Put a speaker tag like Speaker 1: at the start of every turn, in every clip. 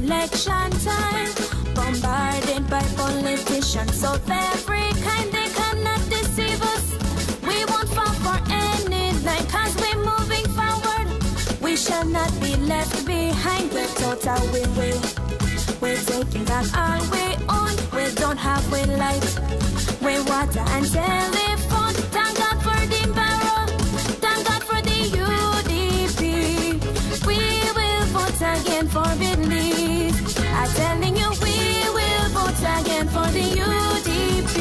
Speaker 1: election time. Bombarded by politicians of every kind, they cannot deceive us. We won't fall for any line, cause we're moving forward. We shall not be left behind, we're total win-win. We're taking back all we own. We don't have we light, we water and telephone. Thank God for the barrel, thank God for the UDP. We will vote again for Belize. I'm telling you, we will vote again for the UDP.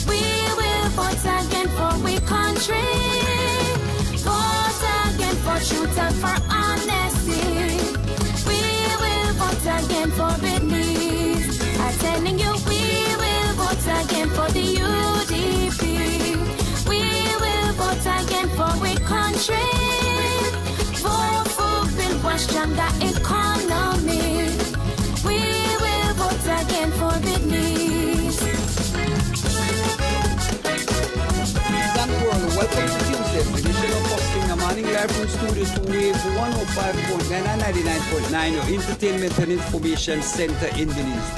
Speaker 1: We will vote again for we country. Vote again for truth and for honesty. We will vote again for Belize. I'm telling you, we will vote again for the UDP. We will vote again for we country. Vote for build a stronger economy. We will vote again for Belize.
Speaker 2: Welcome to Tuesday's edition of Posting the Morning, live from Studio 2 Wave 105.9 and 99.9, your entertainment and information center in Belize.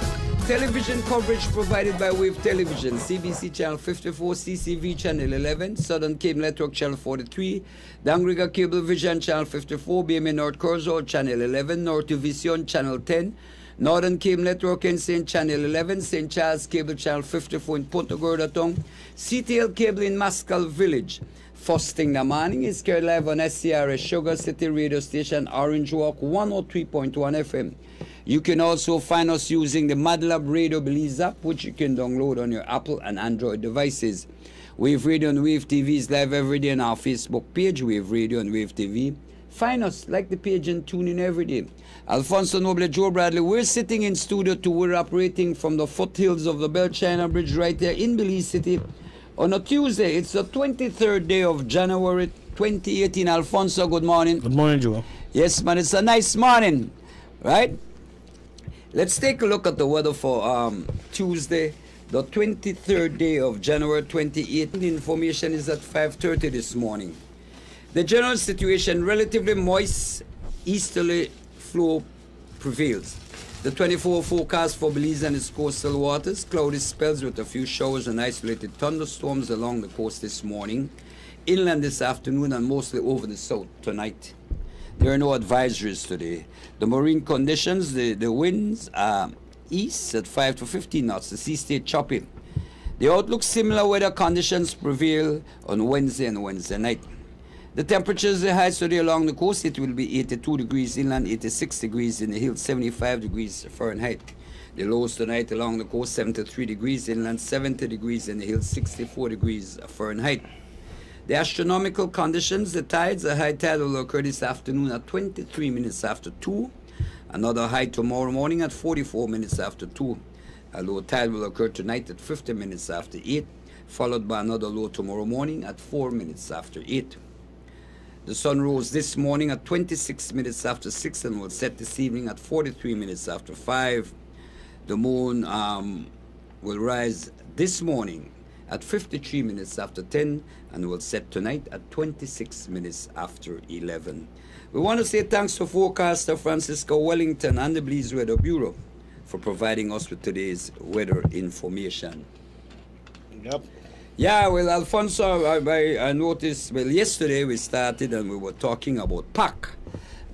Speaker 2: Television coverage provided by Wave Television, CBC Channel 54, CCV Channel 11, Southern Cable Network Channel 43, Dangriga Cable Vision Channel 54, BMA North Corzo Channel 11, North Vision Channel 10, Northern Cable Network in St. Channel 11, St. Charles Cable Channel 54 in Punta Gorda Town, CTL Cable in Mascal Village. Posting the Morning is carried live on SCRS Sugar City Radio Station, Orange Walk 103.1 FM. You can also find us using the MadLab Radio Belize app, which you can download on your Apple and Android devices. Wave Radio and Wave TV is live every day on our Facebook page, Wave Radio and Wave TV. Find us, like the page, and tune in every day. Alfonso Noble, Joe Bradley, we're sitting in Studio 2. We're operating from the foothills of the Bell China Bridge right there in Belize City. On a Tuesday, it's the 23rd day of January 2018. Alfonso, good morning.
Speaker 3: Good morning, Joe.
Speaker 2: Yes, man, it's a nice morning, right? Let's take a look at the weather for Tuesday, the 23rd day of January 2018. Information is at 5:30 this morning. The general situation, relatively moist easterly flow prevails. The 24-hour forecast for Belize and its coastal waters, cloudy spells with a few showers and isolated thunderstorms along the coast this morning, inland this afternoon, and mostly over the south tonight. There are no advisories today. The marine conditions, the winds are east at 5 to 15 knots. The sea stayed choppy. The outlook, similar weather conditions prevail on Wednesday and Wednesday night. The temperatures, the highs today along the coast, it will be 82 degrees inland, 86 degrees in the hills, 75 degrees Fahrenheit. The lows tonight along the coast, 73 degrees inland, 70 degrees in the hills, 64 degrees Fahrenheit. The astronomical conditions, the tides, the high tide will occur this afternoon at 23 minutes after 2. Another high tomorrow morning at 44 minutes after 2. A low tide will occur tonight at 50 minutes after 8, followed by another low tomorrow morning at 4 minutes after 8. The sun rose this morning at 26 minutes after 6 and will set this evening at 43 minutes after 5. The moon will rise this morning at 53 minutes after 10 and will set tonight at 26 minutes after 11. We want to say thanks to forecaster Francisco Wellington and the Belize Weather Bureau for providing us with today's weather information.
Speaker 3: Yep.
Speaker 2: Yeah, well, Alfonso, I noticed, well, yesterday we started and we were talking about PAC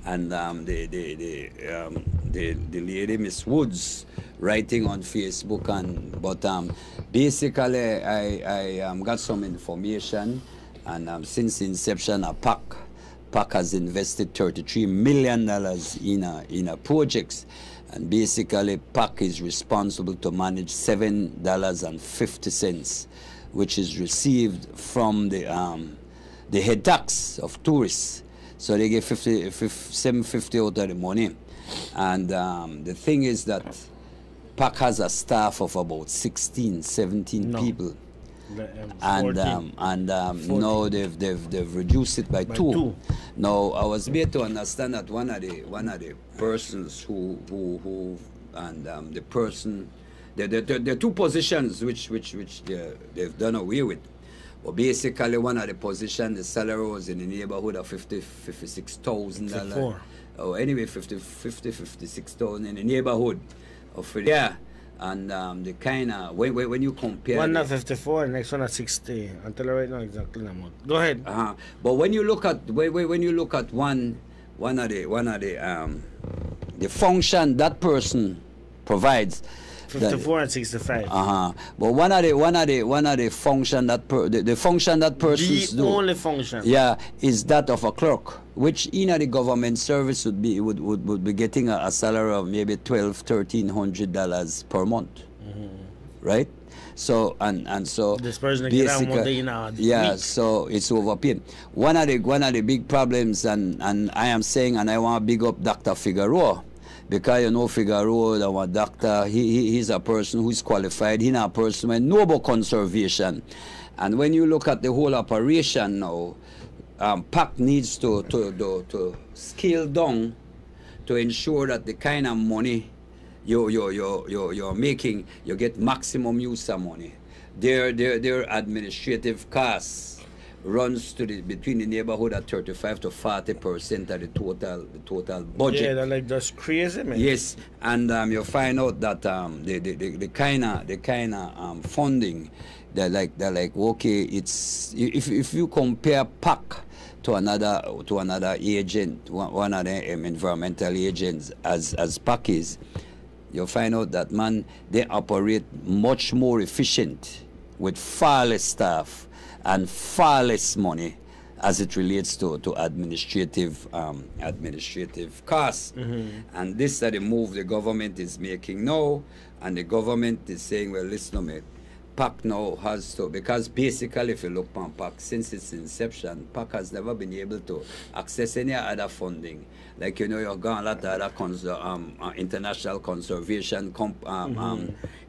Speaker 2: and the lady, Miss Woods, writing on Facebook. But basically, I got some information, and since the inception of PAC has invested $33 million in a projects. And basically, PAC is responsible to manage $7.50, which is received from the head tax of tourists. So they get $7.50 out of the money. And the thing is that PAC has a staff of about 16, 17 people. And now they've reduced it by two. Now I was made to understand that one of the persons who the person, there are two positions which they've done away with. But basically, one of the positions, the salary was in the neighborhood of $56,000.
Speaker 3: 54.
Speaker 2: Oh, anyway, 56,000 in the neighborhood of it. Yeah. And the kind of, when you compare...
Speaker 3: One at 54, and next one at 60. I'll tell you right now exactly the amount. Go ahead.
Speaker 2: But when you look at, when you look at one of the function that person provides...
Speaker 3: 54 and 65.
Speaker 2: But one of the function that the function that persons do.
Speaker 3: The only function.
Speaker 2: Yeah, is that of a clerk, which in the government service would be getting a salary of maybe $1,200-$1,300 per month, right? So and so
Speaker 3: this person get out one day in a week.
Speaker 2: So it's overpaid. One of the big problems, and I am saying, and I want to big up Dr. Figueroa. Because you know Figueroa, our doctor, he's a person who's qualified. He's a person who knows about conservation. And when you look at the whole operation now, PAC needs to scale down to ensure that the kind of money you're making, you get maximum use of money. Their administrative costs runs to between the neighborhood at 35 to 40% of the total budget.
Speaker 3: Yeah, they're like just crazy, man.
Speaker 2: Yes, and you find out that the kind of funding, they're like okay, it's if you compare PAC to another agent, one of the environmental agents as PAC is, you find out that man, they operate much more efficient with far less staff and far less money as it relates to administrative costs. And this is the move the government is making now, and the government is saying, well, listen to me, PAC now has to, because basically if you look on PAC, since its inception, PAC has never been able to access any other funding. Like, you know, you've got a lot of other international conservation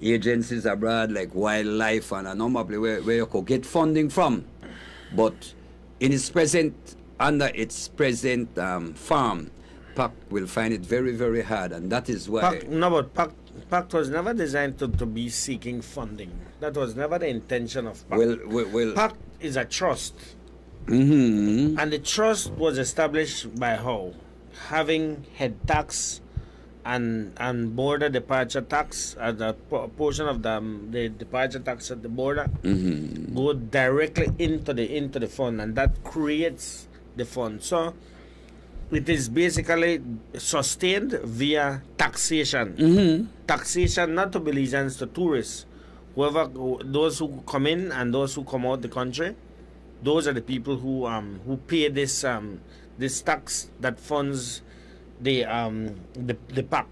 Speaker 2: agencies abroad, like wildlife and a number of places where you could get funding from. But in its present, under its present form, PAC will find it very, very hard, and that is why...
Speaker 3: PAC was never designed to be seeking funding. That was never the intention of PAC.
Speaker 2: Well,
Speaker 3: PAC is a trust.
Speaker 2: And
Speaker 3: the trust was established by how? Having head tax and border departure tax as a portion of the departure tax at the border go directly into the fund, and that creates the fund. So it is basically sustained via taxation. Taxation, not to Belizeans, to tourists. Those who come in and those who come out the country, those are the people who pay this tax that funds the PAC.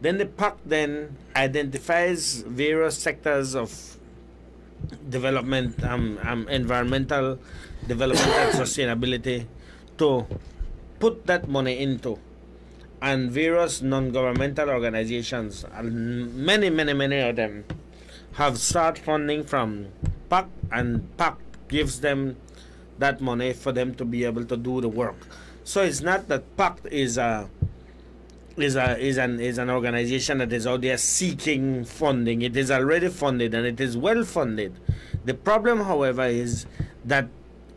Speaker 3: Then the PAC then identifies various sectors of development, environmental development and sustainability to put that money into, and various non-governmental organizations, and many of them have start funding from PAC, and PAC gives them that money for them to be able to do the work. So it's not that PAC is an organization that is out there seeking funding. It is already funded, and it is well funded. The problem, however, is that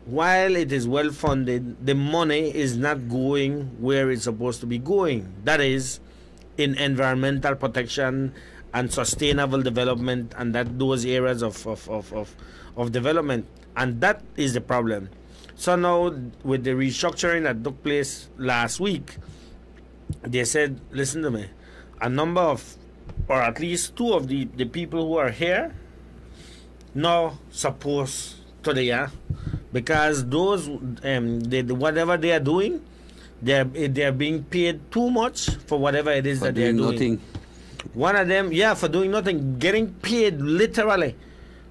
Speaker 3: while it is well funded, the money is not going where it's supposed to be going. That is, in environmental protection and sustainable development, and those areas of development. And that is the problem. So now, with the restructuring that took place last week, they said, listen to me, a number of, or at least two of the people who are here now supposed to the year, because those whatever they are doing, they are being paid too much for whatever it is that they are doing.
Speaker 2: Nothing.
Speaker 3: One of them, for doing nothing, getting paid literally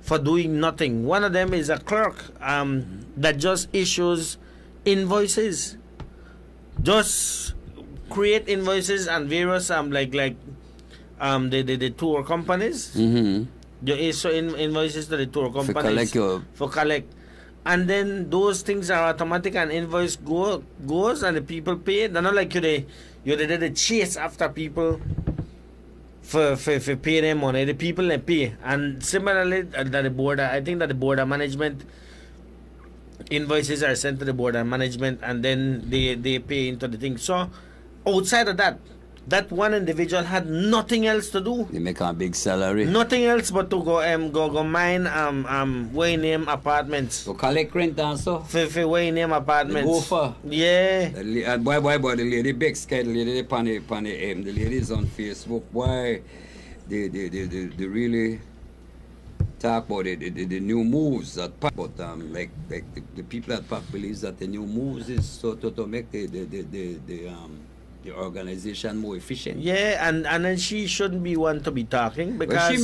Speaker 3: for doing nothing. One of them is a clerk that just issues invoices, just create invoices and various the tour companies. You issue invoices to the tour companies for collect. And then those things are automatic, and invoice goes and the people pay. They're not like you did the chase after people for pay them money. The people they pay. And similarly, that the border, I think that the border management invoices are sent to the board and management, and then they pay into the thing. So outside of that, that one individual had nothing else to do.
Speaker 2: They make a big salary.
Speaker 3: Nothing else but to go mine way name apartments.
Speaker 2: To collect rent also.
Speaker 3: For way name apartments.
Speaker 2: Go for.
Speaker 3: Yeah.
Speaker 2: Boy, the lady big scared, the lady the ladies on Facebook. Why they really talk about the new moves at PAC, but like the people at PAC believes that the new moves is so to make the organization more efficient.
Speaker 3: Yeah, and then she shouldn't be one to be talking, because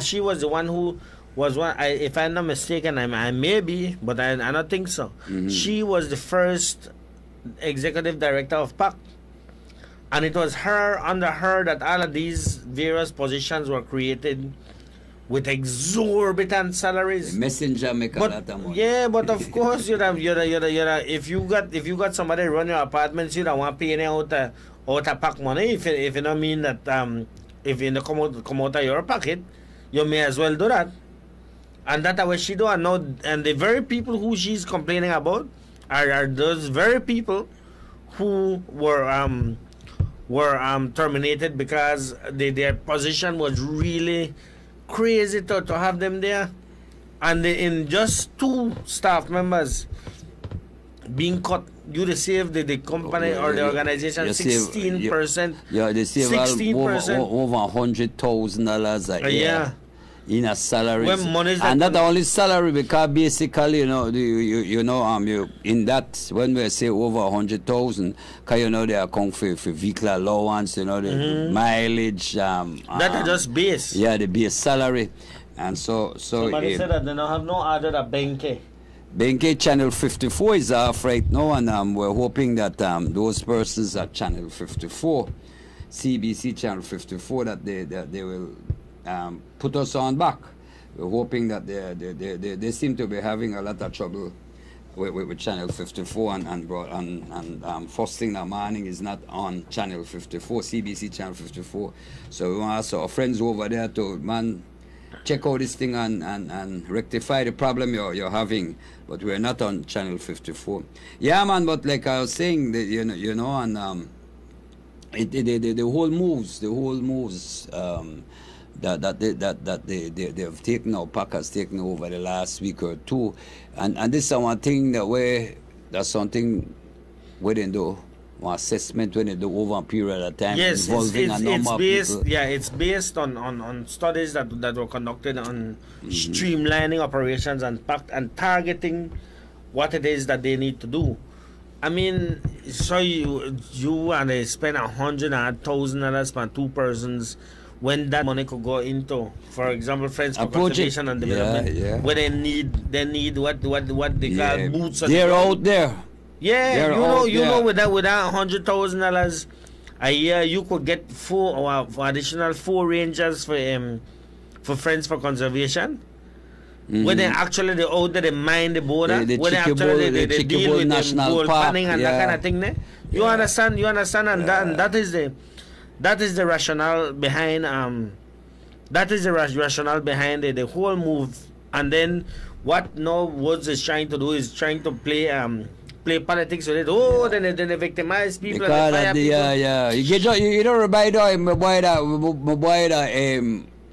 Speaker 3: she was the one who was one. If I'm not mistaken, I may be, but I don't think so. She was the first executive director of PAC, and it was under her that all of these various positions were created with exorbitant salaries.
Speaker 2: The messenger make a lot of money.
Speaker 3: Yeah, but of course if you got somebody run your apartments, you don't want to pay any out of PAC money. If you don't mean that if you come out of your pocket, you may as well do that. And that's what she do. And now, and the very people who she's complaining about are those very people who were terminated because their position was really crazy to have them there, and in just 2 staff members being cut, you save the company or the organization 16%.
Speaker 2: Yeah, they save 16%. Over $100,000 a year. In a salary, and not only salary, because basically you in that, when we say over 100,000, because they account for vehicle allowance, the mileage.
Speaker 3: That is just base.
Speaker 2: Yeah, the base salary, and so
Speaker 3: somebody said that they don't have no other than Benke.
Speaker 2: Benke Channel 54 is off right now, and we're hoping that those persons at Channel 54, CBC Channel 54, that they will put us on back. We're hoping that they seem to be having a lot of trouble with Channel 54, and first thing in the morning is not on Channel 54, CBC Channel 54. So we want to ask our friends over there to check out this thing and rectify the problem you're having. But we're not on Channel 54. Yeah, man. But like I was saying, the whole moves. That they have taken, or PAC has taken over the last week or 2, and this is one thing that's something we didn't do, one assessment when they do over a period of time.
Speaker 3: Yes,
Speaker 2: involving a number of people.
Speaker 3: Yeah, it's based on studies that were conducted on streamlining operations and PAC and targeting what it is that they need to do. I mean, so you and they spend $100,000 for 2 persons, when that money could go into, for example, Friends for Conservation and Development, where they need what they call boots.
Speaker 2: They're out there.
Speaker 3: Yeah, you know, with that $100,000 a year, you could get 4 additional 4 rangers for Friends for Conservation. When they actually out there, they mine the border. When they actually they deal with gold panning and that kind of thing. You understand, and that is the rationale behind the whole move. And then what now Woods is trying to do is trying to play politics with it. Then they victimize people.
Speaker 2: Because
Speaker 3: and they fire people.
Speaker 2: You don't buy the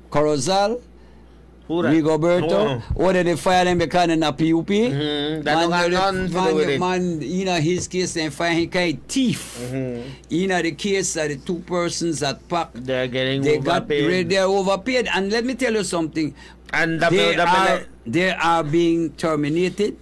Speaker 2: Corozal, Rigoberto, or they fire them because they're not PUP. Man, his case, they find him kind of thief. The case of the 2 persons at PAC, they're overpaid. And let me tell you something. And they are being terminated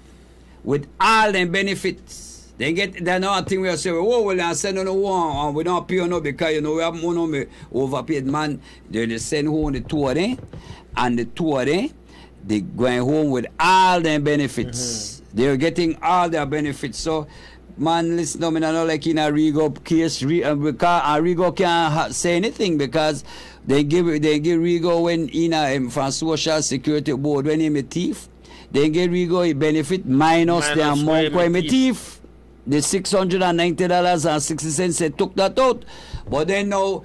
Speaker 2: with all the benefits. They're not thing we are saying, I send on one, we don't pay no because we have money overpaid man. They send home the 2 of them. And the 2 of them, they going home with all their benefits. They're getting all their benefits. So, man, listen to me, I know like in a Rigo case, Rigo can't say anything because they give Rigo when in from Social Security Board when he's a thief. They give Rigo a benefit minus the amount for a thief. The $690.60 they took that out. But then now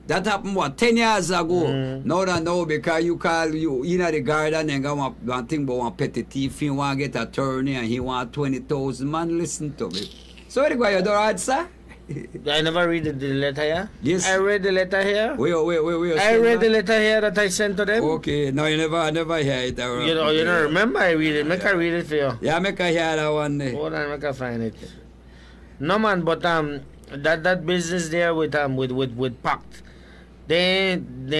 Speaker 2: That happened, what, 10 years ago? No, because you call you in the garden and go one thing about one petty thief, he want to get an attorney and he want 20,000. Man, listen to me. So what you don't answer?
Speaker 3: I never read the letter here.
Speaker 2: Yes.
Speaker 3: I read the letter here.
Speaker 2: Wait.
Speaker 3: I read the letter here that I sent to them.
Speaker 2: Okay, no, you never hear it.
Speaker 3: You don't remember I read it. Make I read it for you.
Speaker 2: Yeah, make I hear that one.
Speaker 3: Hold on, make I find it. No man, but that business there with Pact, they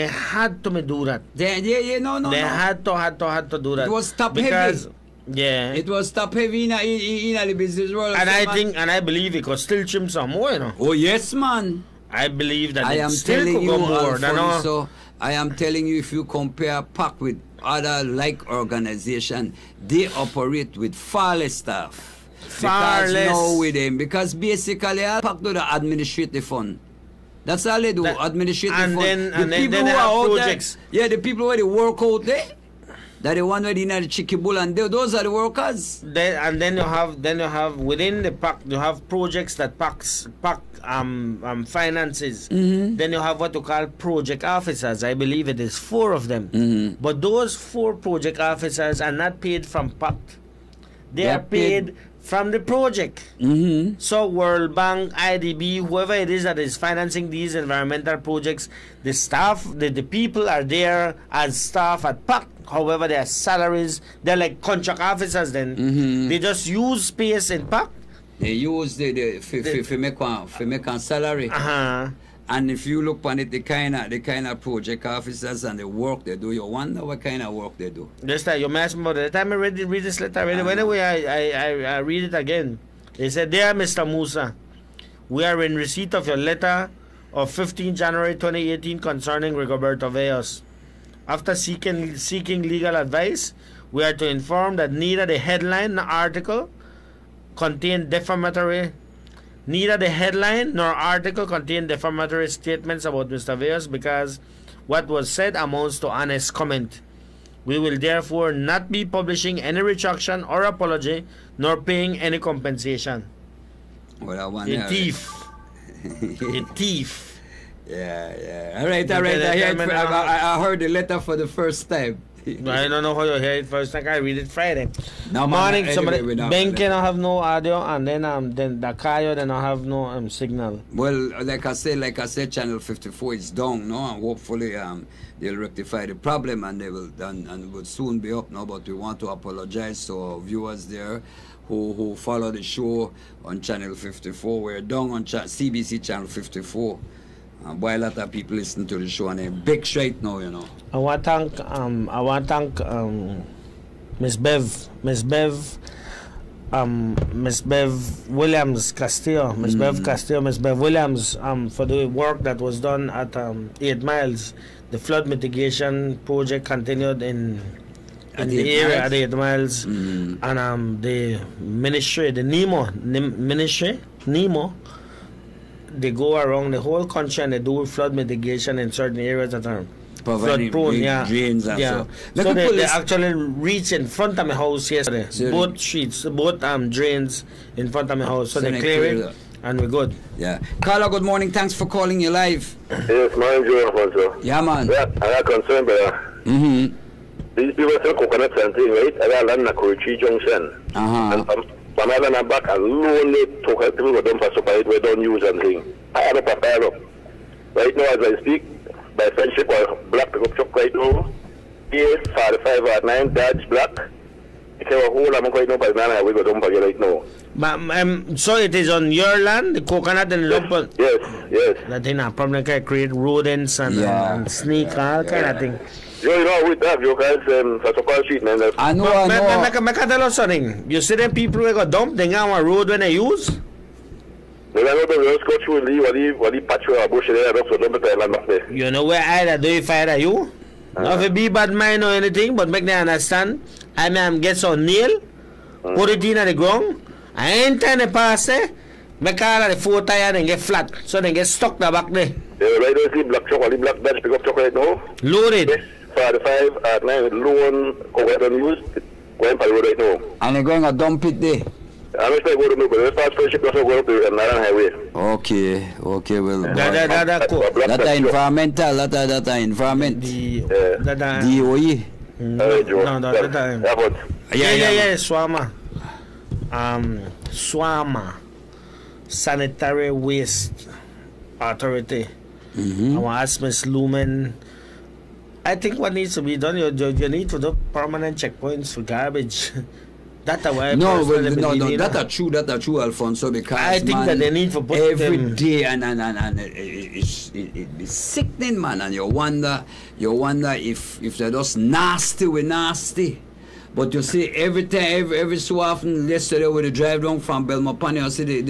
Speaker 3: had to do that.
Speaker 2: No.
Speaker 3: They had to do that.
Speaker 2: It was top
Speaker 3: because,
Speaker 2: heavy.
Speaker 3: Yeah.
Speaker 2: It was top heavy in the business world.
Speaker 3: And I believe it could still trim some more, you know.
Speaker 2: Oh yes, man.
Speaker 3: I believe that
Speaker 2: I am
Speaker 3: still
Speaker 2: telling
Speaker 3: could
Speaker 2: you,
Speaker 3: go more.
Speaker 2: Alfonso, I am telling you, if you compare PAC with other like organization, they operate with far less staff. Because basically PAC do the administrative fund. That's all they do, administrative fund.
Speaker 3: Then they have projects.
Speaker 2: The people where they work out there. That the one where they the chicken bull and those are the workers.
Speaker 3: Then you have within the PAC you have projects that PAC finances. Then you have what you call project officers. I believe it is 4 of them. But those 4 project officers are not paid from PAC. They are paid from the project. So World Bank, IDB, whoever it is that is financing these environmental projects, the staff, the people are there as staff at PAC. However, their salaries, they're like contract officers then. They just use space in PAC.
Speaker 2: They use for make one salary. And if you look on it, the kind of project officers and the work they do, you wonder what kind of work they do.
Speaker 3: Just like you asked me about the time I read this letter already. Anyway, I read it again. They said, "Dear Mr. Musa, we are in receipt of your letter of 15 January 2018 concerning Rigoberto Vellos. After seeking legal advice, we are to inform that neither the headline nor article contain defamatory statements about Mr. Vellos because what was said amounts to honest comment. We will therefore not be publishing any retraction or apology nor paying any compensation."
Speaker 2: Well,
Speaker 3: a thief. A thief.
Speaker 2: Yeah. All right. I heard the letter for the first time.
Speaker 3: I don't know how you hear it first. Like I read it Friday.
Speaker 2: No,
Speaker 3: morning.
Speaker 2: Anyway,
Speaker 3: somebody Ben cannot have no audio, and then Dakayo then I have no signal.
Speaker 2: Well, like I said, Channel 54 is down, no, and hopefully they'll rectify the problem and they will will soon be up now. But we want to apologize to our viewers there who follow the show on Channel 54. We're down on CBC Channel 54. Why a lot of people listen to the show and they're big straight now, you know.
Speaker 3: I want to thank Miss Bev Williams Castillo, Miss Bev Williams for the work that was done at 8 Miles. The flood mitigation project continued in the area at 8 Miles, and the ministry, the NEMO, they go around the whole country and they do flood mitigation in certain areas that are flood prone.
Speaker 2: Drains and so.
Speaker 3: So they actually reach in front of my house yesterday. Both streets, both drains in front of my house. So they clear it and we're good.
Speaker 2: Yeah. Carla, good morning. Thanks for calling. You live.
Speaker 4: Yes, man, Joe Alfonso.
Speaker 2: Yeah, man.
Speaker 4: Yeah, I have concern, brother. These people sell coconuts and things, right? I got land in Kurichi Junction. And some other back and lonely to help people with them for supply we don't use and things. I have a papaya. Right now, as I speak, by friendship or black pickup truck right now, here, 45 at 9, Dodge black. It's a whole I'm quite no banana we go down for you right now.
Speaker 3: But, so it is on your land, the coconut and lump?
Speaker 4: Yes.
Speaker 3: That thing, problem can create rodents and snake, all kind of thing.
Speaker 4: You know, with that, you guys, for supply sheet, man.
Speaker 2: I know.
Speaker 3: I tell you something. You see them people who go dump, they got a road when they use?
Speaker 4: Well, I know the road go through what he patch a bush there, so don't put land back there.
Speaker 3: You know where I do if I you? Not to be bad mind or anything, but make them understand. I mean, get some nail, put it in the ground, I ain't trying to pass there, make all the 4 tires and get flat, so they get stuck the back there.
Speaker 4: Yeah, right there, see black chocolate, black Dutch pick up chocolate now.
Speaker 3: Loaded.
Speaker 4: 45 at 9 with loan coconut unused, going for the road right now.
Speaker 2: And they're going to dump it there.
Speaker 4: I'm going to go to Newport. Let's pass first ship also go up the Naran Highway.
Speaker 2: Okay, well.
Speaker 3: That
Speaker 2: environmental, that environment. DOE.
Speaker 3: Yeah, SWAMA. SWAMA. Sanitary Waste Authority. I want to ask Ms. Lumen. I think what needs to be done, you need to do permanent checkpoints for garbage. That's why
Speaker 2: that's true, Alfonso, because
Speaker 3: I think that they need to put
Speaker 2: every day and it's sickening, man, and you wonder if they're just nasty. But you see, every time, every so often, yesterday when they drive down from Belmont, you see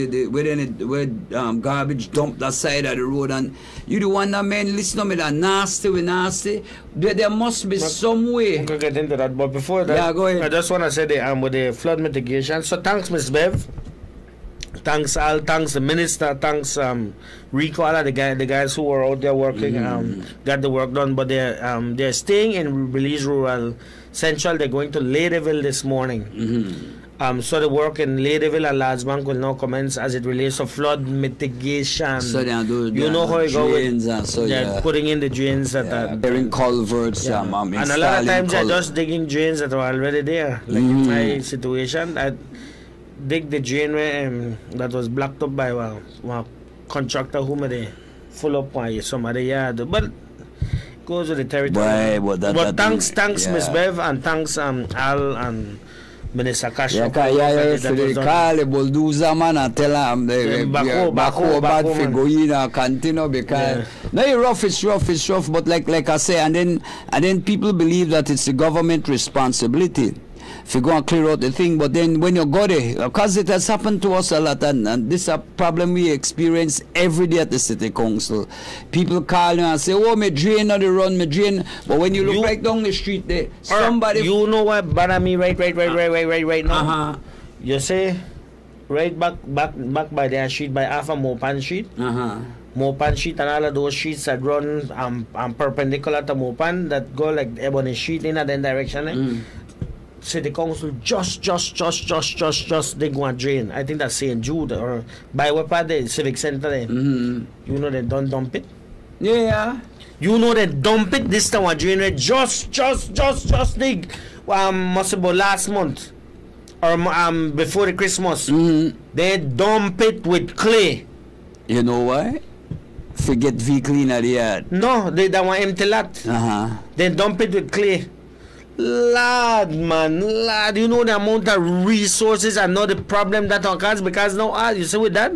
Speaker 2: where garbage dumped that side of the road, and you the one that, man, listen to me, that nasty. There must be some way.
Speaker 3: We can get into that, but before that,
Speaker 2: yeah, go ahead.
Speaker 3: I just want to say with the flood mitigation. So thanks, Ms. Bev. Thanks Al, thanks the minister, thanks Rico, all of the guys who were out there working, got the work done. But they're staying in Belize Rural Central. They're going to Ladyville this morning. So the work in Ladyville and Ladsbank will now commence as it relates to flood mitigation.
Speaker 2: So they do,
Speaker 3: you know how it goes.
Speaker 2: So
Speaker 3: they're putting in the drains that are
Speaker 2: in culverts.
Speaker 3: and a lot of times they're just digging drains that are already there. Like in my situation, I dig the drain where that was blocked up by one contractor who made it full up by some other yard, but goes with the territory. But thanks Ms. Bev, and thanks Al and Minister Cash.
Speaker 2: Call the bulldozer man and tell him back bad for going continue, because no, it's rough, but like I say, and then people believe that it's the government responsibility if you go and clear out the thing. But then when you go there, because it has happened to us a lot, and this is a problem we experience every day at the city council. People call you and say, oh, me drain or they run me drain. But when you look right down the street there, somebody...
Speaker 3: You know what bother me right now? You say, right back by their street, by half a Mopan street. Mopan street, and all of those streets that run perpendicular to Mopan, that go like Ebony Street in that direction. City council just they go and drain. I think that's St. Jude or by what part the civic center there. You know they don't dump it.
Speaker 2: Yeah.
Speaker 3: You know they dump it this time. Drain just dig. Must be last month or before the Christmas. They dump it with clay.
Speaker 2: You know why? Forget vehicle in the yard.
Speaker 3: No, they want empty lot. They dump it with clay. Lad, you know the amount of resources and not the problem that occurs, because now you see with that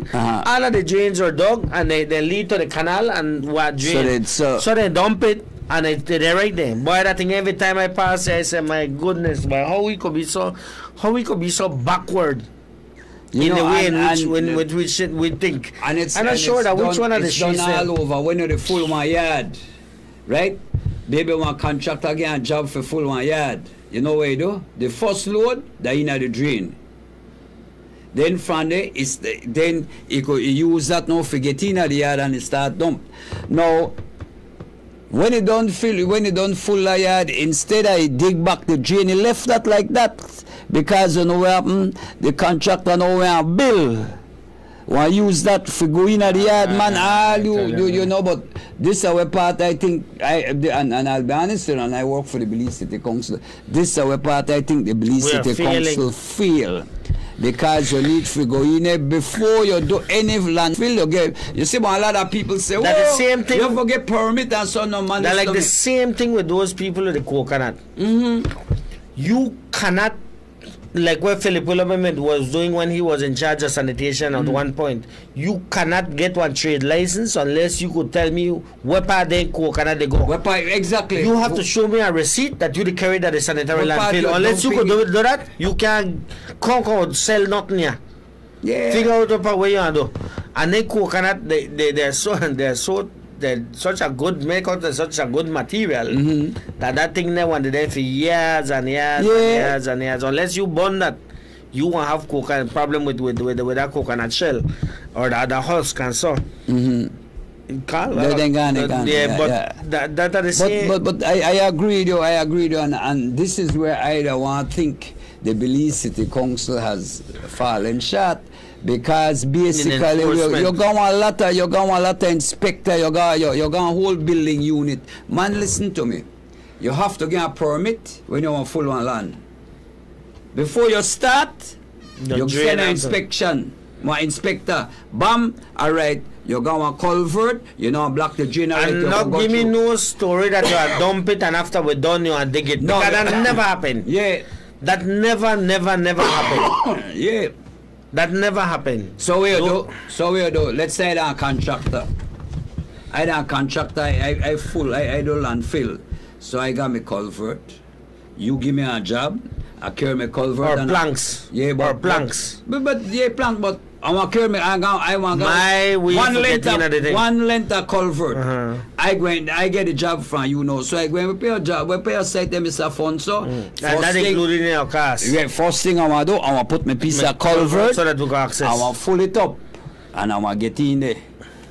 Speaker 3: all of the drains are dug and they lead to the canal and what drain. So they dump it and they're right there. Boy, that thing every time I pass I say, my goodness, boy, how we could be so backward in the way in which we think.
Speaker 2: And it's
Speaker 3: I'm not sure that which one of the streets
Speaker 2: all over when you're the full one yard, right? Baby one contractor again job for full one yard. You know what you do? The first load, they're in the drain. Then from there, then you could use that now for get in the yard and start dump. Now, when you don't full the yard, instead I dig back the drain, he left that like that. Because you know what happened? The contractor now will bill. Want use that for go in at the yard, man. All you know, but this is our part. I think and I'll be honest, and I work for the Belize City Council. This is our part. I think the Belize City Council fail, because you need to go in there before you do any landfill. You see, a lot of people say,
Speaker 3: "Oh, the same thing.
Speaker 2: You forget permit and so no man."
Speaker 3: That's like the same thing with those people with the coconut. You cannot. Like what Philip Willerman was doing when he was in charge of sanitation at one point. You cannot get one trade license unless you could tell me where part they coconut they go.
Speaker 2: Exactly.
Speaker 3: You have to show me a receipt that you carried at the sanitary landfill. Unless you could do that, you can't sell nothing here.
Speaker 2: Yeah.
Speaker 3: Figure out what way you do. And then coconut, they're such a good such a good material that thing they wanted there for years and years and years. Unless you burn that, you won't have coconut problem with that coconut shell or the husk and so.
Speaker 2: But I agree with you. And this is where I want to think the Belize City Council has fallen short because basically you're going a lot of inspector, you're going a whole building unit. Man, listen to me. You have to get a permit when you want full on land. Before you start, you send an inspection. My inspector, bam, all right. You go on culvert, you know, block the generator.
Speaker 3: And not give me no story that you are dump it and after we're done you are dig it. No, that never happened.
Speaker 2: Yeah.
Speaker 3: That never happened.
Speaker 2: Yeah.
Speaker 3: That never happened.
Speaker 2: So we do. Let's say I'm a contractor. I do landfill. So I got me culvert. You give me a job. I carry me culvert.
Speaker 3: Or planks.
Speaker 2: Yeah,
Speaker 3: or planks.
Speaker 2: But plank, but I want to carry me. I want one length of culvert. I get a job from you know. So I go and pay a job. We pay a site them Mr. Fonso.
Speaker 3: And that including in your cost.
Speaker 2: Yeah, first thing I want to do, I want to put my piece of culvert
Speaker 3: so that we can access.
Speaker 2: I want to fill it up and I want to get in there.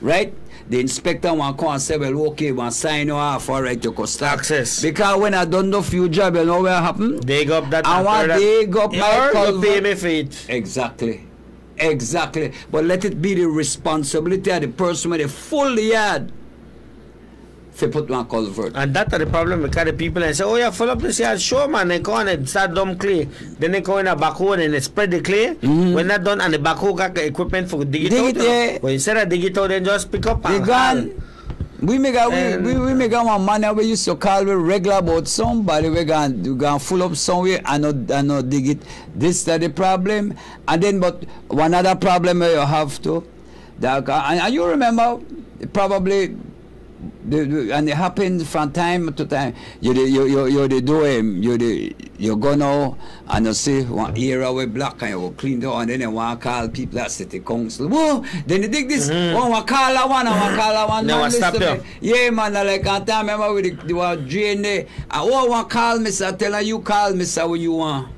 Speaker 2: Right? The inspector want to come and say, well, okay, want to sign you off, all right, you can start.
Speaker 3: Access.
Speaker 2: Because when I done the few job, you know what happen?
Speaker 3: Dig up that.
Speaker 2: I want to dig up my culvert.
Speaker 3: Pay me for it.
Speaker 2: Exactly. But let it be the responsibility of the person with a full yard to put one culvert.
Speaker 3: And that's the problem because the people and say, oh yeah, fill up this yard. Sure man, they go on and start dump clay. Then they go in a backhoe and they spread the clay. When that's done and the backhoe got the equipment for dig it out. Yeah. But instead of dig it out, then just pick up and haul.
Speaker 2: We make one man we used to call regular about somebody we gonna full up somewhere and not dig it. This is the problem. And then but one other problem you have to and you remember probably and it happens from time to time. You go now and you see one area with black and you go clean down and then you want to call people at city council. Whoa, then you dig this. Oh, I call that one.
Speaker 3: No, stop there.
Speaker 2: Yeah, man, like I remember with the drain there. I want to call me, sir. Tell her you call me, sir, what you want.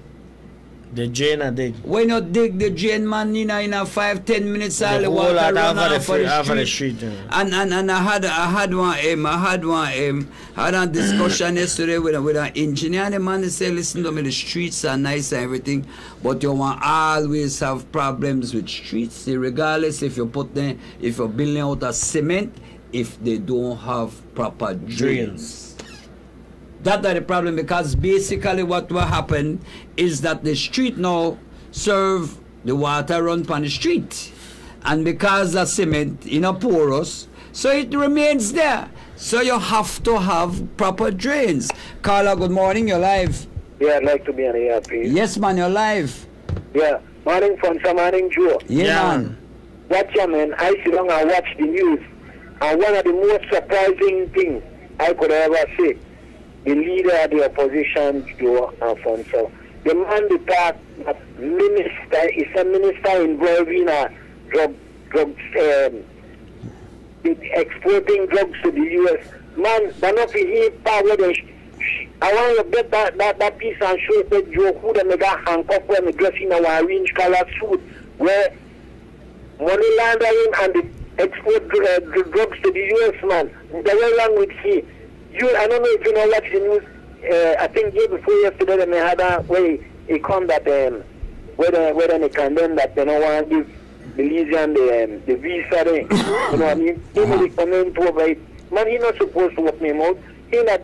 Speaker 3: The drain I dig.
Speaker 2: When you dig the drain, man, in 5-10 minutes, all the water run off the street. And I had a discussion yesterday with an engineer, and the man said, listen to me, the streets are nice and everything, but you want always have problems with streets, regardless if you're building out of cement, if they don't have proper drains. That's the problem, because basically what will happen is that the street now serve the water run on the street, and because the cement porous, so it remains there. So you have to have proper drains. Carla, good morning, you're live.
Speaker 5: Yeah, I'd like to be on the air, please.
Speaker 2: Yes, man, you're live.
Speaker 5: Yeah, morning Fonsa, morning Joe.
Speaker 2: Yeah, man.
Speaker 5: Watch ya, man. I sit down and watch the news, and one of the most surprising things I could ever say, the leader of the opposition, Joe Alfonso, the man that talk that minister is a minister involved in exporting drugs to the U.S. Man, they're not here power. I want to get that piece and show that Joe who they got handcuffed when they dress in our orange color suit, where money laundering and the export drugs to the U.S. man. They were wrong with he. I don't know if you know watch the news. I think day before yesterday they had a way it come that whether they condemn that they don't want to give Belizean the visa there. You know what I mean? He may comment over it. Man, he not supposed to work him out. He not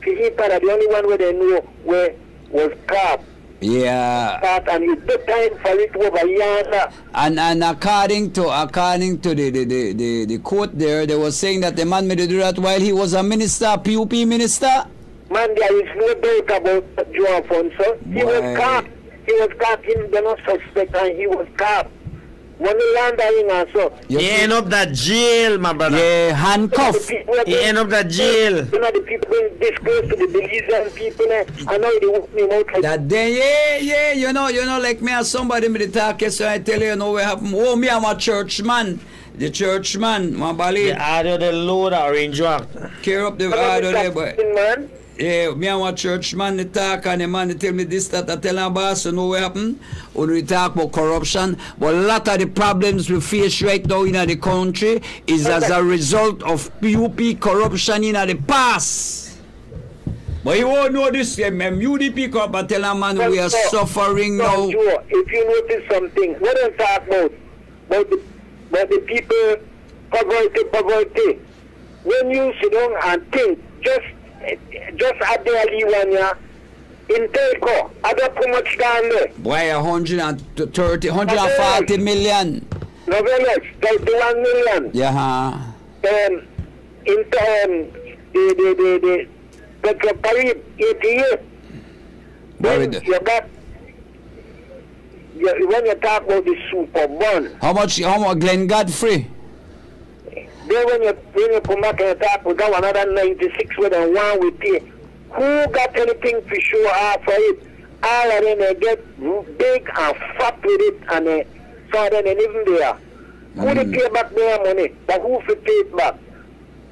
Speaker 5: the only one where they know where was crap.
Speaker 2: Yeah.
Speaker 5: And it took time for it over here.
Speaker 2: And according to the court there, they were saying that the man made to do that while he was a minister, PUP minister. Man, there is no doubt about Joe Alfonso. He was caught. He was caught. They're not suspect, and he was caught. Money laundering also.
Speaker 3: He end up that jail, my brother.
Speaker 2: Yeah, handcuffed.
Speaker 3: He end up that jail.
Speaker 5: You know the people being disclosed to the Belizean people, I know they want me out like
Speaker 2: that. Day, yeah, you know, like me and somebody me the talk, so I tell you know what happened. Oh, me I'm a church man. The church man, my bali.
Speaker 3: The audio, the load, orange rock.
Speaker 2: Care up the audio there, boy.
Speaker 5: Man.
Speaker 2: Yeah, me and a church man they talk and the man they tell me this, that, I tell him boss, you know what happened? When we talk about corruption, but a lot of the problems we face right now in the country is as a result of PUP corruption in the past. But you won't know this, UDP come and tell a man we are suffering now.
Speaker 5: Joe, if you notice something, what I'm talking about the people, poverty. When you sit down and think, just at the Ali one year, in Telco, other too much down there.
Speaker 2: Why 140 million?
Speaker 5: No, very much, 31 million.
Speaker 2: Yeah.
Speaker 5: In the Petroparib 88. When you talk about the super bond.
Speaker 2: How much Glenn Godfrey?
Speaker 5: Then when you come back and talk about that another 96 with and one we pay. Who got anything to show off for it? All of them they get big and fat with it and so then they live there. Who they pay back their money? But who to pay it back?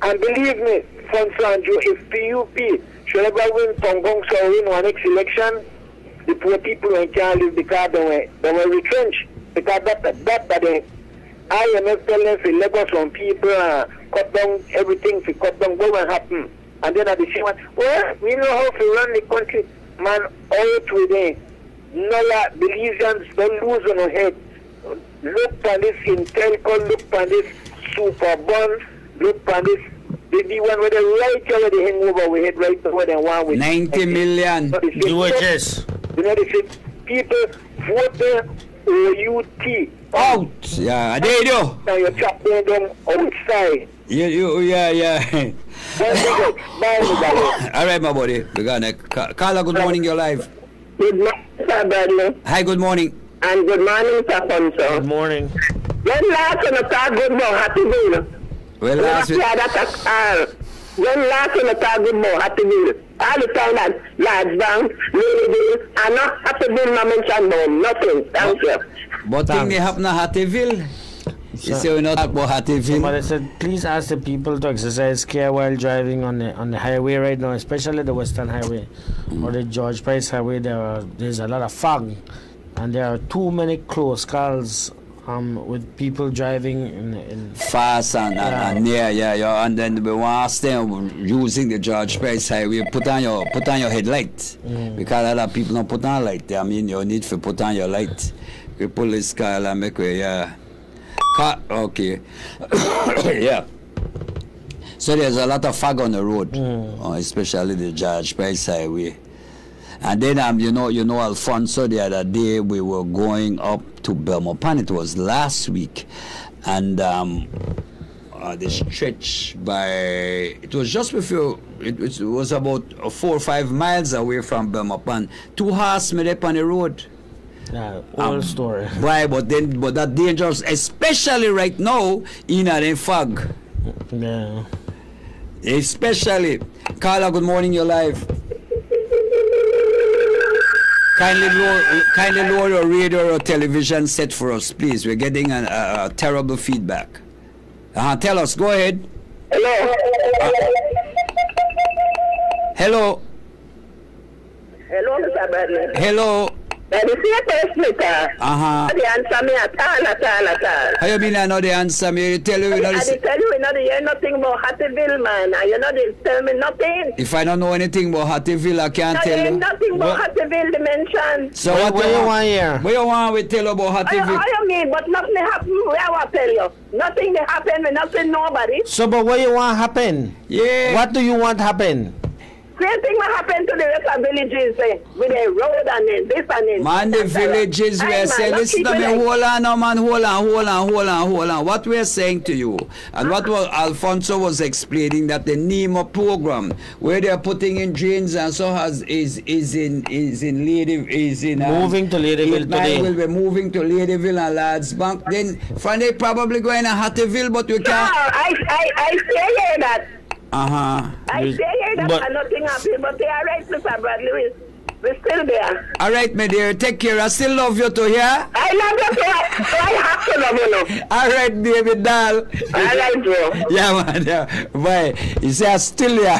Speaker 5: And believe me, Fonsanjo, if PUP should ever win Tongong so win one next election, the poor people can't live because they were retrenched. Because that the IMF telling for Lagos on people cut down everything to cut down what will happen. And then at the same time, well, we know how to run the country. Man, all today, Nola, Belizeans don't lose on our head. Look at this Intelco, look at this super bond, look at this. They be one with the right here where they hang over we head right over the one with
Speaker 2: 90 million.
Speaker 3: UHS.
Speaker 5: You know, they say people vote OUT.
Speaker 2: Out. Yeah, there you go.
Speaker 5: Now you chop them outside.
Speaker 2: Yeah.
Speaker 5: Bye,
Speaker 2: all right, my buddy. We're gonna Carla, good morning, you're live.
Speaker 6: Good morning, Sir Bradley.
Speaker 2: Hi, good morning.
Speaker 6: And good morning, Sir Ponso.
Speaker 3: Good morning.
Speaker 6: When last on the car good morning, happy meal.
Speaker 2: Well, last week.
Speaker 6: When last on the car good morning, happy meal. All the time that large bank, Lady and not happy meal, I mentioned no, nothing. Thank you.
Speaker 2: But thing they happen at Hattieville. You say we're not talking about Hattieville.
Speaker 3: Somebody said, please ask the people to exercise care while driving on the highway right now, especially the Western Highway or the George Price Highway. There's a lot of fog, and there are too many close calls with people driving in
Speaker 2: fast and near, and then we want to stay using the George Price Highway. Put on your headlight because a lot of people don't put on light. I mean, you need to put on your light. We pull this car and make way, okay. Yeah. So there's a lot of fog on the road, especially the George Price Highway. And then you know, Alfonso, the other day we were going up to Belmopan. It was last week, and the stretch it was just before. It was about 4 or 5 miles away from Belmopan. 2 horsemen up on the road.
Speaker 3: Old story.
Speaker 2: Right, but that dangerous, especially right now in a fog.
Speaker 3: Yeah.
Speaker 2: Especially. Carla, good morning, you're live. Kindly lower your radio or television set for us, please. We're getting a terrible feedback. Tell us, go ahead.
Speaker 6: Hello.
Speaker 2: Hello.
Speaker 6: Hello, Mr. Bradley.
Speaker 2: Hello.
Speaker 6: Now, the same person, they answer me at all.
Speaker 2: How you mean I know the answer me? Tell you,
Speaker 6: I tell you, you know, hear nothing about Hattieville, man. You know, they tell me nothing.
Speaker 2: If I don't know anything about Hattieville, I can't tell you.
Speaker 6: Nothing about Hattieville, they mention.
Speaker 2: So
Speaker 3: what you want here?
Speaker 2: What you want we tell about Hattieville?
Speaker 6: How you mean? But nothing happen. Where I tell you? Nothing they happen. We nothing nobody.
Speaker 3: So, but what you want happen?
Speaker 2: Yeah.
Speaker 3: What do you want happen?
Speaker 6: Same thing will happen to the rest of villages with the road and this and this.
Speaker 2: Man, the villages we are saying, listen to me, hold on, man, hold on. What we are saying to you, and what Alfonso was explaining, that the NEMA program, where they are putting in drains and so is in
Speaker 3: moving to Ladyville today.
Speaker 2: Will be moving to Ladyville and Lads Bank. Then from they probably going to Hattieville, but we can't.
Speaker 6: No, I say that.
Speaker 2: I say
Speaker 6: that nothing happened, but they are right, Mr. Bradley. We're still there.
Speaker 2: All right, my dear. Take care. I still love you to hear.
Speaker 6: I love you, so I have to love you now.
Speaker 2: All right, baby doll.
Speaker 6: I like you.
Speaker 2: Yeah, man. Yeah. Boy, you say I still here.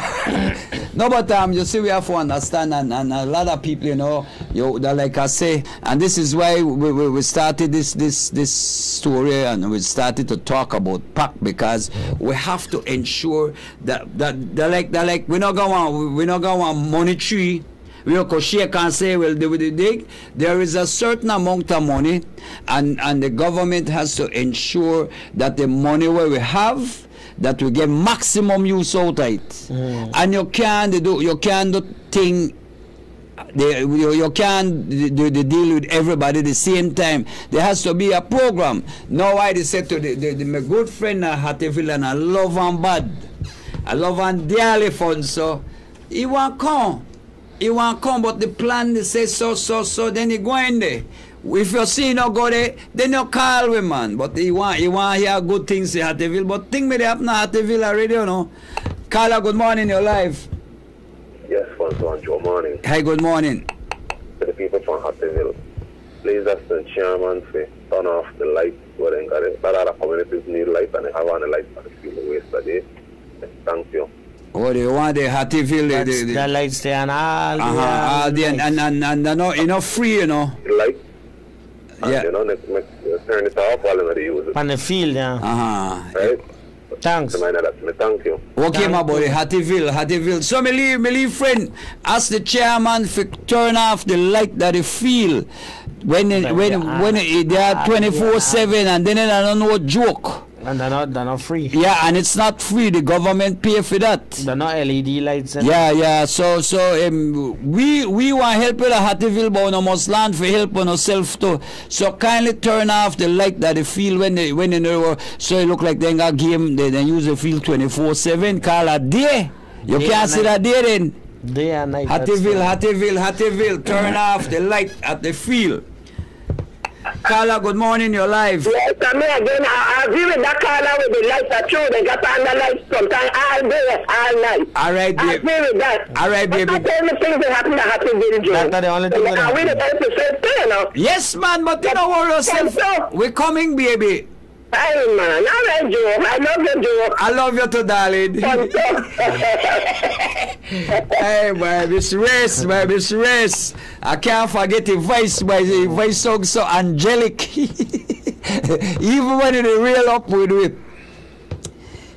Speaker 2: No, but you see, we have to understand, and a lot of people, you know, like I say, and this is why we started this story, and we started to talk about PAC, because we have to ensure that like we're not going monetary. We can shake and say, well, there is a certain amount of money, and the government has to ensure that the money where we have, that we get maximum use out of it. And you can't do thing. You can't do the deal with everybody at the same time. There has to be a program. Now I said to my good friend Hatfield, and I love him bad. I love him dearly, fun, so he won't come. He won't come, but the plan they say so, then he go in there. If you see no go there, then you call him, man. But he want hear good things in Hatfield. But think me they happen at Hatfield already, you know. Carla, good morning, you're live.
Speaker 4: Yes, Fonson, Joe, morning.
Speaker 2: Hi, good morning.
Speaker 4: To the people from Hatfield, please ask the chairman to turn off the lights where they got it. But other communities need light, and they have on the lights for the field waste today. Thank you.
Speaker 2: Oh, they want the Hatfield.
Speaker 3: The lights there and
Speaker 2: all the and you know, free, you know.
Speaker 4: Light.
Speaker 2: Yeah.
Speaker 4: You know, turn it off while they use it.
Speaker 3: On the field, yeah.
Speaker 4: Right?
Speaker 3: Thanks.
Speaker 4: Thank you.
Speaker 2: Okay, my boy, Hatfield. So me leave friend, ask the chairman to turn off the light that they feel when they are 24/7, and then I don't know what joke.
Speaker 3: And they're not free.
Speaker 2: Yeah, and it's not free. The government pay for that.
Speaker 3: They're not LED lights.
Speaker 2: Yeah. So we want help with the Hatfield, but we must learn for help on ourselves too. So kindly turn off the light that they feel when they so it look like they got game. They use the field 24/7. Call a day. You can't see that day then.
Speaker 3: Day and night.
Speaker 2: Hatfield. Turn off the light at the field. Carla, good morning, you're live.
Speaker 6: Yes, me again. I agree with that Carla with the lights are true. They got on the lights sometimes all day, all night.
Speaker 2: All right, baby.
Speaker 6: I agree with that.
Speaker 2: All right, baby.
Speaker 6: But that's the things that happen to Hatfield, Joe.
Speaker 3: That's the only thing that
Speaker 6: happen. We the best to say, you know.
Speaker 2: Yes, man, but you don't worry yourself. We're coming, baby.
Speaker 6: Hey, man. All right, Joe. I love you, Joe.
Speaker 2: I love you too, darling. Hey, Miss Race. I can't forget the voice, the voice song so angelic. Even when it real up with it.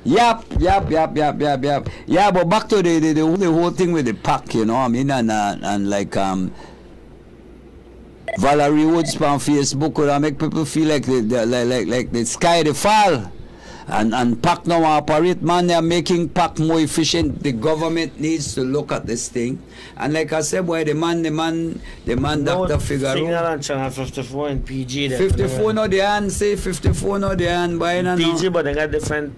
Speaker 2: Yep. Yeah, but back to the whole thing with the PAC, you know, I mean, and like Valerie Woods on Facebook would make people feel like the sky they fall. And PAC now operate, man, they are making PAC more efficient. The government needs to look at this thing. And like I said, boy, the man Dr. Figaro.
Speaker 3: Signal on channel 54 and PG.
Speaker 2: 54 no the hand, say 54 no the hand, boy, no.
Speaker 3: PG, but they got different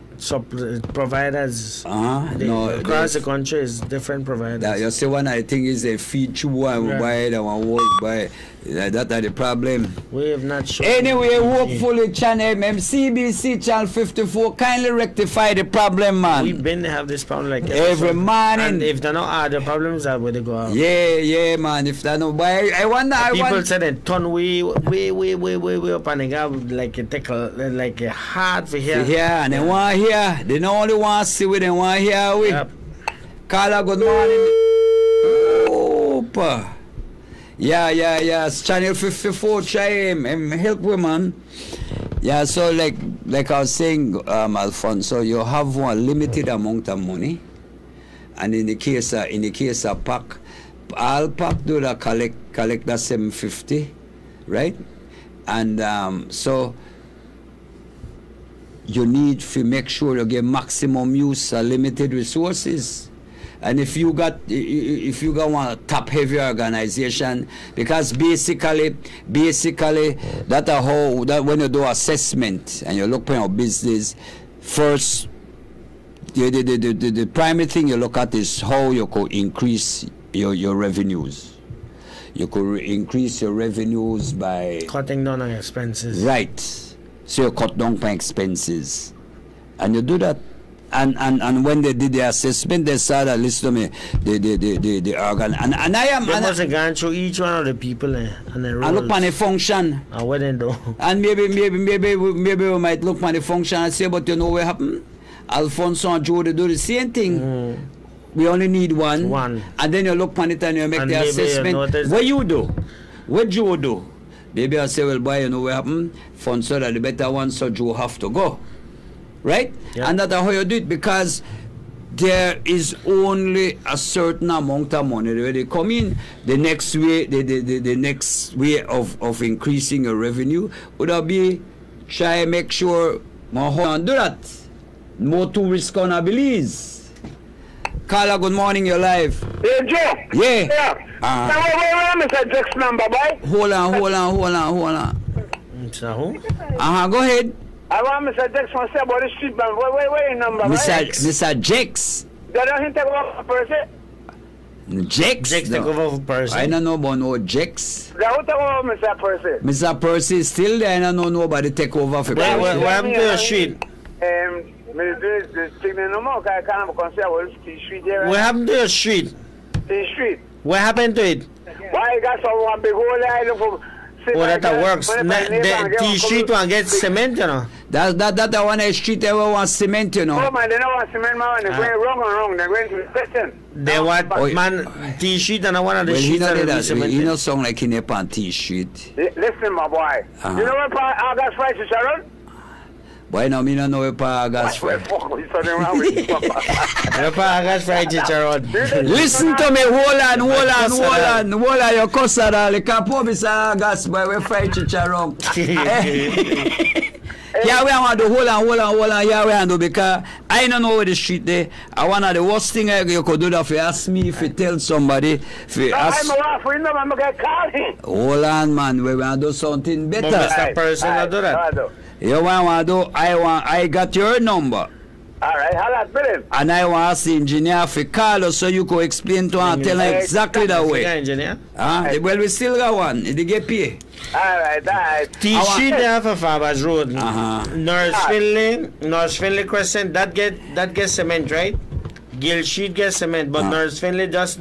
Speaker 3: providers. Across the country is different providers.
Speaker 2: That, you see, one I think is a feature one buy that one work by. That are the problem.
Speaker 3: We have not shown.
Speaker 2: Anyway, hopefully channel MCBC channel 54 kindly rectify the problem, man.
Speaker 3: We've been to have this problem like
Speaker 2: every morning.
Speaker 3: And if they're not the problems are where they go out.
Speaker 2: Yeah, man. If they're not, but I wonder.
Speaker 3: People said that turn way up and they got like a tickle, like a hard for here.
Speaker 2: Yeah, and they want here. They don't only want to see what they want here. Yep. Carla, good morning. Opa. Yeah. It's channel 54. Try him help women. Yeah, so like I was saying, Alfonso, you have one limited amount of money, and in the case of PAC, all PAC do that collect that 750, right? And so you need to make sure you get maximum use of limited resources. And if you got one top heavy organization, because basically that when you do assessment and you look at your business, first the primary thing you look at is how you could increase your revenues. You could increase your revenues by
Speaker 3: cutting down on expenses.
Speaker 2: Right. So you cut down on expenses. And you do that And when they did the assessment, they saw that, listen to me, the organ. And I am.
Speaker 3: They must have gone through each one of the people and the roles.
Speaker 2: And look on the function.
Speaker 3: And what they do.
Speaker 2: And maybe we might look on the function and say, but you know what happened? Alfonso and Joe, they do the same thing. We only need one. And then you look on it and you make the assessment. What you do? What Joe do? Maybe I say, well, boy, you know what happened? Fonso are the better one, so Joe have to go. Right? Yeah. And that's how you do it, because there is only a certain amount of money where they come in. The next way, the next way of increasing your revenue would be try and make sure more do that. More tourists gonna Belize. Carla, good morning, you're live.
Speaker 5: Hey, Joe.
Speaker 2: Yeah.
Speaker 5: Now, where Mr. Jack's number, boy?
Speaker 2: Hold on.
Speaker 3: So who?
Speaker 2: Go ahead.
Speaker 5: I want Mr. Jack's to say about the street bank. Where your number,
Speaker 2: Mr. Jex.
Speaker 5: They don't hint about a person?
Speaker 2: Jex
Speaker 3: take over for Percy.
Speaker 2: I don't know about no Jex.
Speaker 5: They don't talk about Mr. Percy.
Speaker 2: Mr. Percy is still there. I don't know nobody take over for Percy.
Speaker 3: What happened to your street?
Speaker 5: The signal no more. I can't consider what the street there.
Speaker 3: What happened to your street?
Speaker 5: The street.
Speaker 3: What happened to it?
Speaker 5: Why you got someone big hole there for?
Speaker 3: Oh, that works. The street one gets cement, you know.
Speaker 2: That one is street ever want cement, you know.
Speaker 5: Oh man, they don't want cement, man. They're going wrong. They're going to the section.
Speaker 3: They want man T-sheet and one of the sheets are cement.
Speaker 2: You know, sound like in a pan T-sheet.
Speaker 5: Listen, my boy. You know what August Price is around?
Speaker 2: Boy, no, me no know if August Friday. Listen to me, hold on, your custard, you can't pour Mr. August, boy, we fight chicharron. Yeah, we want to hold on, yeah, we want to, because I don't know where the street there. I want the worst thing you could do that if you ask me, if you tell somebody, if you ask.
Speaker 5: I'm going to call him.
Speaker 2: Hold on, man, we want to do something better.
Speaker 3: Mr. Person will do that.
Speaker 2: You want to do, I got your number.
Speaker 5: Alright, how that
Speaker 2: and I want to ask the engineer for call so you could explain to her and tell her exactly that way.
Speaker 3: Engineer?
Speaker 2: Well, we still got one. They get paid.
Speaker 5: Alright.
Speaker 3: T-sheet there for Fabers Road. North Finley Crescent, that get cement, right? Gill Sheet gets cement, but North Finley gets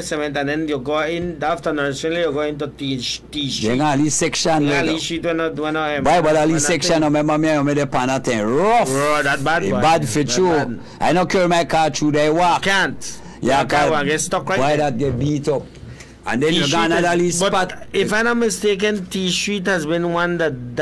Speaker 3: cement, and then you go in after North Finley, you go into T-sheet.
Speaker 2: You got this section.
Speaker 3: Yeah, sheet when not
Speaker 2: Why, but at least section, remember me, I made a pan at rough.
Speaker 3: That bad.
Speaker 2: Bad for you. I don't carry my car through there walk.
Speaker 3: Can't.
Speaker 2: Yeah,
Speaker 3: car get stuck right.
Speaker 2: Why that get beat up? And then you got another least spot.
Speaker 3: But if I'm not mistaken, T-sheet has been one that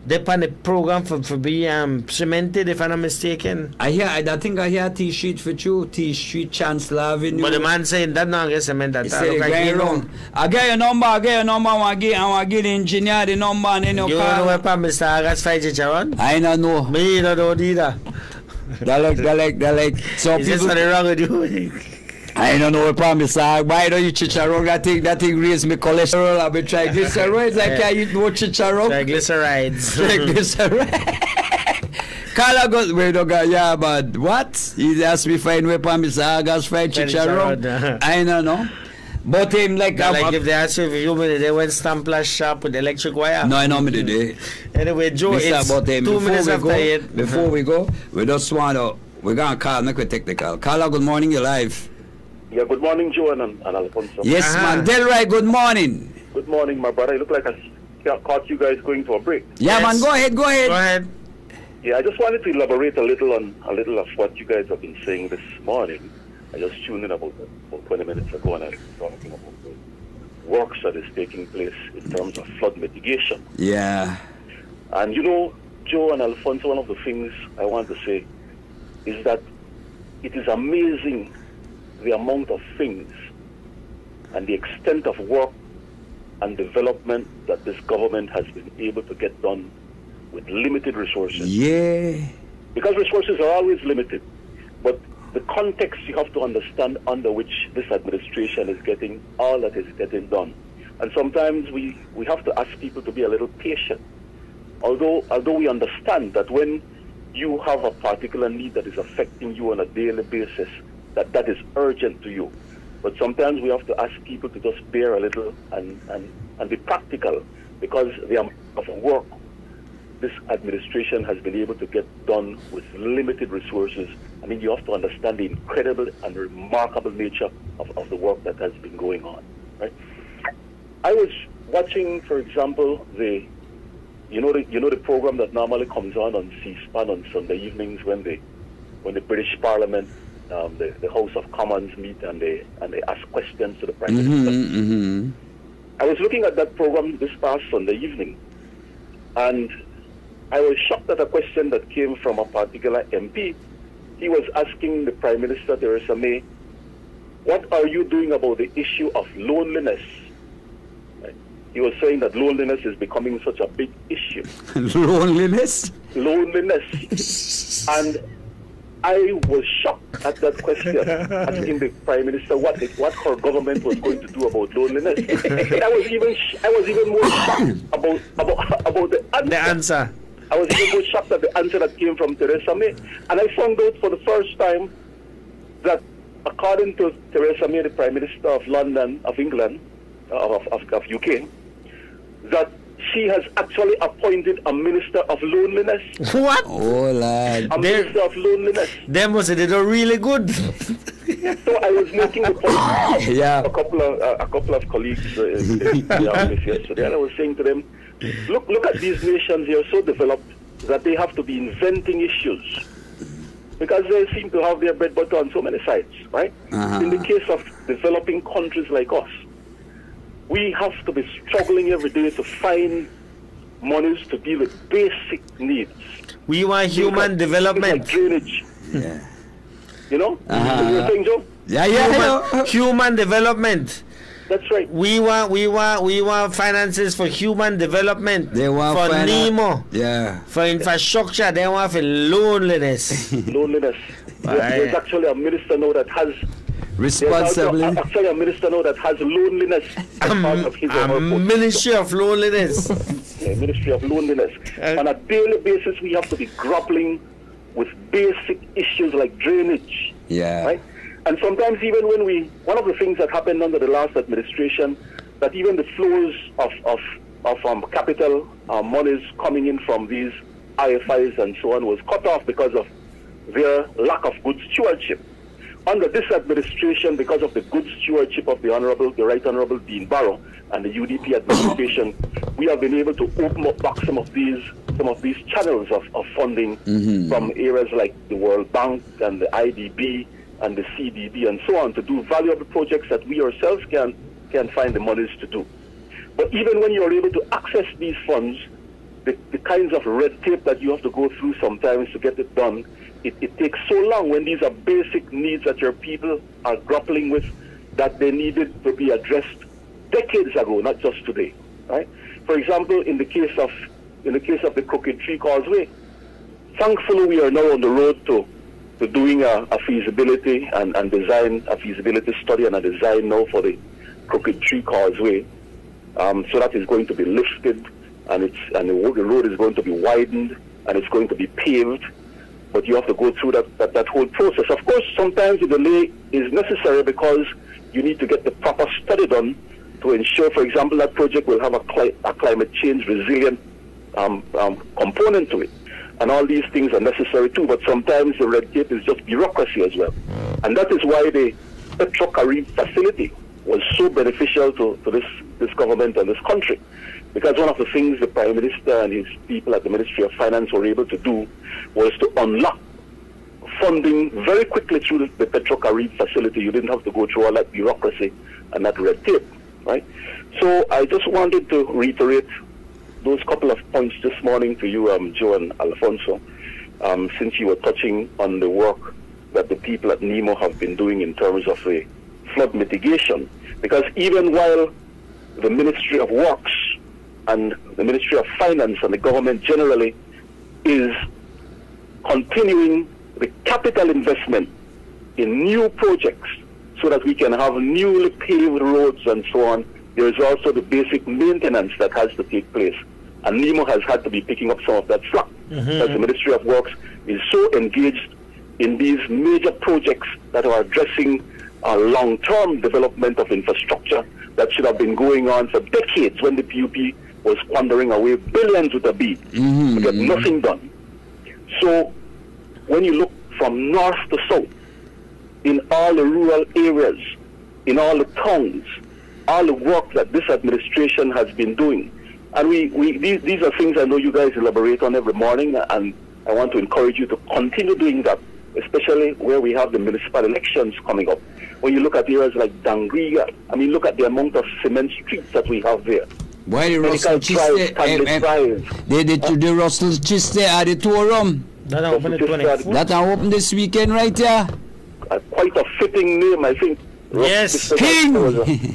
Speaker 3: they on the program for being cemented, if I'm not mistaken.
Speaker 2: I think I hear T-sheet for you, T-sheet Chancellor Avenue.
Speaker 3: But the man saying that not get cemented.
Speaker 2: That look like wrong. I get your number, I want to give the engineer the number and then you
Speaker 3: know where Mr. Agas fight Chicharon?
Speaker 2: I don't know.
Speaker 3: Me don't know either.
Speaker 2: They like. So
Speaker 3: is this something wrong with you?
Speaker 2: I don't know what promise. Why don't you chicharron? That thing raise me cholesterol. I've been triglycerides. I can't eat no chicharron.
Speaker 3: Triglycerides.
Speaker 2: Carla goes, we don't got, yeah, but what? He asked me find where promise. I got fried chicharron. I don't know. But him like
Speaker 3: if they ask you if you they went Stamplash shop with electric wire.
Speaker 2: No, I know me today.
Speaker 3: Anyway, Joe, it's 2 minutes after 8.
Speaker 2: Before we go, we just want to, we're going to call, make a technical. Carla, good morning, you're live.
Speaker 4: Yeah, good morning, Joe and Alfonso.
Speaker 2: Yes, man. Delroy, good morning.
Speaker 4: Good morning, my brother. It looked like I caught you guys going to a break.
Speaker 2: Yeah, yes. Man, go ahead.
Speaker 4: Yeah, I just wanted to elaborate a little of what you guys have been saying this morning. I just tuned in about 20 minutes ago and I was talking about the works that is taking place in terms of flood mitigation.
Speaker 2: Yeah.
Speaker 4: And you know, Joe and Alfonso, one of the things I want to say is that it is amazing the amount of things and the extent of work and development that this government has been able to get done with limited resources.
Speaker 2: Yeah.
Speaker 4: Because resources are always limited. But the context you have to understand under which this administration is getting all that is getting done. And sometimes we have to ask people to be a little patient. Although we understand that when you have a particular need that is affecting you on a daily basis, that is urgent to you. But sometimes we have to ask people to just bear a little and be practical, because the amount of work this administration has been able to get done with limited resources. I mean, you have to understand the incredible and remarkable nature of the work that has been going on, right? I was watching, for example, the program that normally comes on C-SPAN on Sunday evenings when the British Parliament, the House of Commons meet and they ask questions to the Prime Minister. I was looking at that program this past Sunday evening, and I was shocked at a question that came from a particular MP. He was asking the Prime Minister, Theresa May, what are you doing about the issue of loneliness? Right? He was saying that loneliness is becoming such a big issue.
Speaker 2: Loneliness?
Speaker 4: Loneliness. And I was shocked at that question, asking the Prime Minister what her government was going to do about loneliness. And I was even more shocked about the answer. I was even more shocked at the answer that came from Theresa May. And I found out for the first time that according to Theresa May, the Prime Minister of London, of England, of UK, that she has actually appointed a minister of loneliness.
Speaker 3: What?
Speaker 2: Oh, lad.
Speaker 4: A minister of loneliness.
Speaker 3: They must have did it really good.
Speaker 4: So I was making the point.
Speaker 2: Yeah.
Speaker 4: A couple of colleagues in the office yesterday, and I was saying to them, look at these nations here, so developed that they have to be inventing issues because they seem to have their bread butter on so many sides, right? In the case of developing countries like us, we have to be struggling every day to find monies to deal with basic needs.
Speaker 3: We want human development.
Speaker 4: Like drainage.
Speaker 2: Yeah.
Speaker 4: You know? You're saying, Joe?
Speaker 2: Yeah.
Speaker 3: Human development.
Speaker 4: That's right.
Speaker 3: We want finances for human development.
Speaker 2: They want
Speaker 3: for NEMO.
Speaker 2: Yeah.
Speaker 3: For infrastructure. They want for loneliness.
Speaker 4: Loneliness. There's actually a minister now that has
Speaker 2: responsibility.
Speaker 4: Actually, a minister now that has loneliness as part of his or her post.
Speaker 3: Ministry of Loneliness.
Speaker 4: Yeah, Ministry of Loneliness. On a daily basis, we have to be grappling with basic issues like drainage.
Speaker 2: Yeah.
Speaker 4: Right? And sometimes even when one of the things that happened under the last administration, that even the flows of capital monies coming in from these IFIs and so on was cut off because of their lack of good stewardship. Under this administration, because of the good stewardship of the Right Honourable Dean Barrow and the UDP administration, we have been able to open up back some of these channels of funding from areas like the World Bank and the IDB and the CDB and so on to do valuable projects that we ourselves can find the monies to do. But even when you're able to access these funds, the kinds of red tape that you have to go through sometimes to get it done, it takes so long when these are basic needs that your people are grappling with that they needed to be addressed decades ago, not just today. Right? For example, in the case of the Crooked Tree Causeway, thankfully we are now on the road to doing a feasibility and design, a feasibility study and a design now for the Crooked Tree Causeway. So that is going to be lifted, and the road is going to be widened, and it's going to be paved. But you have to go through that whole process. Of course, sometimes the delay is necessary because you need to get the proper study done to ensure, for example, that project will have a climate change resilient component to it. And all these things are necessary too, but sometimes the red tape is just bureaucracy as well. And that is why the Petro-Carib facility was so beneficial to this government and this country. Because one of the things the Prime Minister and his people at the Ministry of Finance were able to do was to unlock funding very quickly through the Petro-Carib facility. You didn't have to go through all that bureaucracy and that red tape, right? So I just wanted to reiterate those couple of points this morning to you, Joe and Alfonso, since you were touching on the work that the people at NEMO have been doing in terms of the flood mitigation. Because even while the Ministry of Works and the Ministry of Finance and the government generally is continuing the capital investment in new projects so that we can have newly paved roads and so on, there is also the basic maintenance that has to take place. And NEMO has had to be picking up some of that slack. As the Ministry of Works is so engaged in these major projects that are addressing long-term development of infrastructure that should have been going on for decades when the PUP was squandering away billions with a B to get nothing done. So when you look from north to south, in all the rural areas, in all the towns, all the work that this administration has been doing, and these are things I know you guys elaborate on every morning, and I want to encourage you to continue doing that, especially where we have the municipal elections coming up. When you look at areas like Dangriga, I mean, look at the amount of cement streets that we have there.
Speaker 2: Why the Russell Chiste, the Russell Chiste auditorium?
Speaker 3: That open the 24th.
Speaker 2: That open this weekend, right here?
Speaker 4: Quite a fitting name, I think.
Speaker 3: Yes,
Speaker 2: King!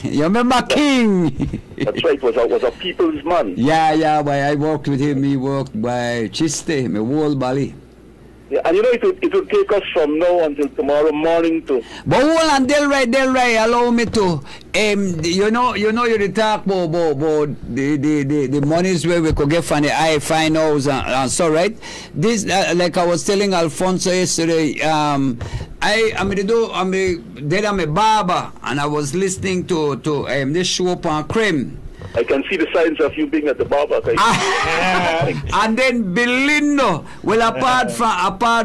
Speaker 2: You remember King?
Speaker 4: That's right, was a people's man.
Speaker 2: Yeah, but I worked with him. He worked by Chiste, my whole bally.
Speaker 4: Yeah, and you know, it will take us from now until tomorrow morning to...
Speaker 2: But hold on, Delray, allow me to... you know you talk about the monies where we could get from the I-Fine house and so, right? This, like I was telling Alfonso yesterday, I'm a barber, and I was listening to this show on Cream.
Speaker 4: I can see the signs of you being at the barber.
Speaker 2: And then Belinda, well, apart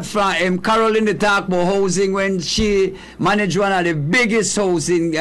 Speaker 2: from Caroline the talk about housing when she managed one of the biggest housing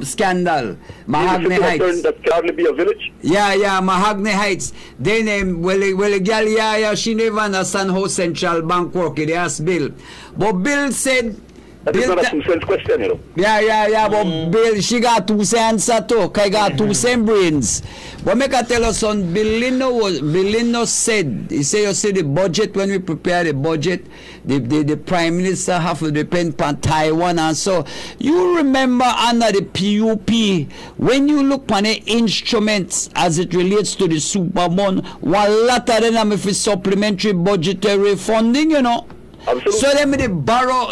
Speaker 2: scandal, Mahogany Heights.
Speaker 4: That can hardly be a village.
Speaker 2: Yeah, Mahogany Heights. Then well, the girl, she never understand how Central Bank work. They asked Bill, but Bill said.
Speaker 4: That is not a 2 cents question, you know.
Speaker 2: Yeah, but Bill, she got 2 cents too. I got 2 cents brains. But make I tell us son, Bellino said, he said, you see the budget, when we prepare the budget, the Prime Minister have to depend on Taiwan and so. You remember under the PUP, when you look on the instruments as it relates to the Superbond, one lot of them if it's supplementary budgetary funding, you know.
Speaker 4: Absolutely.
Speaker 2: So they borrow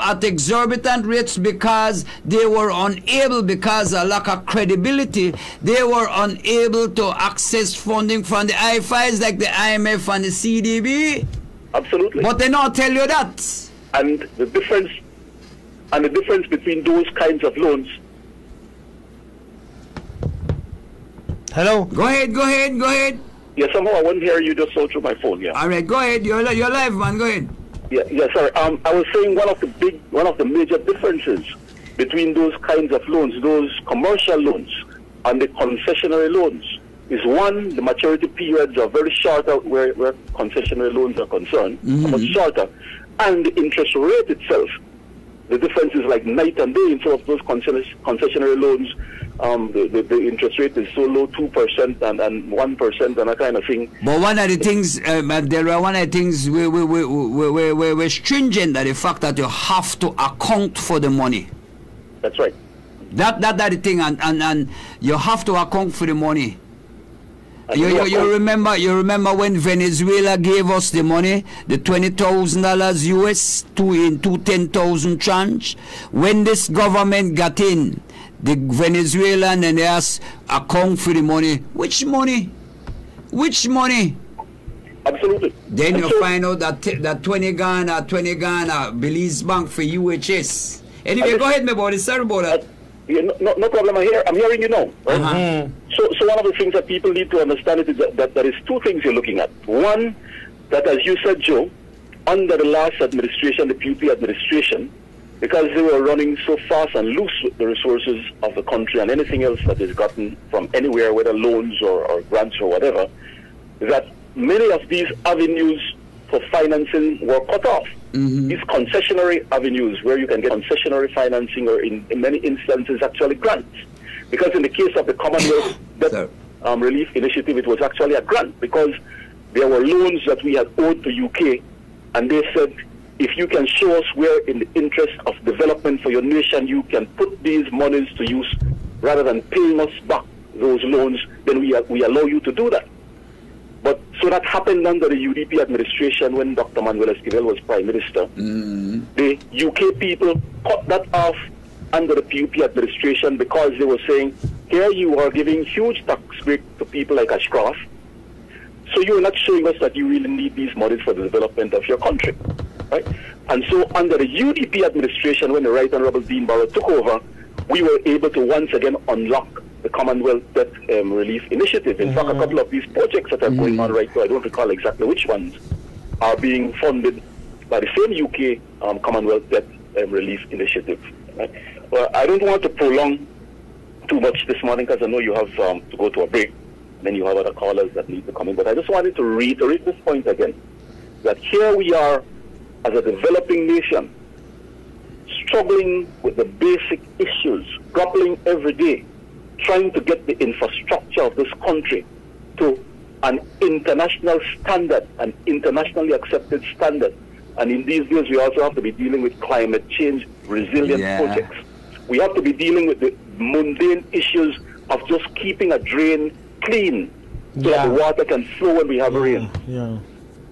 Speaker 2: at exorbitant rates because they were unable, because of lack of credibility, they were unable to access funding from the IFIs like the IMF and the CDB.
Speaker 4: Absolutely.
Speaker 2: But they not tell you that.
Speaker 4: And the difference between those kinds of loans.
Speaker 2: Hello. Go ahead.
Speaker 4: Yeah, somehow I wouldn't hear you just so through my phone. Yeah.
Speaker 2: All right, go ahead. You're live, man. Go ahead.
Speaker 4: Yeah, sorry. I was saying one of the major differences between those kinds of loans, those commercial loans, and the concessionary loans, is one, the maturity periods are very short where concessionary loans are concerned, much shorter, and the interest rate itself, the difference is like night and day. In some of those concessionary loans, the interest rate is so low, 2% and 1% and that kind of thing.
Speaker 2: But one of the things, we're stringent at the fact that you have to account for the money.
Speaker 4: That's right.
Speaker 2: That's the thing, and you have to account for the money. You remember when Venezuela gave us the money, the $20,000 US, in 10,000 tranche. When this government got in, the Venezuelan and they asked account for the money. Which money?
Speaker 4: Absolutely.
Speaker 2: Then you find out that 20 Ghana Belize Bank for UHS. Anyway, go ahead, my boy. Sorry about that.
Speaker 4: Yeah, no problem. I'm hearing you now. Right? So one of the things that people need to understand is that there is two things you're looking at. One, that as you said, Joe, under the last administration, the PUP administration, because they were running so fast and loose with the resources of the country and anything else that is gotten from anywhere, whether loans or grants or whatever, that many of these avenues for financing were cut off. These concessionary avenues where you can get concessionary financing, or in many instances actually grants. Because in the case of the Commonwealth Debt Relief Initiative, it was actually a grant because there were loans that we had owed to UK, and they said, if you can show us where in the interest of development for your nation you can put these monies to use rather than paying us back those loans, then we allow you to do that. But so that happened under the UDP administration when Dr. Manuel Esquivel was Prime Minister. The UK people cut that off under the PUP administration because they were saying, here you are giving huge tax break to people like Ashcroft, so you're not showing us that you really need these monies for the development of your country. Right? And so under the UDP administration, when the Right Honorable Dean Barrow took over, we were able to once again unlock the the Commonwealth Debt Relief Initiative. In fact, a couple of these projects that are going on right now, I don't recall exactly which ones, are being funded by the same UK Commonwealth Debt Relief Initiative. Right? Well, I don't want to prolong too much this morning because I know you have to go to a break. Then you have other callers that need to come in. But I just wanted to reiterate this point again, that here we are as a developing nation, struggling with the basic issues, grappling every day, trying to get the infrastructure of this country to an international standard, an internationally accepted standard. And in these days, we also have to be dealing with climate change resilient projects. We have to be dealing with the mundane issues of just keeping a drain clean so that the water can flow when we have rain.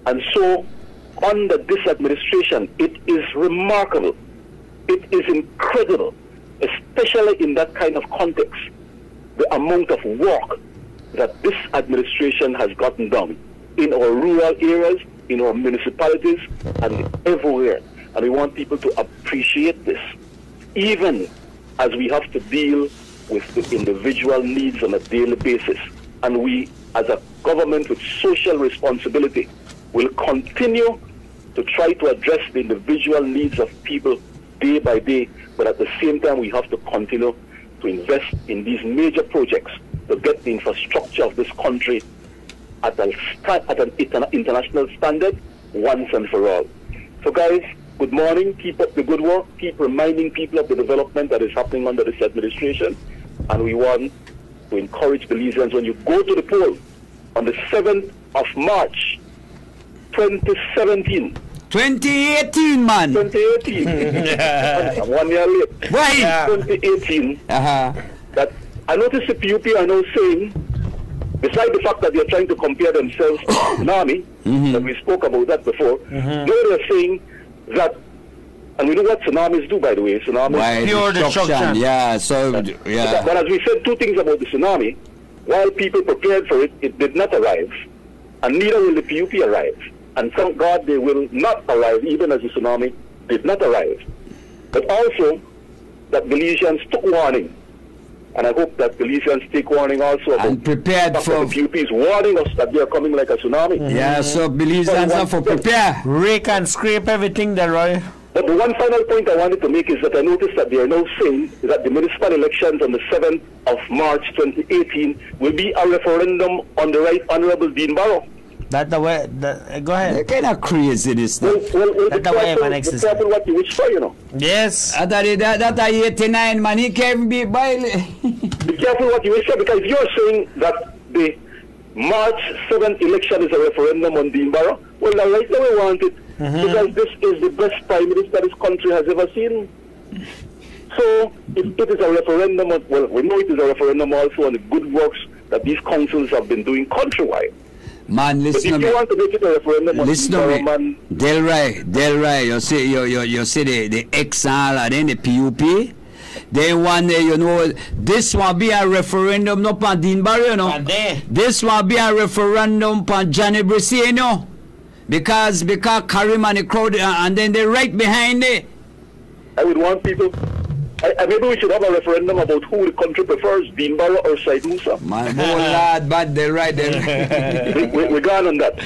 Speaker 4: And so, under this administration, it is remarkable. It is incredible, especially in that kind of context, the amount of work that this administration has gotten done in our rural areas, in our municipalities, and everywhere. And we want people to appreciate this, even as we have to deal with the individual needs on a daily basis. And we, as a government with social responsibility, will continue to try to address the individual needs of people day by day, but at the same time we have to continue to invest in these major projects to get the infrastructure of this country at an international standard once and for all. So guys, good morning, keep up the good work, keep reminding people of the development that is happening under this administration, and we want to encourage Belizeans, when you go to the poll on the 7th of March 2017,
Speaker 2: 2018, man.
Speaker 4: 2018. I'm 1 year late.
Speaker 2: Why?
Speaker 4: 2018. That I noticed the PUP are now saying, besides the fact that they're trying to compare themselves to tsunami, that we spoke about that before, now they're saying that, and we know what tsunamis do, by the way. Tsunamis,
Speaker 3: pure destruction.
Speaker 2: Yeah, so,
Speaker 4: But as we said, two things about the tsunami. While people prepared for it, it did not arrive, and neither will the PUP arrive. And thank God they will not arrive, even as the tsunami did not arrive. But also, that Belizeans took warning. And I hope that Belizeans take warning also about
Speaker 2: and prepared for
Speaker 4: the PUP is warning us that they are coming like a tsunami.
Speaker 2: Yeah, so Belizeans have to prepare.
Speaker 3: Rake and scrape everything there, Roy.
Speaker 4: But the one final point I wanted to make is that I noticed that they are now saying that the municipal elections on the 7th of March 2018 will be a referendum on the Right Honorable Dean Barrow.
Speaker 3: That's the way. Go ahead.
Speaker 2: They're kind of crazy, this
Speaker 4: Well,
Speaker 3: that's the way man exists.
Speaker 4: Be careful what you wish for, you know.
Speaker 3: Yes.
Speaker 2: That 89, man. He can't be by.
Speaker 4: Be careful what you wish for, because you're saying that the March 7th election is a referendum on Dean Barrow. Well, now, right now we want it, because this is the best prime minister this country has ever seen. So, if it is a referendum, well, we know it is a referendum also on the good works that these councils have been doing countrywide.
Speaker 2: Man, listen
Speaker 4: but if you want to make it a referendum,
Speaker 2: listen to me. Delray, you see the XR and then the PUP. They want, this will be a referendum not on Dean Barrow, This will be a referendum on Johnny Briseno. Because Karim and the crowd, and then they're right behind it.
Speaker 4: I would want people. Maybe we should have a referendum about who the country prefers, Dean Barrow or Said Musa.
Speaker 2: My lad, but they're right there.
Speaker 4: We're gone on that.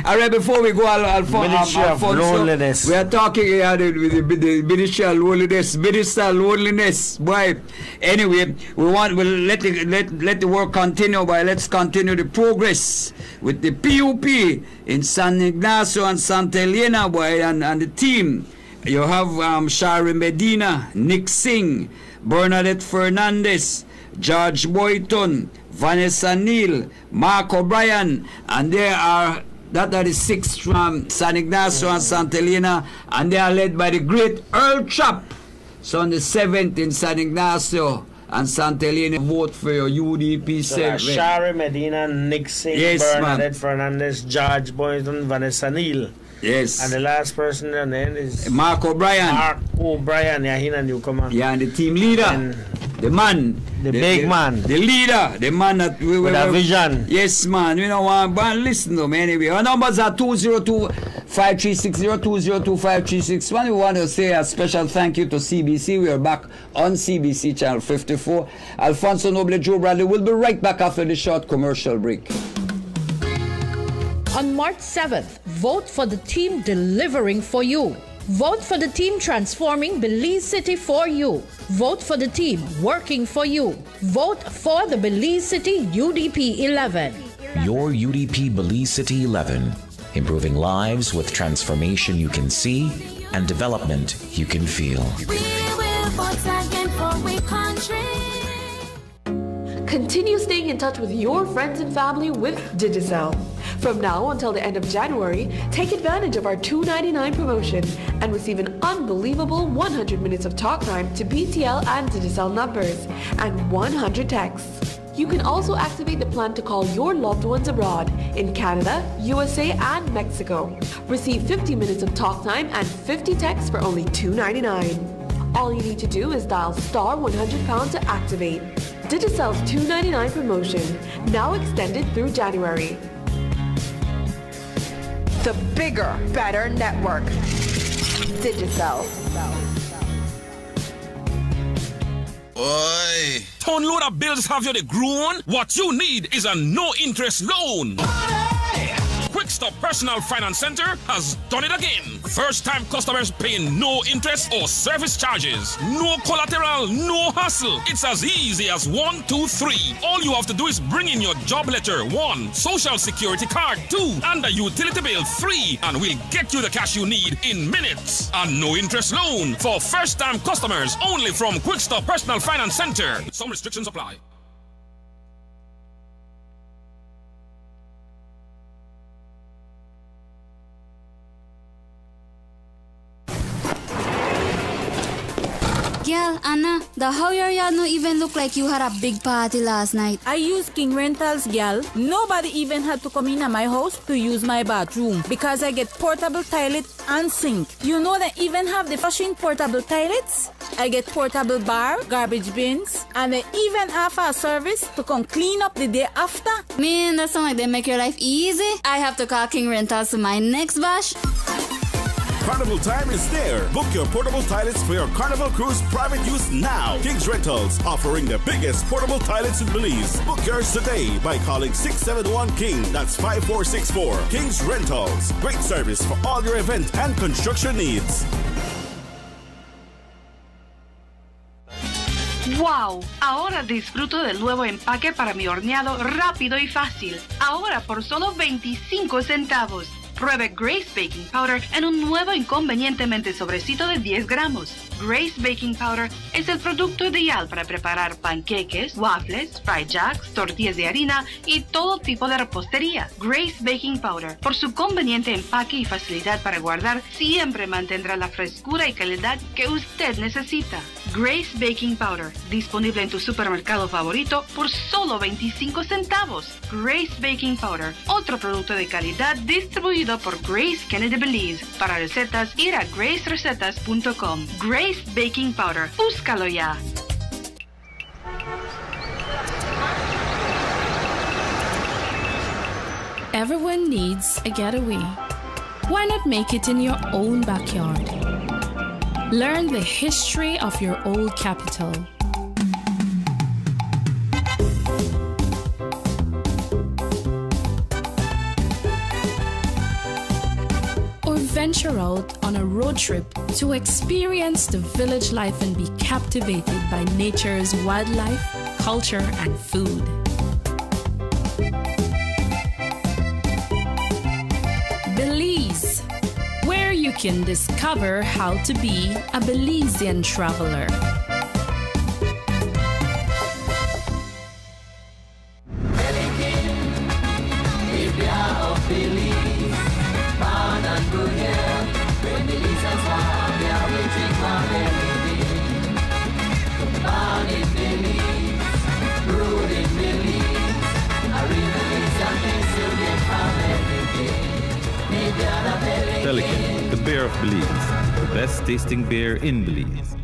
Speaker 2: All right, before we go, Alfonso, we are talking the Ministry of Loneliness. Boy, anyway, we'll let the work continue, but let's continue the progress with the PUP in San Ignacio and Santa Elena, boy, and the team. You have Shari Medina, Nick Singh, Bernadette Fernandez, George Boyton, Vanessa Neal, Mark O'Brien, and that are the 6 from San Ignacio and Santa Elena, and they are led by the great Earl Chap. So on the 7th in San Ignacio and Santa Elena, vote for your UDP.
Speaker 3: So Shari Medina, Nick Singh, Bernadette Fernandez, George Boyton, Vanessa Neal.
Speaker 2: Yes.
Speaker 3: And the last person on the end is
Speaker 2: Mark O'Brien.
Speaker 3: Mark O'Brien, yeah, he's a newcomer.
Speaker 2: Yeah, and the team leader.
Speaker 3: And
Speaker 2: The man.
Speaker 3: The big man.
Speaker 2: The leader. The man that we
Speaker 3: with a vision.
Speaker 2: Yes, man. We don't want to listen to me anyway. Our numbers are 202-5360, 202-5361. We want to say a special thank you to CBC. We are back on CBC Channel 54. Alfonso Noble, Joe Bradley will be right back after the short commercial break.
Speaker 7: On March 7th, vote for the team delivering for you. Vote for the team transforming Belize City for you. Vote for the team working for you. Vote for the Belize City UDP 11.
Speaker 8: Your UDP Belize City 11. Improving lives with transformation you can see and development you can feel.
Speaker 1: We will vote again for we country.
Speaker 9: Continue staying in touch with your friends and family with Digicel. From now until the end of January, take advantage of our $2.99 promotion and receive an unbelievable 100 minutes of talk time to BTL and Digicel numbers and 100 texts. You can also activate the plan to call your loved ones abroad in Canada, USA, and Mexico. Receive 50 minutes of talk time and 50 texts for only $2.99. All you need to do is dial *100# to activate. Digicel's $2.99 promotion, now extended through January.
Speaker 10: The bigger, better network. Digicel.
Speaker 11: Oi! Ton load of bills have you the grown? What you need is a no-interest loan. Quickstop Personal Finance Center has done it again. First-time customers paying no interest or service charges. No collateral, no hassle. It's as easy as 1, 2, 3. All you have to do is bring in your job letter, 1, social security card, 2, and a utility bill, 3, and we'll get you the cash you need in minutes. A no-interest loan for first-time customers only from Quickstop Personal Finance Center. Some restrictions apply.
Speaker 12: Girl, Anna, the how your yard no even look like you had a big party last night.
Speaker 13: I used King Rentals, girl. Nobody even had to come in at my house to use my bathroom because I get portable toilet and sink. You know they even have the washing portable toilets. I get portable bar, garbage bins, and they even have a service to come clean up the day after.
Speaker 12: Man, that sound like they make your life easy. I have to call King Rentals to my next bash.
Speaker 14: Carnival time is there. Book your portable toilets for your Carnival Cruise private use now. King's Rentals, offering the biggest portable toilets in Belize. Book yours today by calling 671-KING. That's 5464. King's Rentals. Great service for all your event and construction needs.
Speaker 15: ¡Wow! Ahora disfruto del nuevo empaque para mi horneado rápido y fácil. Ahora por solo 25 centavos. Pruebe Grace Baking Powder en un nuevo inconvenientemente sobrecito de 10 gramos. Grace Baking Powder es el producto ideal para preparar panqueques, waffles, fried jacks, tortillas de harina y todo tipo de repostería. Grace Baking Powder, por su conveniente empaque y facilidad para guardar, siempre mantendrá la frescura y calidad que usted necesita. Grace Baking Powder, disponible en tu supermercado favorito por solo 25 centavos. Grace Baking Powder, otro producto de calidad distribuido por Grace Kennedy Belize. Para recetas, ir a gracerecetas.com. Grace Baking Powder, búscalo ya.
Speaker 16: Everyone needs a getaway. Why not make it in your own backyard? Learn the history of your old capital. Or venture out on a road trip to experience the village life and be captivated by nature's wildlife, culture, and food. Belize, where you can discover how to be a Belizean traveler.
Speaker 17: Pelican, the beer of Belize, the best tasting beer in Belize.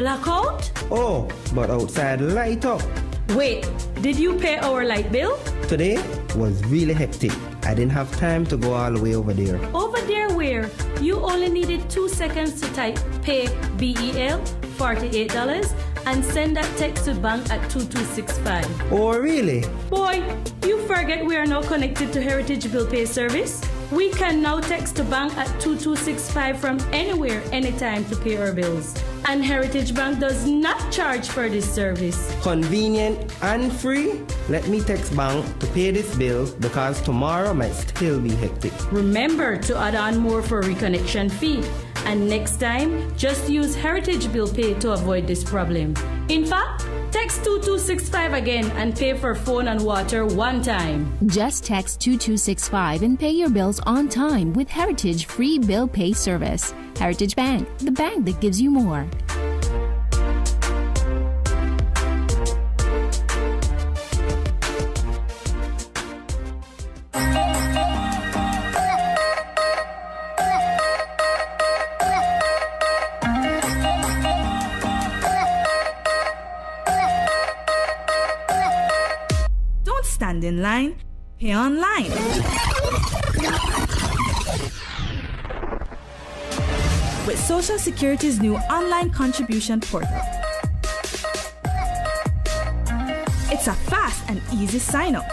Speaker 18: Blackout?
Speaker 19: Oh, but outside light up.
Speaker 18: Wait, did you pay our light bill?
Speaker 19: Today was really hectic. I didn't have time to go all the way over there.
Speaker 18: Over there where? You only needed 2 seconds to type pay BEL, $48, and send that text to bank at 2265.
Speaker 19: Oh, really?
Speaker 18: Boy, you forget we are now connected to Heritage Bill Pay Service. We can now text to bank at 2265 from anywhere, anytime to pay our bills. And Heritage Bank does not charge for this service.
Speaker 19: Convenient and free? Let me text bank to pay this bill because tomorrow might still be hectic.
Speaker 18: Remember to add on more for reconnection fee. And next time, just use Heritage Bill Pay to avoid this problem. In fact, text 2265 again and pay for phone and water one time.
Speaker 20: Just text 2265 and pay your bills on time with Heritage Free Bill Pay Service. Heritage Bank, the bank that gives you more.
Speaker 13: Stand in line, pay online. With Social Security's new online contribution portal. It's a fast and easy sign-up.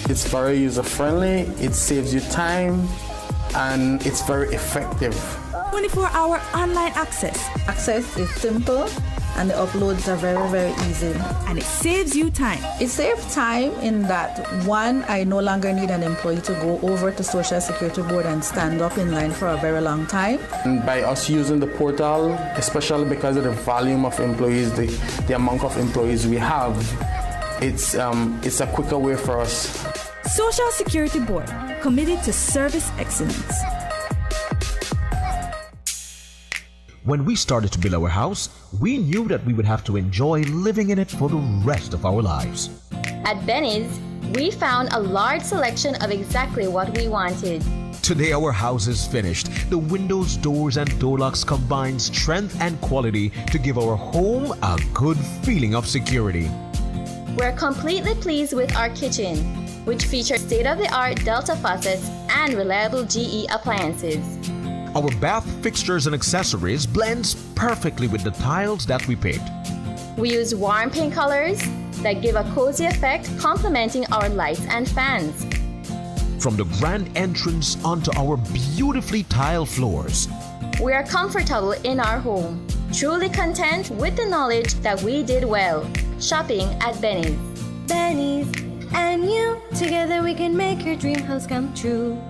Speaker 21: It's very user-friendly, it saves you time, and it's very effective.
Speaker 13: 24-hour online access.
Speaker 22: Access is simple, and the uploads are very, very easy.
Speaker 13: And it saves you time.
Speaker 22: It saves time in that, one, I no longer need an employee to go over to Social Security Board and stand up in line for a very long time.
Speaker 21: And by us using the portal, especially because of the volume of employees, the amount of employees we have, it's a quicker way for us.
Speaker 13: Social Security Board, committed to service excellence.
Speaker 23: When we started to build our house, we knew that we would have to enjoy living in it for the rest of our lives.
Speaker 24: At Benny's, we found a large selection of exactly what we wanted.
Speaker 23: Today our house is finished. The windows, doors, and door locks combine strength and quality to give our home a good feeling of security.
Speaker 24: We're completely pleased with our kitchen, which features state-of-the-art Delta faucets and reliable GE appliances.
Speaker 23: Our bath fixtures and accessories blends perfectly with the tiles that we picked.
Speaker 24: We use warm pink colors that give a cozy effect, complementing our lights and fans.
Speaker 23: From the grand entrance onto our beautifully tiled floors.
Speaker 24: We are comfortable in our home, truly content with the knowledge that we did well. Shopping at Benny's.
Speaker 25: Benny's and you, together we can make your dream house come true.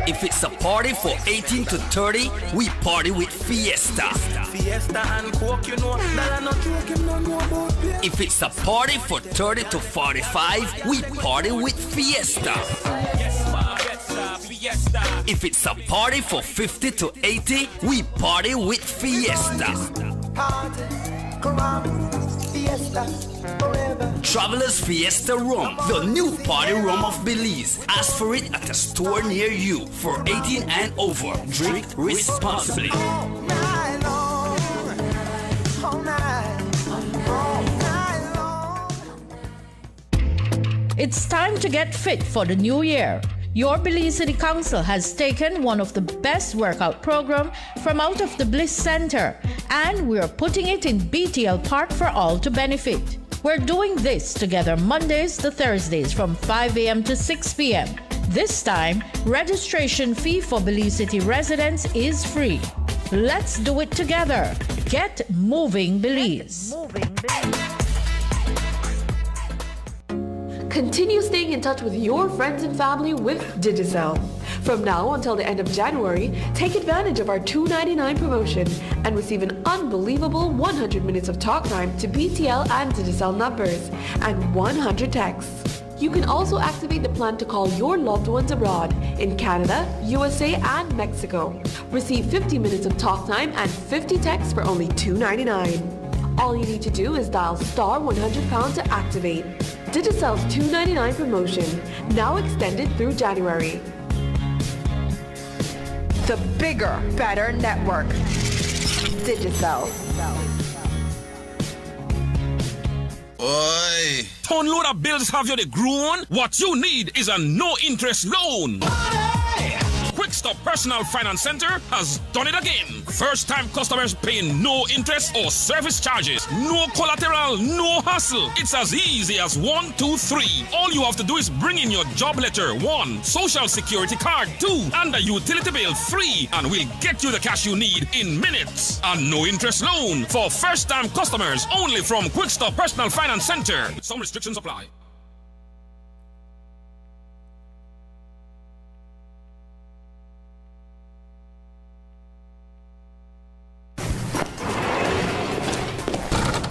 Speaker 26: If it's a party for 18 to 30, we party with Fiesta.
Speaker 27: Fiesta and Coke, you know, that not joking, no know about it.
Speaker 26: If it's a party for 30 to 45, we party with Fiesta. If it's a party for 50 to 80, we party with Fiesta. Travelers Fiesta Rum, the new party rum of Belize. Ask for it at a store near you. For 18 and over, drink responsibly.
Speaker 7: It's time to get fit for the new year. Your Belize City Council has taken one of the best workout programs from out of the Bliss Center, and we're putting it in BTL Park for all to benefit. We're doing this together Mondays to Thursdays from 5 a.m. to 6 p.m. This time, registration fee for Belize City residents is free. Let's do it together. Get moving, Belize.
Speaker 9: Continue staying in touch with your friends and family with Digicel. From now until the end of January, take advantage of our $2.99 promotion and receive an unbelievable 100 minutes of talk time to BTL and Digicel numbers and 100 texts. You can also activate the plan to call your loved ones abroad in Canada, USA, and Mexico. Receive 50 minutes of talk time and 50 texts for only $2.99. All you need to do is dial *100# to activate. Digicel's $2.99 promotion, now extended through January.
Speaker 10: The bigger, better network. Digicel.
Speaker 11: Oi! Ton load of bills have you the grown? What you need is a no-interest loan. Quick Stop Personal Finance Center has done it again. First-time customers paying no interest or service charges. No collateral, no hassle. It's as easy as 1, 2, 3. All you have to do is bring in your job letter, 1, social security card, 2, and a utility bill, 3, and we'll get you the cash you need in minutes. A no-interest loan for first-time customers only from Quick Stop Personal Finance Center. Some restrictions apply.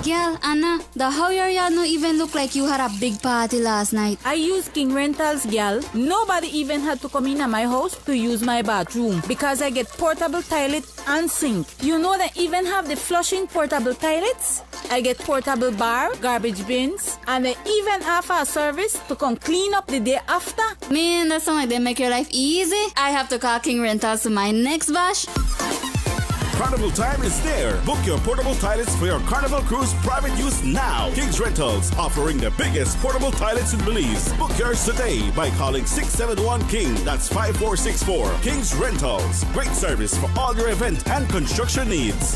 Speaker 12: Girl, Anna, the how your yard no even look like you had a big party last night.
Speaker 13: I used King Rentals, girl. Nobody even had to come in at my house to use my bathroom because I get portable toilet and sink. You know they even have the flushing portable toilets? I get portable bar, garbage bins, and they even offer a service to come clean up the day after.
Speaker 12: Man, that sound like they make your life easy. I have to call King Rentals to my next bash.
Speaker 14: Carnival time is there. Book your portable toilets for your Carnival Cruise private use now. King's Rentals, offering the biggest portable toilets in Belize. Book yours today by calling 671-KING. That's 5464. King's Rentals. Great service for all your event and construction needs.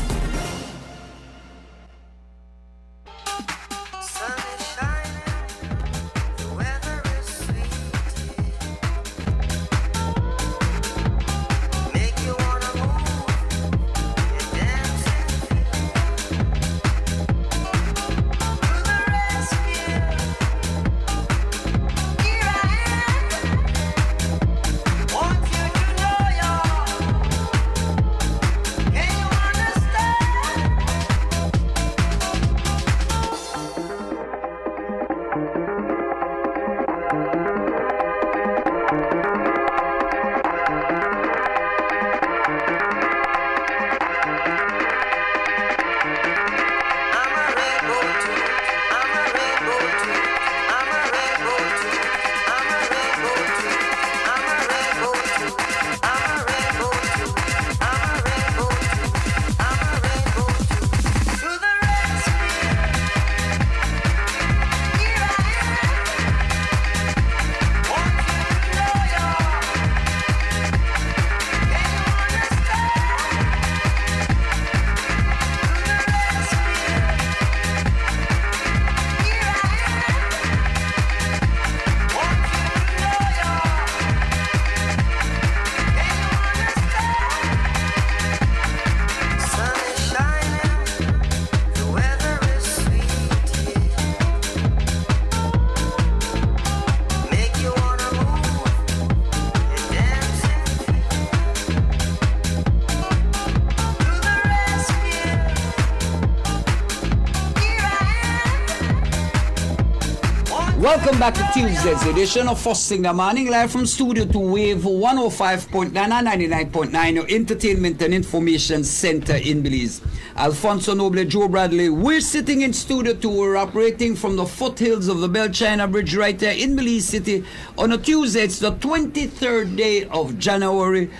Speaker 1: Welcome back to Tuesday's edition of First Thing in the Morning, live from Studio 2 Wave 105.9 and 99.9, your entertainment and information center in Belize. Alfonso Noble, Joe Bradley. We're sitting in Studio 2. We're operating from the foothills of the Bell China Bridge right there in Belize City on a Tuesday. It's the 23rd day of January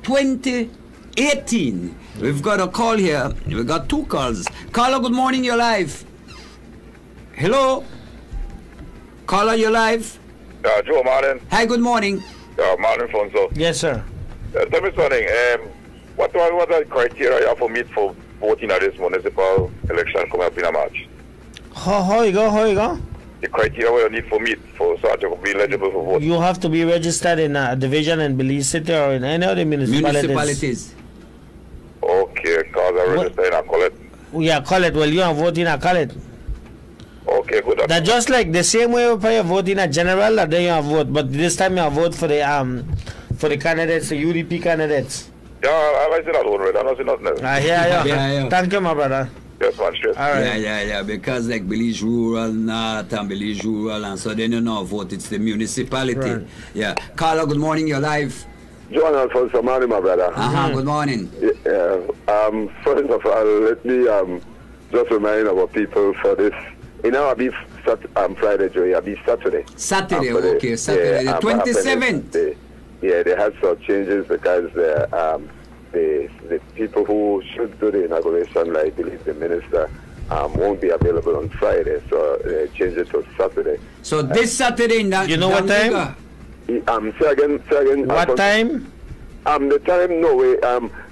Speaker 1: 2018. We've got a call here. We've got two calls. Caller, good morning. You're live. Hello. Caller, you're live.
Speaker 2: Joe, morning.
Speaker 1: Hi, good morning.
Speaker 2: Morning, Fonso.
Speaker 1: Yes, sir.
Speaker 2: Tell me something. What are the criteria you have for meet for voting at this municipal election coming up in March?
Speaker 3: How you go?
Speaker 2: The criteria you need for meet for so that you can be eligible for vote.
Speaker 3: You have to be registered in a division in Belize City or in any other municipalities.
Speaker 2: Okay, because I registered in a Collet.
Speaker 3: Yeah, Collet. Well, you are voting at Collet.
Speaker 2: Okay, good.
Speaker 3: That's just like the same way you vote in a general, that then you have vote, but this time you have vote for the candidates, the UDP candidates.
Speaker 2: Yeah, I see that already. I don't see nothing else.
Speaker 3: Yeah. Thank you, my brother.
Speaker 2: Yes, man, straight.
Speaker 1: All right. Yeah. Because like Belize Rural, North and Belize Rural, and so then you know vote, it's the municipality. Right. Yeah. Carla, good morning, you're live.
Speaker 2: John Alfonso, morning, my brother.
Speaker 1: Good morning.
Speaker 2: Yeah, first of all, let me just remind our people for this. You know, I'll be Friday, Joey. I'll be Saturday.
Speaker 1: Saturday, okay. Saturday, the 27th.
Speaker 2: Yeah, they had some changes because the people who should do the inauguration, I believe the minister, won't be available on Friday, so they changed it to Saturday.
Speaker 1: So this Saturday,
Speaker 3: you know what time?
Speaker 2: Say again.
Speaker 3: What time?
Speaker 2: The time, no way.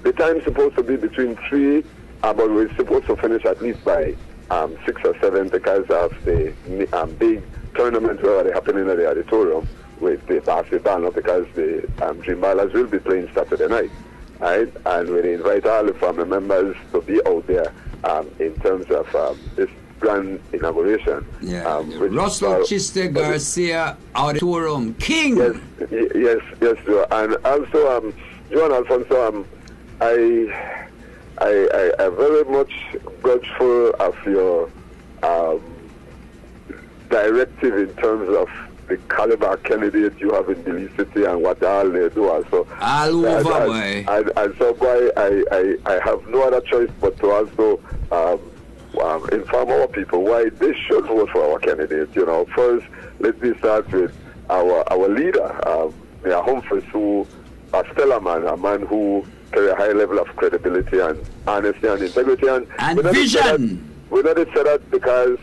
Speaker 2: The time is supposed to be between 3, but we're supposed to finish at least by 6 or 7 because of the big tournament already happening at the auditorium with the basketball, because the Dream Ballers will be playing Saturday night, right? And we invite all the family members to be out there in terms of this grand inauguration.
Speaker 1: Yeah, Russell Chiste Garcia Auditorium King.
Speaker 2: Yes, Joe. And also, Joan Alfonso, I very much grateful of your directive in terms of the caliber candidate you have in Belize City and what all they do also.
Speaker 1: All over, boy.
Speaker 2: And so, boy, I have no other choice but to also inform our people why they should vote for our candidate. You know, first, let me start with our leader, Mayor Humphreys, who a stellar man, a man who carry a high level of credibility and honesty and integrity. And
Speaker 1: vision.
Speaker 2: We not say that because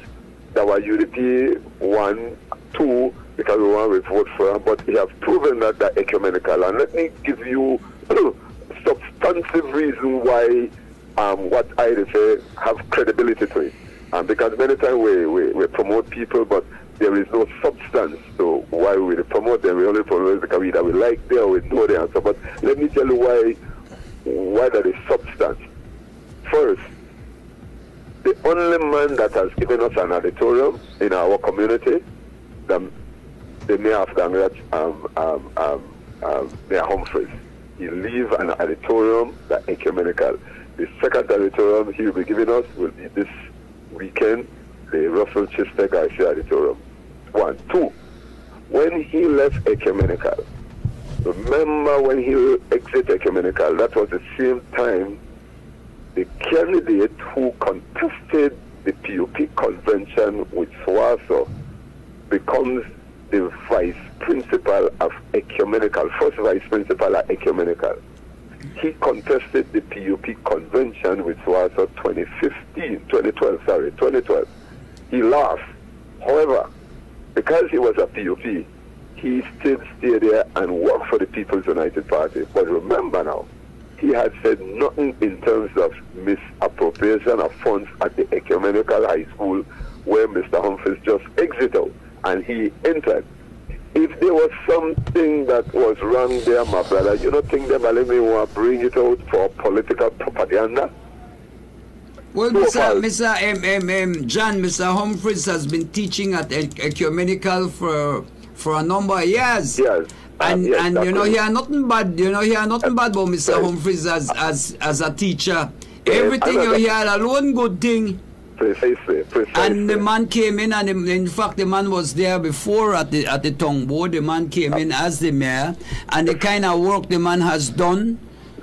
Speaker 2: our UDP 1, 2, because we want to vote for him, but we have proven that they're ecumenical. And let me give you substantive reason why what I say have credibility to it. Because many times we promote people, but there is no substance to why we promote them. We only promote because we either we like them or we know the answer. But let me tell you why there is substance. First, the only man that has given us an auditorium in our community, the mayor of Dangra, Mayor Humphreys. He leaves an auditorium that ecumenical. The second auditorium he will be giving us will be this weekend, the Russell Chiste Garcia Auditorium. 1. 2. When he left ecumenical, remember when he exited ecumenical, that was the same time the candidate who contested the PUP convention with SWASO becomes the vice principal of ecumenical, first vice principal at ecumenical. He contested the PUP convention with SWASO 2012. He lost. However, because he was a PUP, he still stayed there and worked for the People's United Party. But remember now, he had said nothing in terms of misappropriation of funds at the ecumenical high school where Mr. Humphreys just exited and he entered. If there was something that was wrong there, my brother, you don't think them let me want to bring it out for political propaganda?
Speaker 1: Well, Mr. Humphreys has been teaching at ecumenical for a number of years.
Speaker 2: Yes.
Speaker 1: And you know, he had nothing bad. You know, he had nothing bad about Mr. Humphreys as a teacher. Everything he had alone good thing.
Speaker 2: Precisely.
Speaker 1: And the man came in, and in fact, the man was there before at the tongue board. The man came in as the mayor, and the kind of work the man has done.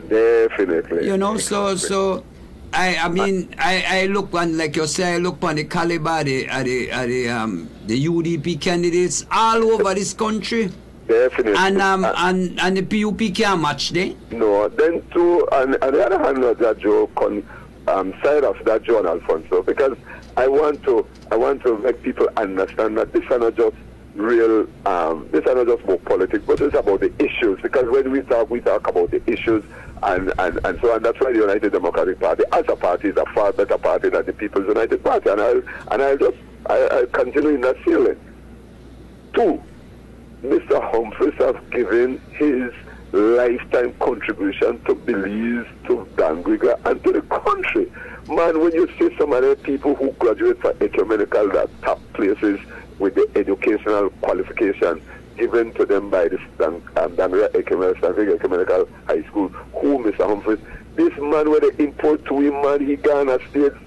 Speaker 2: Definitely.
Speaker 1: You know, so. I mean, I look on, like you say, I look on the caliber the UDP candidates all over this country.
Speaker 2: Definitely.
Speaker 1: And the PUP can't match them.
Speaker 2: No, then too, and on the other hand, that Joe, side of that, John Alfonso, because I want to make people understand that this are not just real, this are not just about politics, but it's about the issues. Because when we talk about the issues, and so on. That's why the United Democratic Party, as a party, is a far better party than the People's United Party. And I'll continue in that feeling. 2, Mr. Humphreys has given his lifetime contribution to Belize, to Dangriga, and to the country. Man, when you see so many people who graduate from ecumenical, that top places with the educational qualification given to them by the Dangriga Ecumenical High School, who Mr. Humphreys, this man when they import to him, man, he Ghana States,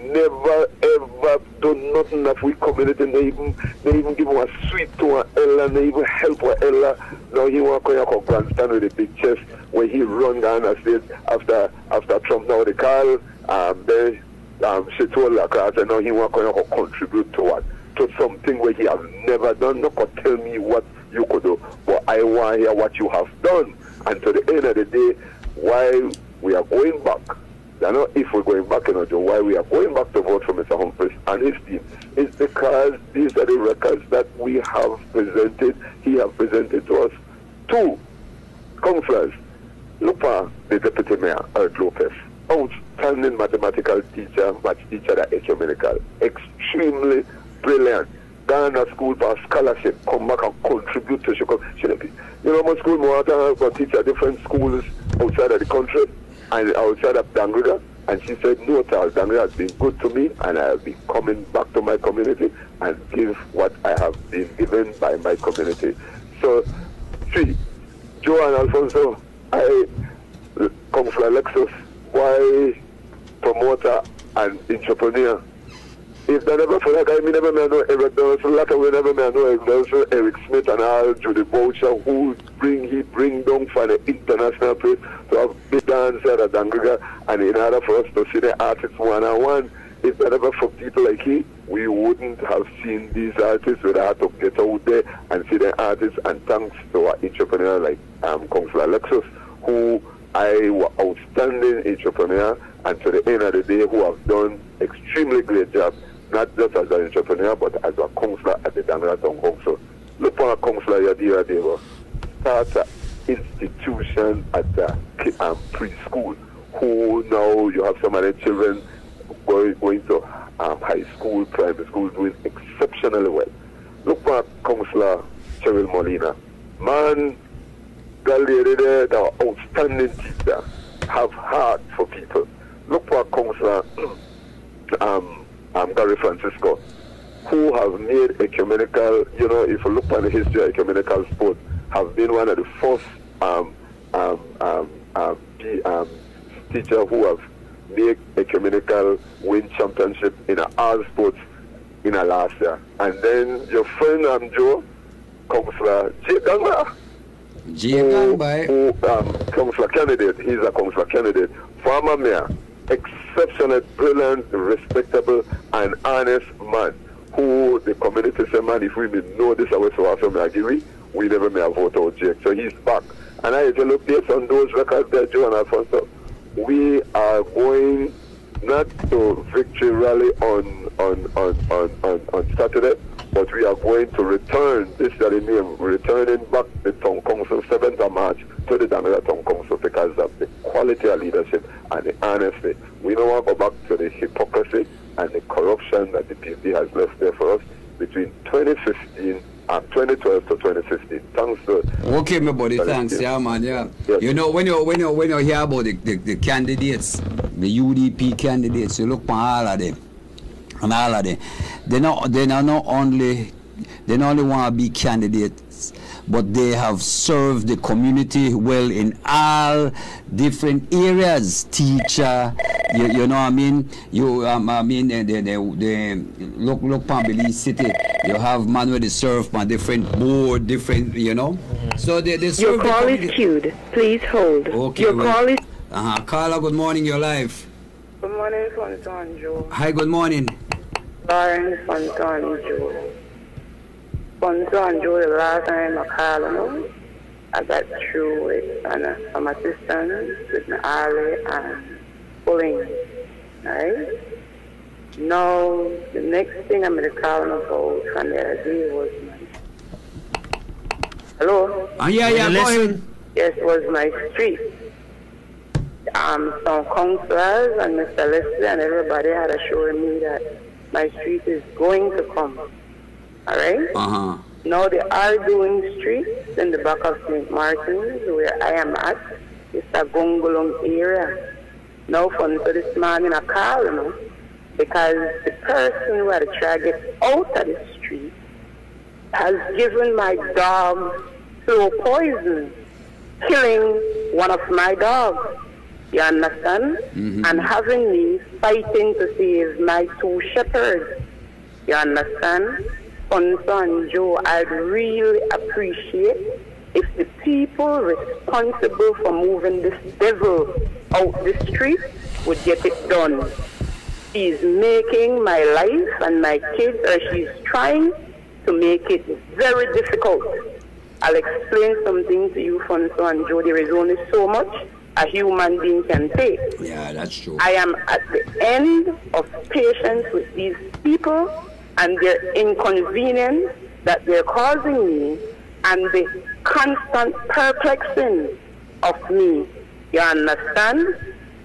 Speaker 2: never ever do nothing of we community. They even give him a sweet to an Ella, they even help a Ella. Now he want to come grandstand with a big chest where he run Ghana States after Trump. Now they call she told across, and now he want to contribute to what? To something where he has never done. Not to tell me what you could do, but I want to hear what you have done. And to the end of the day, why we are going back. I know if we're going back, Joe, why we are going back to vote for Mr. Humphreys and his team is because these are the records that we have presented, he has presented to us. 2 councillors. Look at the Deputy Mayor, Ert Lopez. Outstanding mathematical teacher, math teacher at ecumenical. Extremely brilliant. Ghana school for scholarship, come back and contribute to you know, my school more to teach at different schools outside of the country and outside of Dangriga, and she said, no, Charles, Dangriga has been good to me, and I have been coming back to my community and give what I have been given by my community. So, 3, Joe and Alfonso, Councillor Alexis, why promoter and entrepreneur? If they never for that guy, me never know Eric Donaldson, like we never know Eric Donaldson, Eric Smith and all, Judy Boucher, who bring down for the international place to have big dance at Dangriga, and in order for us to see the artists one-on-one, if they never for people like he, we wouldn't have seen these artists. We'd have to get out there and see the artists, and thanks to our entrepreneur like Councillor Alexis, who I was outstanding entrepreneur, and to the end of the day, who have done extremely great job, not just as an entrepreneur, but as a councillor at the Dangriga Town Council. Look for a councillor, your dear Deva. Start an institution at the preschool, who now you have some of the children going to high school, primary school, doing exceptionally well. Look for a councillor, Cheryl Molina. Man, girl lady there, the outstanding teacher, have heart for people. Look for a councillor, Gary Francisco, who have made ecumenical, you know, if you look at the history of ecumenical sport, have been one of the first teacher who have made ecumenical win championship in all sports in a last year. And then your friend Joe, Councillor J. Gangba, councillor candidate, he's a councillor candidate, former mayor, exceptional, brilliant, respectable, and honest man, who the community say, man, if we know this away so often, we never may have voted out Jake. So he's back. And if you look based on those records there, Joe and Alfonso, we are going not to victory rally on Saturday, but we are going to return, this is the name, returning back the Town Council 7th of March to the Dangriga Town Council because of the quality of leadership and the honesty. We don't want to go back to the hypocrisy and the corruption that the PFD has left there for us between 2015 and 2012 to 2015. Thanks to
Speaker 1: okay, my buddy, thanks, yeah, man, yeah. Yes. You know, when you hear about the candidates, the UDP candidates, you look for all of them. And all of them, they not only want to be candidates, but they have served the community well in all different areas. Teacher, you know what I mean. You I mean they look from Belize City. You have man where they serve on different board, different, you know. So they serve.
Speaker 4: Your call is queued. Please hold.
Speaker 1: Okay.
Speaker 4: Your call is.
Speaker 1: Carla, good morning. You're live.
Speaker 4: Good morning, Fonson Joe.
Speaker 1: Hi, good morning.
Speaker 4: Lauren Fonson Joe. Fonson Joe, the last time I called, I got through with some assistance with my Ali and pulling. Right? Now, the next thing I'm going to call about from the other day was my... Hello?
Speaker 1: Yeah, go ahead.
Speaker 4: Yes, it was my street. Some councillors and Mr. Leslie and everybody had assured me that my street is going to come. Alright? Now they are doing streets in the back of St. Martin's where I am at. It's a Gongolong area. Now for this morning I call, because the person who had to try to get out of the street has given my dog slow poison, killing one of my dogs. You understand? And having me fighting to save my 2 shepherds. You understand? Fonson Joe, I'd really appreciate if the people responsible for moving this devil out the street would get it done. She's making my life and my kids, or she's trying to make it very difficult. I'll explain something to you, Fonson Joe. There is only so much a human being can take.
Speaker 1: Yeah, that's true.
Speaker 4: I am at the end of patience with these people and their inconvenience that they're causing me and the constant perplexing of me. You understand?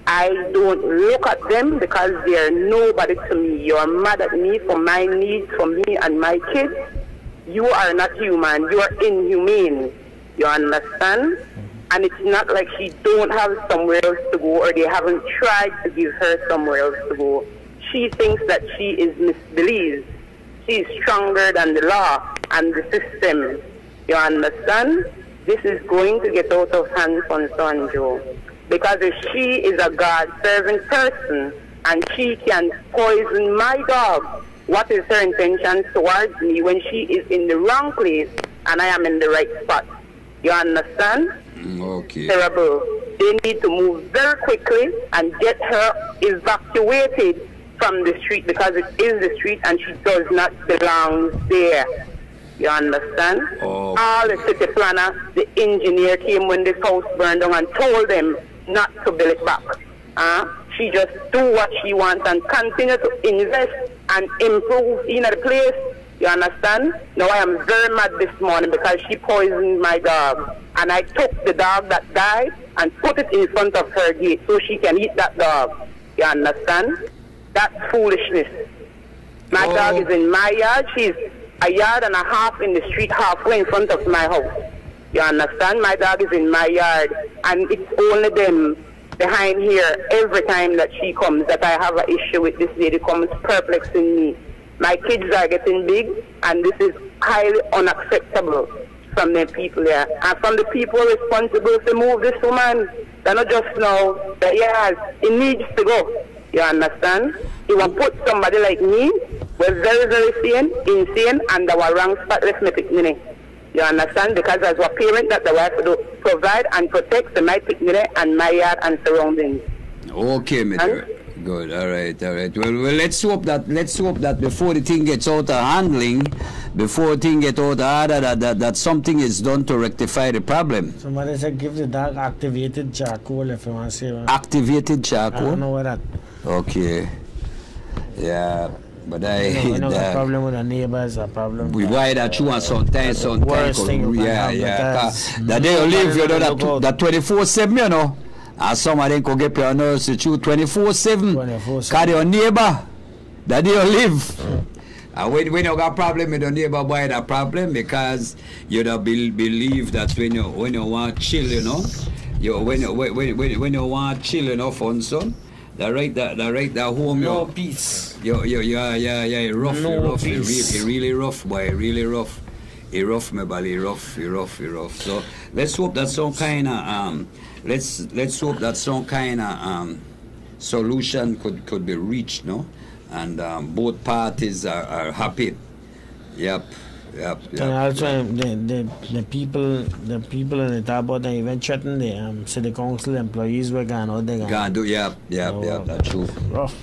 Speaker 4: I don't look at them because they're nobody to me. You're mad at me for my needs, for me and my kids. You are not human. You are inhumane. You understand? And it's not like she don't have somewhere else to go or they haven't tried to give her somewhere else to go. She thinks that she is Miss Belize. She is stronger than the law and the system. You understand? This is going to get out of hand on Joe. Because if she is a God-serving person and she can poison my dog, what is her intention towards me when she is in the wrong place and I am in the right spot? You understand?
Speaker 1: Okay.
Speaker 4: Terrible. They need to move very quickly and get her evacuated from the street because it is the street and she does not belong there. You understand?
Speaker 1: Oh.
Speaker 4: All the city planner, the engineer came when this house burned down and told them not to build it back. She just do what she wants and continue to invest and improve in the place. You understand? Now I am very mad this morning because she poisoned my dog. And I took the dog that died and put it in front of her gate so she can eat that dog. You understand? That's foolishness. My dog is in my yard. She's a yard and a half in the street, halfway in front of my house. You understand? My dog is in my yard. And it's only them behind here every time that she comes that I have an issue with this lady comes perplexing me. My kids are getting big and this is highly unacceptable from the people there. And from the people responsible to move this woman. They're not just now that yes, it needs to go. You understand? You will put somebody like me, we're very, very insane, and our wrong spotless meaning. You understand? Because as a parent that the wife to provide and protect the my picnic and my yard and surroundings.
Speaker 1: Okay, Mr. Good. All right. Well, let's hope that before the thing gets out of handling, before the thing gets out of order, that something is done to rectify the problem.
Speaker 3: Somebody said give the dog activated charcoal if you want to say one.
Speaker 1: Activated charcoal?
Speaker 3: I don't know what that.
Speaker 1: Okay. Yeah. But I
Speaker 3: know the problem with the neighbors, a problem.
Speaker 1: We why that you want sometimes. Yeah. That they live, you know, that 24/7, you know. And some of them could get your nurse to 24/7. Because your neighbor, that they live. And when you got problem with your neighbor, boy, that problem because you don't believe that when you want chill, you know, when you want chill, you know, fun son. That home,
Speaker 3: no peace.
Speaker 1: Rough,
Speaker 3: no peace.
Speaker 1: It really rough, boy, really rough. It rough, my body, rough. So let's hope that some kind of let's hope that some kind of solution could be reached, no, and both parties are happy. Yep.
Speaker 3: And also the people in the top about the event threatened the city council employees were gone out there.
Speaker 1: Gone do, that's true.
Speaker 3: Rough.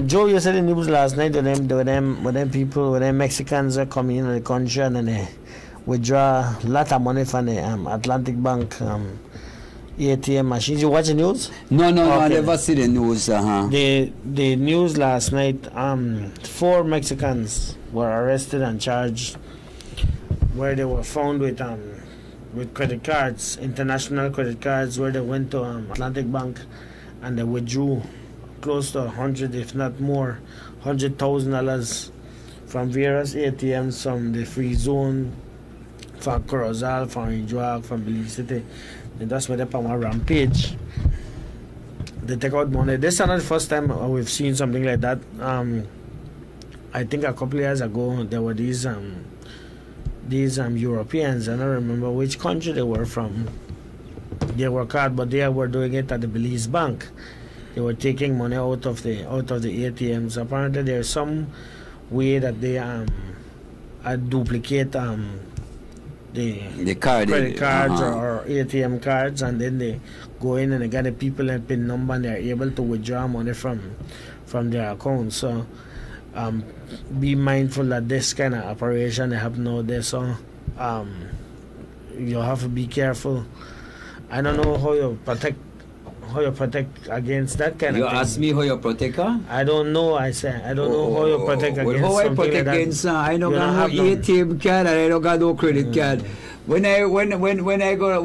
Speaker 3: Joe, you said in the news last night that them Mexicans are coming into the country and they withdraw a lot of money from the Atlantic Bank ATM machines. You watch the news?
Speaker 1: No, I never see the news.
Speaker 3: The news last night, 4 Mexicans were arrested and charged where they were found with credit cards, international credit cards, where they went to Atlantic Bank and they withdrew close to 100, if not more, $100,000 from various ATMs from the Free Zone, from Corozal, from Injuag, from Belize City. And that's why they're on a rampage. They take out money. This is not the first time we've seen something like that. I think a couple of years ago there were these Europeans. I don't remember which country they were from. They were caught, but they were doing it at the Belize Bank. They were taking money out of the ATMs. Apparently, there's some way that they duplicate the credit cards or ATM cards, and then they go in and they get the people and PIN number, and they're able to withdraw money from their account. So be mindful that this kind of operation they have nowadays. So you have to be careful. I don't know how you protect against that kind of thing.
Speaker 1: You ask me how you protect her?
Speaker 3: I don't know. I say I don't know how you protect against
Speaker 1: how I
Speaker 3: something
Speaker 1: protect
Speaker 3: like
Speaker 1: against
Speaker 3: that.
Speaker 1: I don't got no ATM card and I don't got no credit card. When I want my money, I go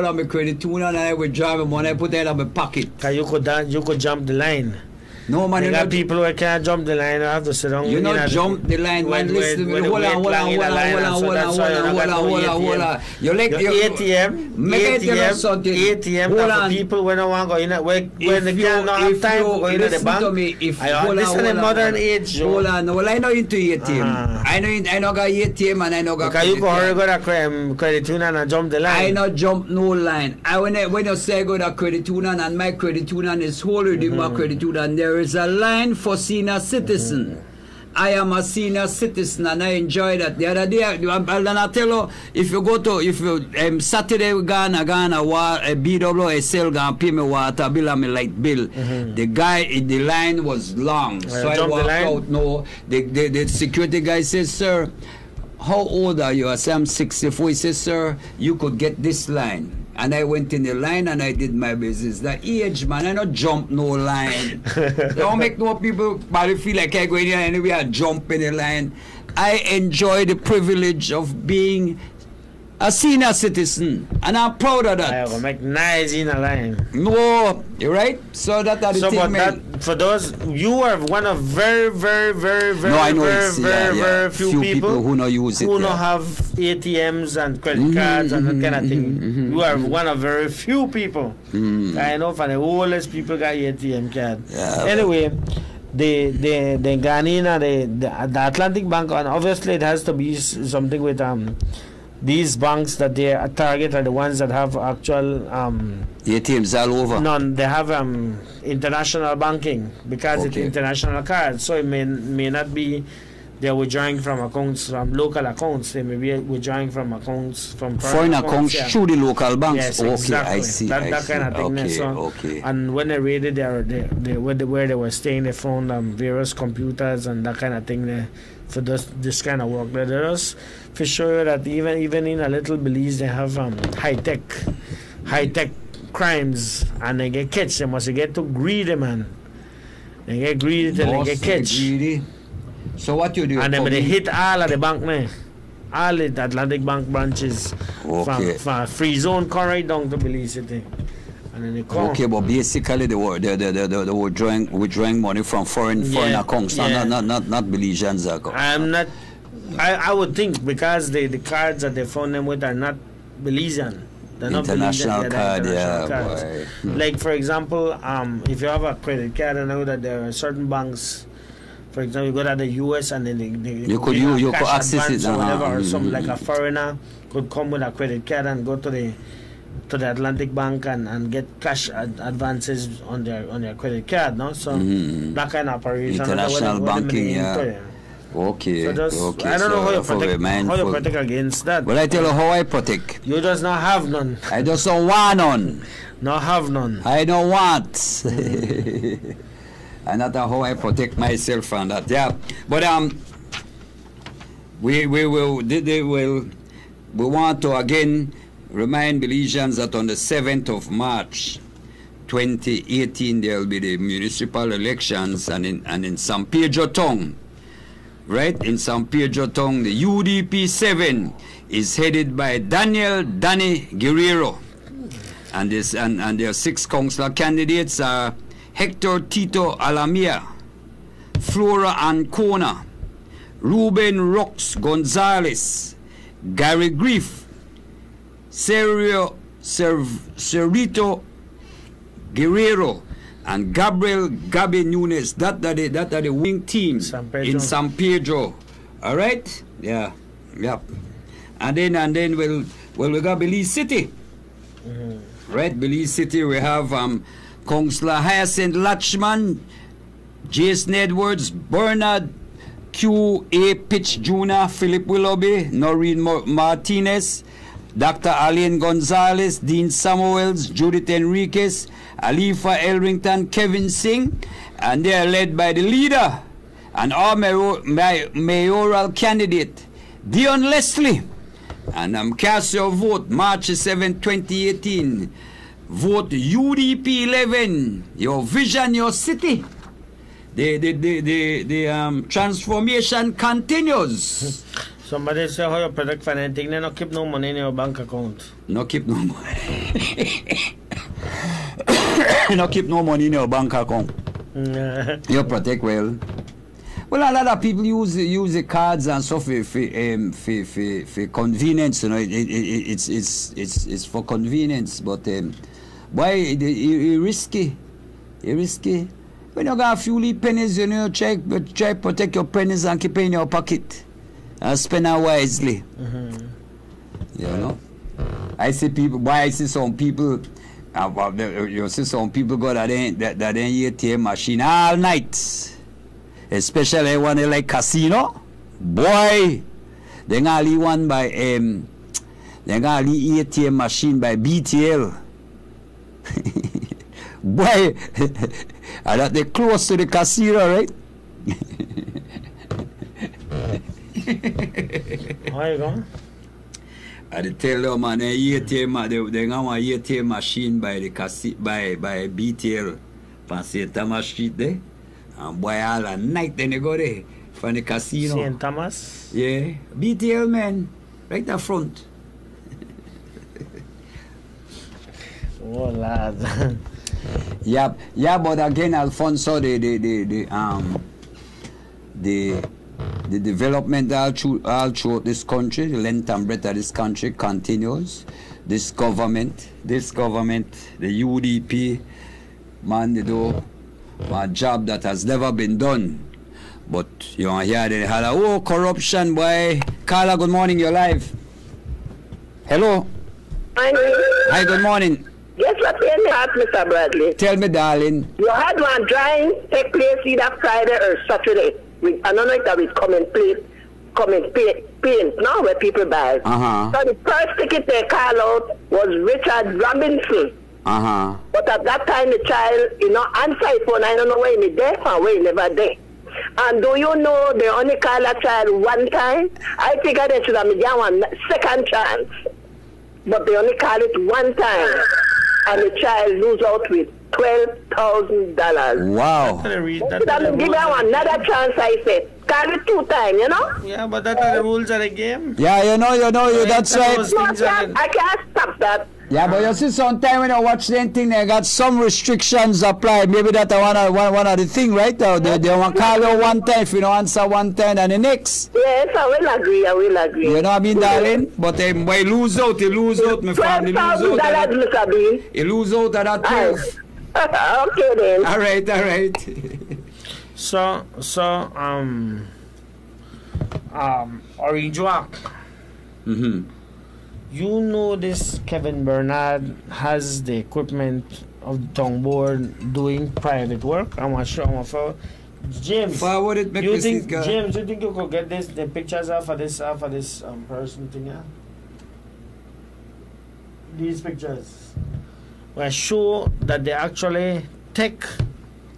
Speaker 1: to my credit union and I withdraw my money, I put it in my pocket.
Speaker 3: Cause you could jump the line.
Speaker 1: No man,
Speaker 3: you got people who can't jump the line. You have to sit down.
Speaker 1: You not jump the line, man. Listen, hold on. You like your
Speaker 3: ATM for people when I want to go in. When they can't have time to go into the bank. This is a modern age.
Speaker 1: Hold on. Well, I know into ATM. I know got ATM and I know got.
Speaker 3: Because you go to credit union and jump the line.
Speaker 1: I not jump no line. When you say I go to credit union and my credit union is holder than my credit union, there is a line for senior citizen. I am a senior citizen and I enjoy that. The other day, and I tell you, if you Saturday Ghana BWSL gonna pay me water bill and me light bill. The guy in the line was long, so I walked out. No, the security guy says, "Sir, how old are you?" I say, "I'm 64." He says, "Sir, you could get this line." And I went in the line and I did my business. The age, man, I don't jump no line. Don't make no people body feel like I go in here anyway I jump in the line. I enjoy the privilege of being a senior citizen, and I'm proud of that.
Speaker 3: I will make nice in a line.
Speaker 1: No, you're right. So that are the
Speaker 3: so,
Speaker 1: thing,
Speaker 3: but
Speaker 1: man.
Speaker 3: That, for those, you are one of very few people
Speaker 1: who not use it,
Speaker 3: who not have ATMs and credit cards and that kind of thing. You are one of very few people. I know for the oldest people got ATM card. Anyway. The Ghanaian, the Atlantic Bank, and obviously it has to be something with these banks that they target are the ones that have actual
Speaker 1: ATMs all over.
Speaker 3: None. They have international banking because it's international cards. So it may not be they're withdrawing from accounts, from local accounts. They may be withdrawing from accounts, from
Speaker 1: foreign accounts through the local banks.
Speaker 3: Yes,
Speaker 1: okay,
Speaker 3: exactly.
Speaker 1: I see.
Speaker 3: That kind of thing.
Speaker 1: Okay.
Speaker 3: And when they raided where they were staying, they found various computers and that kind of thing there for this kind of work. They're just for sure that even in a little Belize they have high tech crimes, and they get catch. They must get too greedy, man. They get greedy till they get catch.
Speaker 1: So what you do?
Speaker 3: And then they hit all of the bank, man. All the Atlantic Bank branches from Free Zone come right down to Belize City. And then they come.
Speaker 1: Okay, but basically they were withdrawing money from foreign accounts, not Belizeans account.
Speaker 3: I would think because the cards that they found them with are not Belizean. They're not
Speaker 1: international card,
Speaker 3: cards. Like for example, if you have a credit card, I know that there are certain banks. For example, you go to the US and then you could
Speaker 1: access it
Speaker 3: or whatever, or some like a foreigner could come with a credit card and go to the Atlantic Bank and get cash advances on their credit card, no? So that kind of operation.
Speaker 1: International banking, Okay.
Speaker 3: So I don't know how you protect against that.
Speaker 1: Well, I tell you how I protect.
Speaker 3: You just not have none.
Speaker 1: I just don't want none.
Speaker 3: Not have none.
Speaker 1: I don't want. And that's how I protect myself from that. Yeah. But we want to again remind Belizeans that on the 7th of March 2018 there will be the municipal elections, and in San Pedro Town, right? In San Pedro Town, the UDP 7 is headed by Danny Guerrero, and their 6 councillor candidates are Hector Tito Alamia, Flora Ancona, Ruben Rox Gonzalez, Gary Griff, Cerrito Guerrero, and Gabriel Gabi Nunes. That are the wing team in San Pedro. All right? Yeah. And then we got Belize City. Right? Belize City, we have Councillor Hyacinth Latchman, Jason Edwards, Bernard Q. A. Pitch Jr., Philip Willoughby, Noreen Martinez, Dr. Alain Gonzalez, Dean Samuels, Judith Enriquez, Alifa Elrington, Kevin Singh, and they are led by the leader and our mayoral candidate, Dion Leslie. And cast your vote March 7, 2018. Vote UDP 11. Your vision, your city. The transformation continues.
Speaker 3: Somebody say how your product financing, they don't keep no money in your bank account.
Speaker 1: No keep no money. No keep no money in your bank account. You protect well. Well, a lot of people use the cards and stuff for convenience. You know, it's for convenience, but why it's risky? It's risky. When you got a few pennies, you know, try protect your pennies and keep it in your pocket and spend it wisely. You know, I see people. Why I see some people. You see some people go that ATM machine all night. Especially when they like casino, boy, they gonna leave one by they gonna leave ATM machine by BTL. Boy, and that they close to the casino, right?
Speaker 3: How you going?
Speaker 1: I tell them, man, they gonna want ATM machine by the by BTL, from St. Thomas Street there. And boy, all at night then they go there from the casino.
Speaker 3: St. Thomas?
Speaker 1: Yeah. BTL, man. Right up front.
Speaker 3: Oh, lad.
Speaker 1: Yeah, but again, Alfonso, the development all throughout this country, the length and breadth of this country continues. This government, the UDP, man, they do a job that has never been done. But you know, here they had corruption, boy. Carla, good morning, you're live. Hello. Hi, good morning.
Speaker 5: Guess what you had, Mr. Bradley?
Speaker 1: Tell me, darling.
Speaker 5: You had one drawing take place either Friday or Saturday. I don't know if that will paint now where people buy. So the first ticket they call out was Richard Robinson. But at that time the child, answer his phone. I don't know where he there or where he never there. And do you know they only call that child one time? I think they should have given one second chance. But they only call it one time. And the child lose out with $12,000.
Speaker 1: Wow.
Speaker 5: Give them another chance, I said. Call it 2 times, you know?
Speaker 3: Yeah, but that's the rules of the game.
Speaker 1: Yeah, you know, that's right.
Speaker 5: I can't stop that.
Speaker 1: Yeah, but you see, sometimes when you watch the thing, they got some restrictions applied. Maybe that's one of the thing, right? They want to call you one time if you don't answer one time and the next.
Speaker 5: Yes, I will agree.
Speaker 1: You know what I mean, darling? But when you lose out, my family lose out.
Speaker 5: Mr. Bean.
Speaker 1: You lose out at that 12.
Speaker 5: Okay then.
Speaker 1: All right.
Speaker 3: So, Orange Walk. You know this Kevin Bernard has the equipment of the town board doing private work. I'm not sure. James,
Speaker 1: forward it,
Speaker 3: James, you think you could get the pictures off of this person thing? Yeah? These pictures will show that they actually take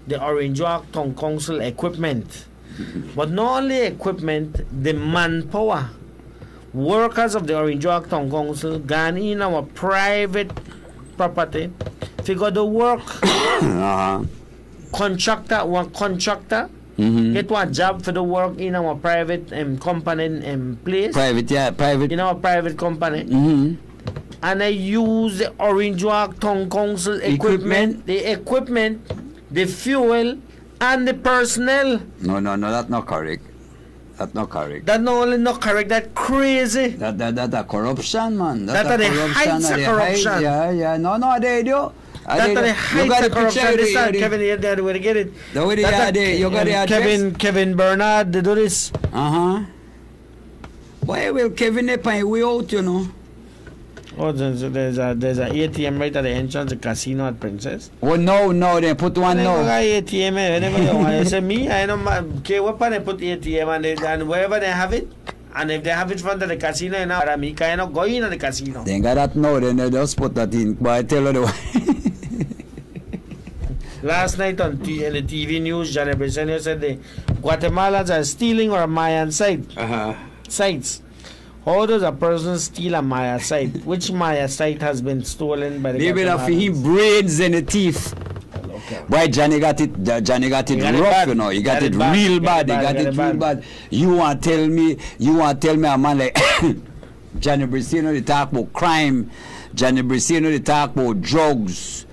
Speaker 3: the Orange Walk Town Council equipment, but not only equipment, the manpower. Workers of the Orange Walk Town Council gone in our private property, figure the work. Contractor, get one job for the work in our private company place.
Speaker 1: Private.
Speaker 3: In our private company. And I use the Orange Walk Town Council equipment, the fuel, and the personnel.
Speaker 1: No, that's not correct. That's not correct.
Speaker 3: That's not only not correct, that's crazy.
Speaker 1: That's corruption, man.
Speaker 3: That's the heights of corruption.
Speaker 1: Yeah. No, they do.
Speaker 3: That's the heights of corruption. This time, Kevin, you got to get it.
Speaker 1: You got the address.
Speaker 3: Kevin Bernard, they do this.
Speaker 1: Why will Kevin pay way out, you know?
Speaker 3: Oh, there's a ATM right at the entrance of the casino at Princess.
Speaker 1: Oh, no, they put one now.
Speaker 3: ATM, whenever you want. I say, me, I don't care what they put ATM and wherever they have it. And if they have it in front of the casino, you know, me cannot go in the casino.
Speaker 1: They got that now, then they just put that in. But I tell you the way.
Speaker 3: Last night on the TV news, Johnny Briceño said the Guatemalans are stealing our Mayan sites. How does a person steal a Maya site? Which Maya site has been stolen by the
Speaker 1: maybe that for him brains and the teeth. Why Johnny got it rough, you know. He got it real bad. He got it real bad. You want to tell me a man like Johnny Briseno, they talk about crime. Johnny Briseno, they talk about drugs.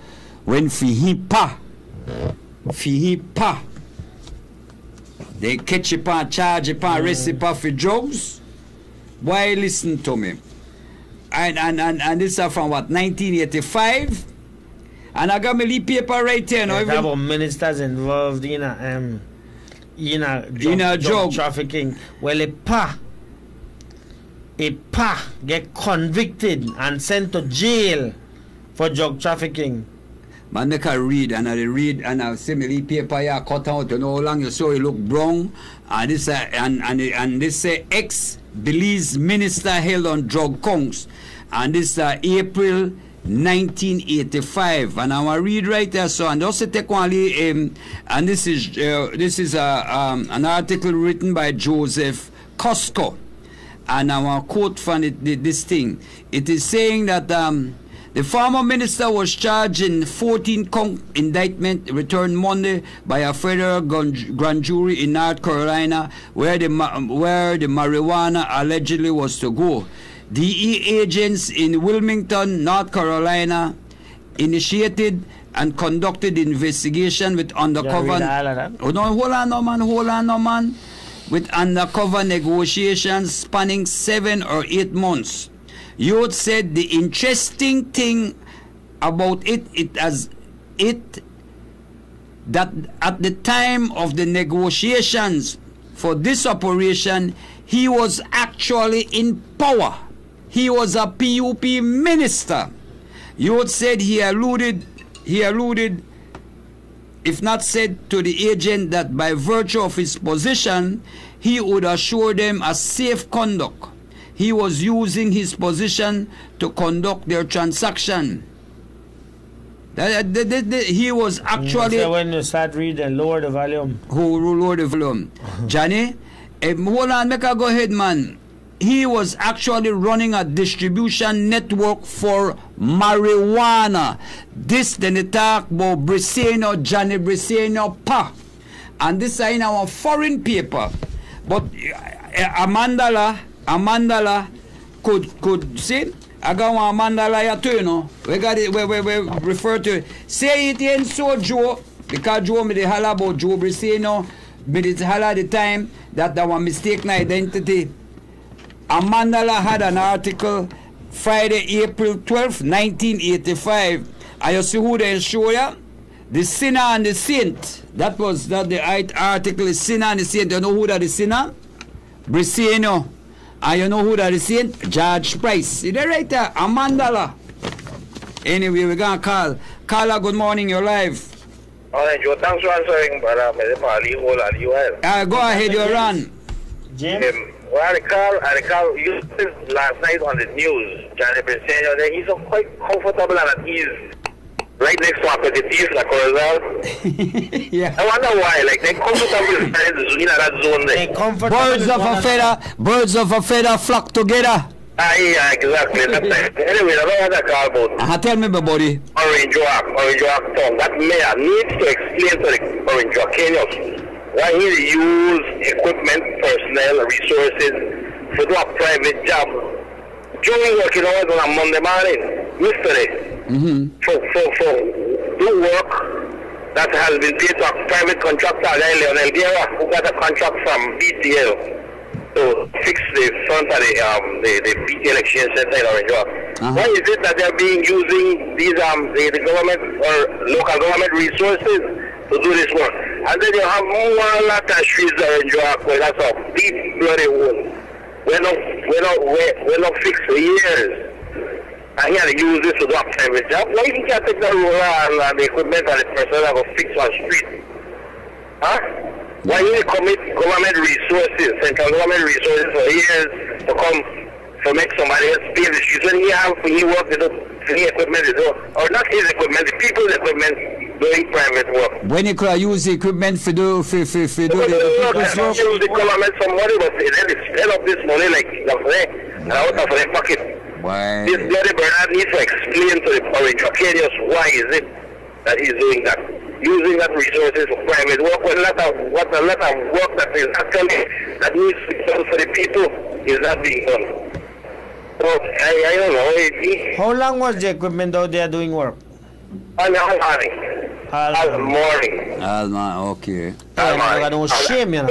Speaker 1: When Fihipa, they catch you upon, charge you upon, arrest you upon for drugs. Why listen to me? And this is from what, 1985? And I got my lead paper right here.
Speaker 3: There are ministers involved in a drug trafficking. Well, a pa get convicted and sent to jail for drug trafficking.
Speaker 1: Man, they can read, and I read, and I see my lead paper here cut out. You know how long you saw it look brown, and this say ex-Belize minister held on drug counts, and this April 1985, and I want to read right there. So, and also take one, and this is an article written by Joseph Costco, and I want to quote from this thing. It is saying that the former minister was charged in 14-count indictment returned Monday by a federal grand jury in North Carolina, where the marijuana allegedly was to go. DE agents in Wilmington, North Carolina, initiated and conducted investigation with undercover. Hold on, no man. With undercover negotiations spanning 7 or 8 months. Youth said the interesting thing about that at the time of the negotiations for this operation, he was actually in power. He was a PUP minister. Youth said he alluded, if not said to the agent, that by virtue of his position, he would assure them a safe conduct. He was using his position to conduct their transaction. He was actually...
Speaker 3: So when you start reading, lower the volume.
Speaker 1: Who lower the volume? Johnny, hold on, make a go ahead, man. He was actually running a distribution network for marijuana. This then they talk about Briseno, Johnny Briseno, pa. And this is in our foreign paper. But Amandala could see. I got one Amandala here too, you know. We got it, we refer to it. Say it in so Joe, because Joe made the holla about Joe Briseno, made it holla at the time that there was mistaken identity. Amandala had an article Friday, April 12, 1985. I see who they show you? The sinner and the saint. That was the article, the sinner and the saint. You know who that is sinner? Briseno. And you know who that is saint? George Price. See that right there? Amandala. Anyway, we're going to call. Carla, good morning. You're live.
Speaker 6: Morning, Joe. Thanks for answering.
Speaker 1: Go ahead, you're on.
Speaker 6: Jim? Well, I recall you last night on the news, Johnny Briseno, he's quite comfortable and at ease right next to Aperitif, La Corozal.
Speaker 1: Yeah.
Speaker 6: I wonder why, like they're comfortable in that zone there.
Speaker 1: Birds of a feather flock together.
Speaker 6: Yeah, exactly. Anyway, I don't want to call about.
Speaker 1: Tell me, buddy.
Speaker 6: Orange Walk town. That mayor needs to explain to the Orange Walk Kenyans why he use equipment, personnel, resources to do a private job. During work, you know, on a Monday morning, yesterday, for do work that has been paid to a private contractor, Leonel Guerra, who got a contract from BTL to fix the front of the BTL Exchange Center in Orange Walk. Why is it that they're being using these the government or local government resources to do this work? And then you have one lot of streets that are in Orange Walk, that's a deep bloody hole. We're not fixed for years. And he had to use this to do a private job. Why he can't take the roller and the equipment and the person that will fix on street? Huh? Why you commit government resources, central government resources for years to come to make somebody else pay the streets when he works with the equipment, or not his equipment, the people's equipment doing private work.
Speaker 1: When you could use the equipment for do the people's work?
Speaker 6: Use the government some money, but then they spend up this money like out of their pocket.
Speaker 1: Why?
Speaker 6: This Gary Bernard needs to explain to the Orange Arcadians why is it that he's doing that. Using that resources for private work when a lot of work that is actually that needs to be done for the people is not being done. So I don't know.
Speaker 3: How long was the equipment out there doing work?
Speaker 6: All morning.
Speaker 1: Okay.
Speaker 3: I don't shame, you know.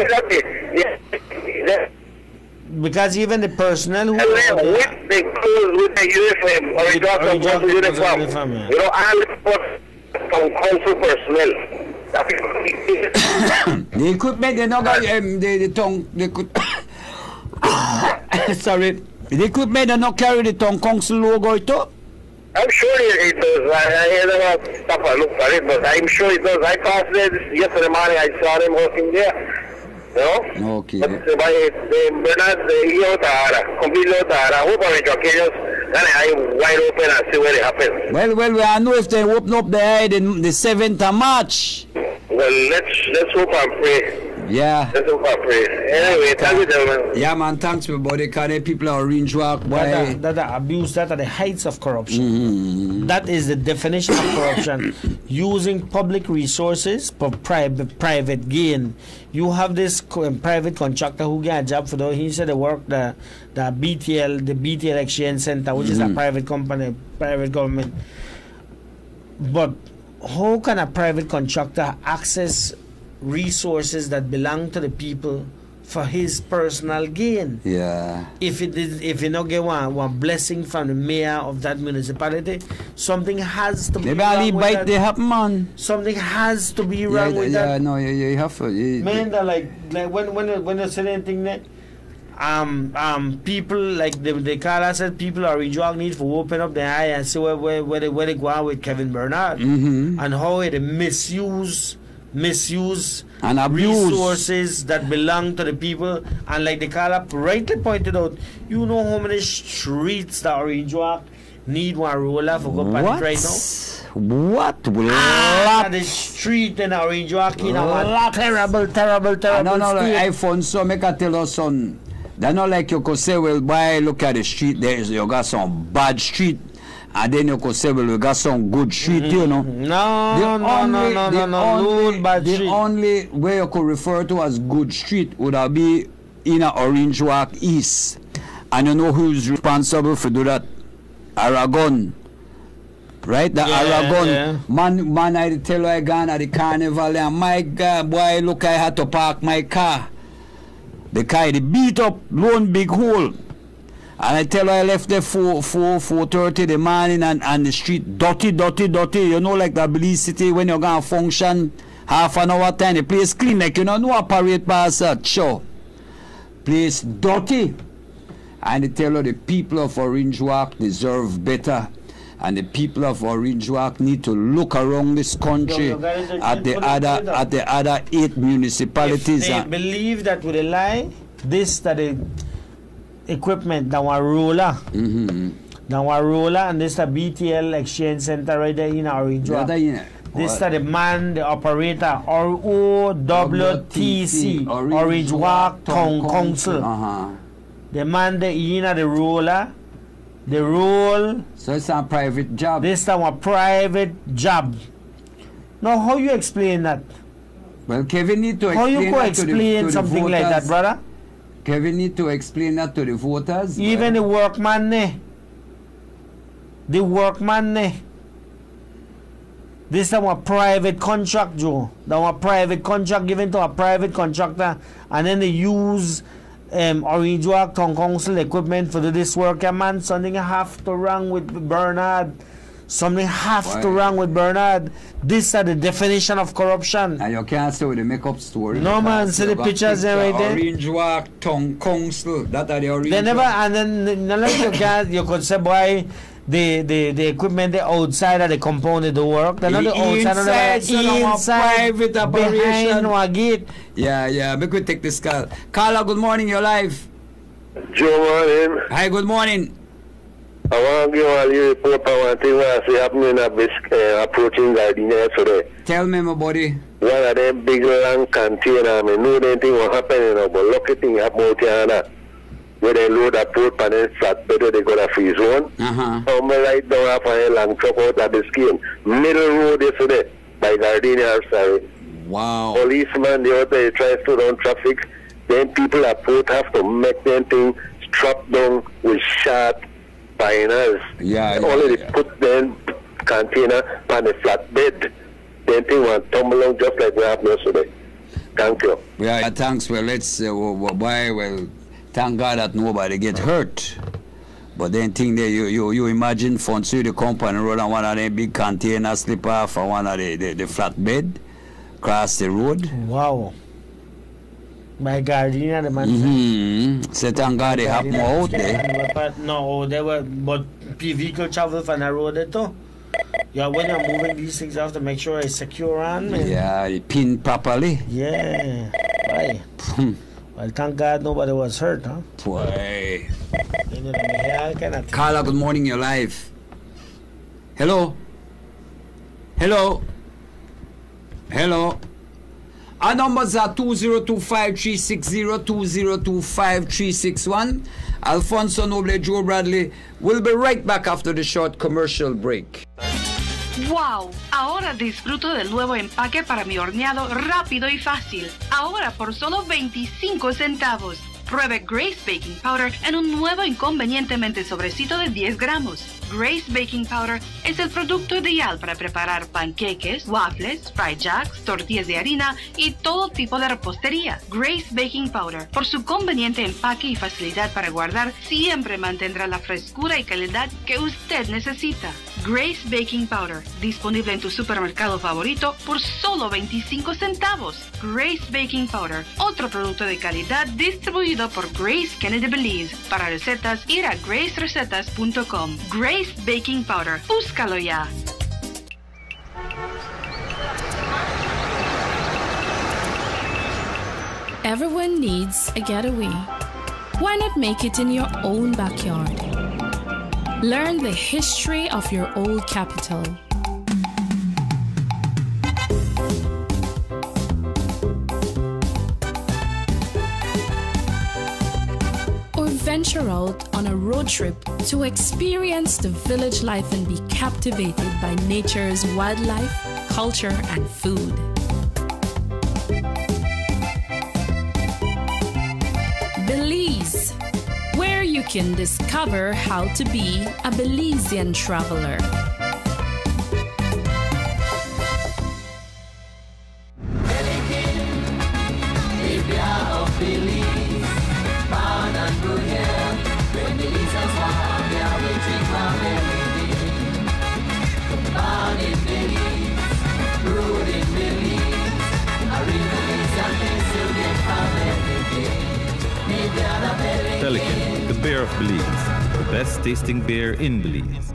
Speaker 3: Because even the personnel who
Speaker 6: with the clothes, with the uniform, or the uniform, you know, all from council personnel.
Speaker 1: The equipment, they not got the tongue. They could. Sorry, the equipment they not carry the tongue council logo too.
Speaker 6: I'm sure it does. I never stop and look for it, but I'm sure it does. I passed there yesterday morning. I saw them working there. You know?
Speaker 1: Okay.
Speaker 6: But Bernard, he out there, completely out there. I hope Orange Arcadians and I wide open and see what happens.
Speaker 1: Well, I know if they open up the eye the 7th of March.
Speaker 6: Well, let's hope and pray.
Speaker 1: Yeah.
Speaker 6: Let's hope and pray. Anyway, thank you, gentlemen.
Speaker 1: Yeah, man, thanks, my buddy. Because people are Orange Walk.
Speaker 3: That abuse, that are the heights of corruption. That is the definition of corruption. Using public resources for private gain. You have this private contractor who get a job for those. He said they work the BTL Exchange Center, which is a private company, private government. But how can a private contractor access resources that belong to the people for his personal gain?
Speaker 1: Yeah.
Speaker 3: If you not get one blessing from the mayor of that municipality, something has to be wrong with that.
Speaker 1: They happen, man.
Speaker 3: Something has to be wrong with that.
Speaker 1: Yeah, no, you have to.
Speaker 3: Man, like when you say anything that people like the caller said, people are enjoying need to open up their eye and see where they go on with Kevin Bernard and how they misuse and abuse resources that belong to the people. And like the caller rightly pointed out, you know how many streets that Orange Walk need one roller for go past right now?
Speaker 1: What?
Speaker 3: The street in Orange Walk, you know, terrible.
Speaker 1: No, iPhone, so make I tell us, son. They're not like you could say, well, boy, look at the street, you got some bad street. And then you could say, well, we got some good street, you know.
Speaker 3: No,
Speaker 1: the only way you could refer to as good street would be in Orange Walk East. And you know who's responsible for do that? Aragon. Right? Aragon. Yeah. Man, I tell you I gone at the carnival and my God, boy, look, I had to park my car. The car, they beat up, lone big hole. And I tell her I left there 4:30 in the morning and the street dirty. You know, like the Belize City when you're going to function, half an hour time, the place clean, like you know, no a parade pass that show. Place dirty. And I tell her the people of Orange Walk deserve better. And the people of Orange Walk need to look around this country at the other 8 municipalities.
Speaker 3: If they believe that with a lie, this that the equipment that was roller, and this the BTL Exchange Center right there in Orange Walk. This is the man, the operator, ROWTC, Orange Walk Town Council. The man, the roller. The role.
Speaker 1: So it's a private job.
Speaker 3: This is a private job. Now, how you explain that?
Speaker 1: Well, Kevin need to explain.
Speaker 3: How you could explain something like that, brother?
Speaker 1: Kevin need to explain that to the voters.
Speaker 3: Even the workman, This is a private contract, Joe. That was a private contract given to a private contractor, and then they use Orange Walk Town Council equipment for this work, man. Something have to wrong with Bernard. Something have to wrong with Bernard. This is the definition of corruption.
Speaker 1: And you can't say with the makeup story.
Speaker 3: No, man. See the pictures there right there.
Speaker 1: Orange Walk Town Council. That are the Orange.
Speaker 3: They never, and then like you could say, boy, the equipment the outside of the compound the work. They're not the outside of the inside
Speaker 1: private operation.
Speaker 3: Behind gate.
Speaker 1: Yeah. We could take this call. Carla, good morning. You're live.
Speaker 2: Joe, morning.
Speaker 1: Hi, good morning.
Speaker 2: I want to give all you report on one thing I see happening at approaching Gardenia yesterday.
Speaker 1: Tell me, my buddy.
Speaker 2: One of them big long container, I know anything will happen, but lucky thing happen out here. where they load a port and then flatbed where they got a free zone. Come right down half a long truck out of the scheme. Middle road yesterday by Gardenia, sorry.
Speaker 1: Wow.
Speaker 2: Policeman, they out there try to slow down traffic. Then people at port have to make them thing strap down with sharp binders. Only they put them container on the flatbed. Then thing will tumble down just like we have yesterday. Thank you.
Speaker 1: Yeah, thanks. Well, let's thank God that nobody get hurt. But then thing there, you imagine from the company road and one of them big containers slip off and one of the flatbed cross the road.
Speaker 3: Wow. My Gardenia, the man.
Speaker 1: So thank God they have more out there.
Speaker 3: But no, but vehicle travel from the road there too. Yeah, when you're moving these things, you have to make sure it's secure on.
Speaker 1: Yeah, pin properly.
Speaker 3: Yeah. Right. Well, thank God nobody was hurt, huh?
Speaker 1: Boy. Carla, good morning, you're live. Hello? Hello? Hello? Our numbers are 2025-360, 2025-361. Alfonso Noble, Joe Bradley. We'll be right back after the short commercial break.
Speaker 8: ¡Wow! Ahora disfruto del nuevo empaque para mi horneado rápido y fácil. Ahora por solo 25 centavos. Pruebe Grace Baking Powder en un nuevo inconvenientemente sobrecito de 10 gramos. Grace Baking Powder es el producto ideal para preparar panqueques, waffles, fried jacks, tortillas de harina y todo tipo de repostería. Grace Baking Powder, por su conveniente empaque y facilidad para guardar, siempre mantendrá la frescura y calidad que usted necesita. Grace Baking Powder, disponible en tu supermercado favorito por solo 25 centavos. Grace Baking Powder, otro producto de calidad distribuido por Grace Kennedy Belize. Para recetas, ir a gracerecetas.com. Grace Baking Powder, búscalo ya.
Speaker 15: Everyone needs a getaway. Why not make it in your own backyard? Learn the history of your old capital. Or venture out on a road trip to experience the village life and be captivated by nature's wildlife, culture, and food. Belize, where you can discover how to be a Belizean traveler.
Speaker 16: Pelican, the beer of Belize, the best tasting beer in Belize.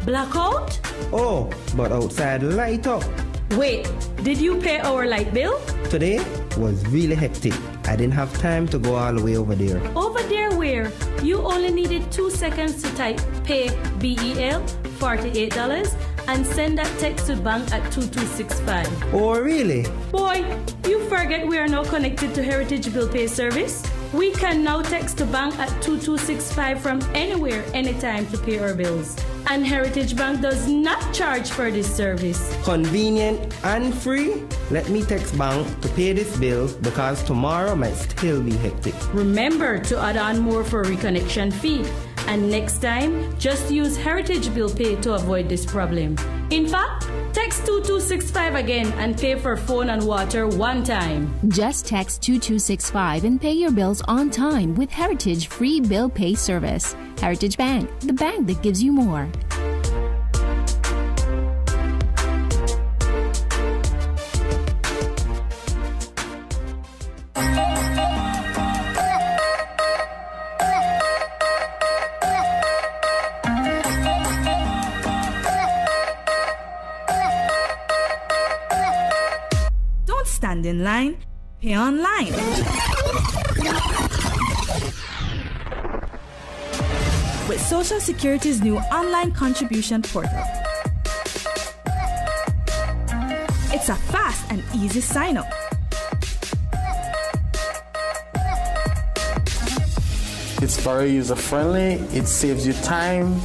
Speaker 17: Blackout?
Speaker 18: Oh, but outside light up.
Speaker 17: Wait, did you pay our light bill?
Speaker 18: Today was really hectic. I didn't have time to go all the way over there.
Speaker 17: Over there where? You only needed 2 seconds to type pay BEL, $48, and send that text to bank at 2265.
Speaker 18: Oh, really?
Speaker 17: Boy, you forget we are now connected to Heritage Bill Pay Service. We can now text to bank at 2265 from anywhere, anytime to pay our bills. And Heritage Bank does not charge for this service.
Speaker 18: Convenient and free? Let me text bank to pay this bill because tomorrow might still be hectic.
Speaker 17: Remember to add on more for reconnection fee. And next time, just use Heritage Bill Pay to avoid this problem. In fact, text 2265 again and pay for phone and water one time.
Speaker 19: Just text 2265 and pay your bills on time with Heritage Free Bill Pay Service. Heritage Bank, the bank that gives you more.
Speaker 13: Stand in line, pay online. With Social Security's new online contribution portal. It's a fast and easy sign-up.
Speaker 20: It's very user-friendly, it saves you time,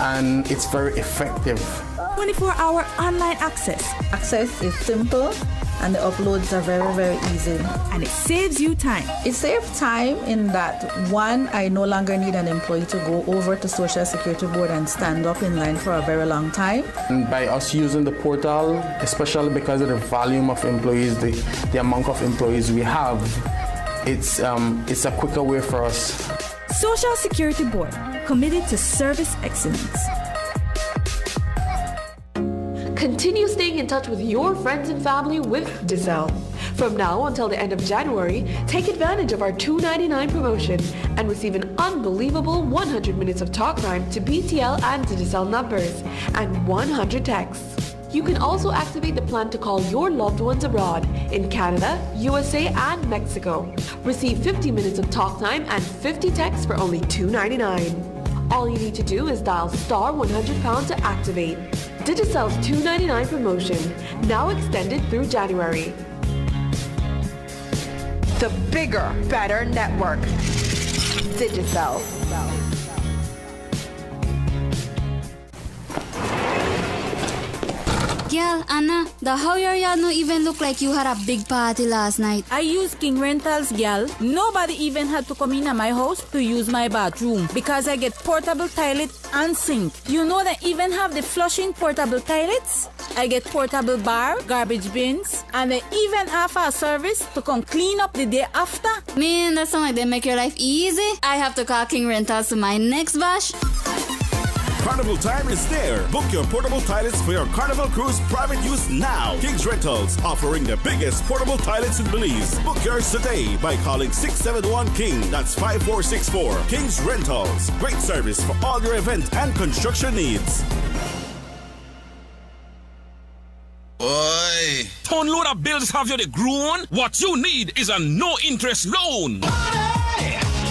Speaker 20: and it's very effective.
Speaker 13: 24-hour online access.
Speaker 21: Access is simple, and the uploads are very, very easy.
Speaker 13: And it saves you time.
Speaker 21: It saves time in that, one, I no longer need an employee to go over to Social Security Board and stand up in line for a very long time.
Speaker 20: And by us using the portal, especially because of the volume of employees, the amount of employees we have, it's a quicker way for us.
Speaker 13: Social Security Board, committed to service excellence.
Speaker 9: Continue staying in touch with your friends and family with Digicel. From now until the end of January, take advantage of our $2.99 promotion and receive an unbelievable 100 minutes of talk time to BTL and Digicel numbers and 100 texts. You can also activate the plan to call your loved ones abroad in Canada, USA, and Mexico. Receive 50 minutes of talk time and 50 texts for only $2.99. All you need to do is dial *100# to activate. Digicel's $2.99 promotion, now extended through January.
Speaker 10: The bigger, better network. Digicel.
Speaker 12: Girl, Anna, the how your yard no even look like you had a big party last night.
Speaker 13: I used King Rentals, girl. Nobody even had to come in my house to use my bathroom because I get portable toilet and sink. You know they even have the flushing portable toilets? I get portable bar, garbage bins, and they even offer a service to come clean up the day after.
Speaker 12: Man, that sound like they make your life easy. I have to call King Rentals to my next bash.
Speaker 14: Carnival time is there. Book your portable toilets for your Carnival Cruise private use now. King's Rentals, offering the biggest portable toilets in Belize. Book yours today by calling 671-KING. That's 5464. King's Rentals. Great service for all your event and construction needs.
Speaker 11: Boy, ton load of bills have you the grown? What you need is a no-interest loan.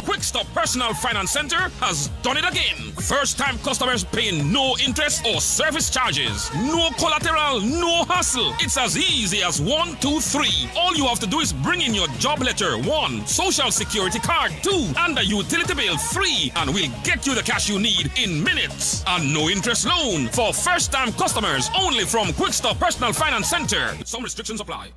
Speaker 11: Quick Stop Personal Finance Center has done it again. First-time customers paying no interest or service charges. No collateral, no hassle. It's as easy as 1, 2, 3. All you have to do is bring in your job letter, 1, Social Security card, 2, and a utility bill, 3, and we'll get you the cash you need in minutes. A no-interest loan for first-time customers only from Quick Stop Personal Finance Center. Some restrictions apply.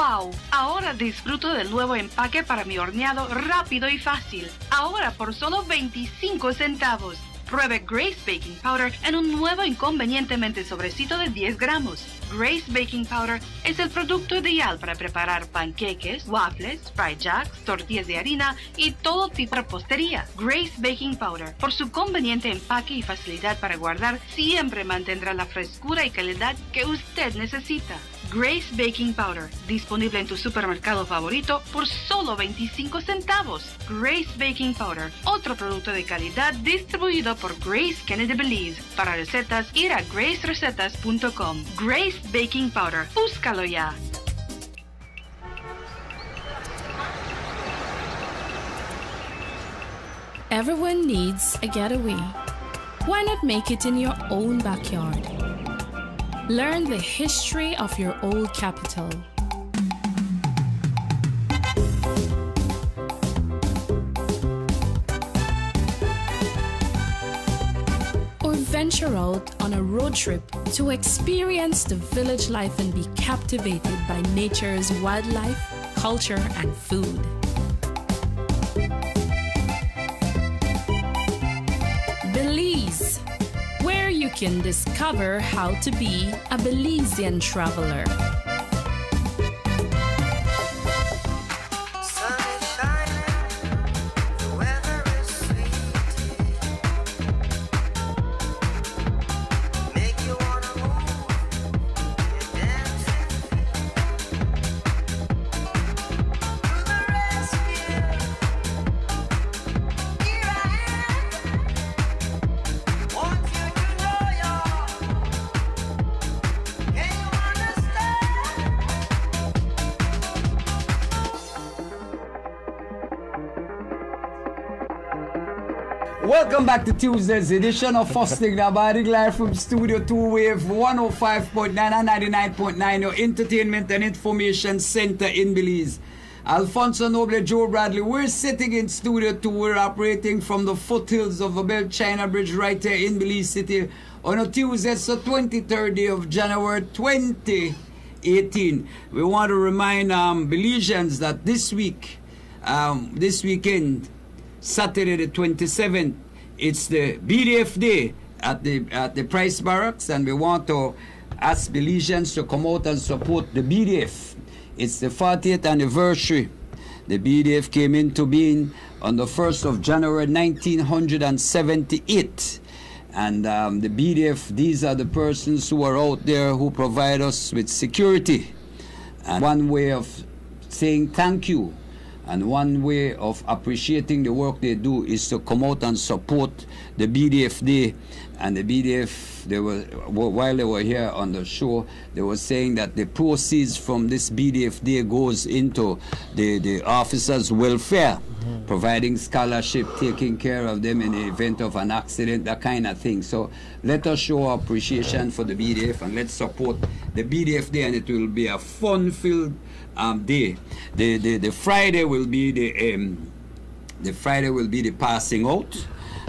Speaker 8: ¡Wow! Ahora disfruto del nuevo empaque para mi horneado rápido y fácil. Ahora por solo 25 centavos. Pruebe Grace Baking Powder en un nuevo inconvenientemente sobrecito de 10 gramos. Grace Baking Powder es el producto ideal para preparar panqueques, waffles, fried jacks, tortillas de harina y todo tipo de repostería. Grace Baking Powder, por su conveniente empaque y facilidad para guardar, siempre mantendrá la frescura y calidad que usted necesita. Grace Baking Powder, disponible en tu supermercado favorito por solo 25 centavos. Grace Baking Powder, otro producto de calidad distribuido por Grace Kennedy Belize. Para recetas, ir a gracerecetas.com. Grace Baking Powder, búscalo ya.
Speaker 15: Everyone needs a getaway. Why not make it in your own backyard? Learn the history of your old capital. Or venture out on a road trip to experience the village life and be captivated by nature's wildlife, culture, and food. Belize, where you can discover how to be a Belizean traveler.
Speaker 1: Welcome back to Tuesday's edition of Fosting the Body, live from Studio 2 Wave 105.9 and 99.9, your entertainment and information center in Belize. Alfonso Noble, Joe Bradley, we're sitting in Studio 2. We're operating from the foothills of the Bell China Bridge right here in Belize City on a Tuesday, so 23rd day of January 2018. We want to remind Belizeans that this weekend, Saturday the 27th, it's the BDF Day at the Price Barracks, and we want to ask Belizeans to come out and support the BDF. It's the 40th anniversary. The BDF came into being on the 1st of January 1978. And the BDF, these are the persons who are out there who provide us with security. And one way of saying thank you and one way of appreciating the work they do is to come out and support the BDF Day. And the BDF, while they were here on the show, they were saying that the proceeds from this BDF Day goes into the officers' welfare, providing scholarship, taking care of them in the event of an accident, that kind of thing. So let us show appreciation for the BDF and let's support the BDF Day, and it will be a fun-filled day. The Friday will be the passing out,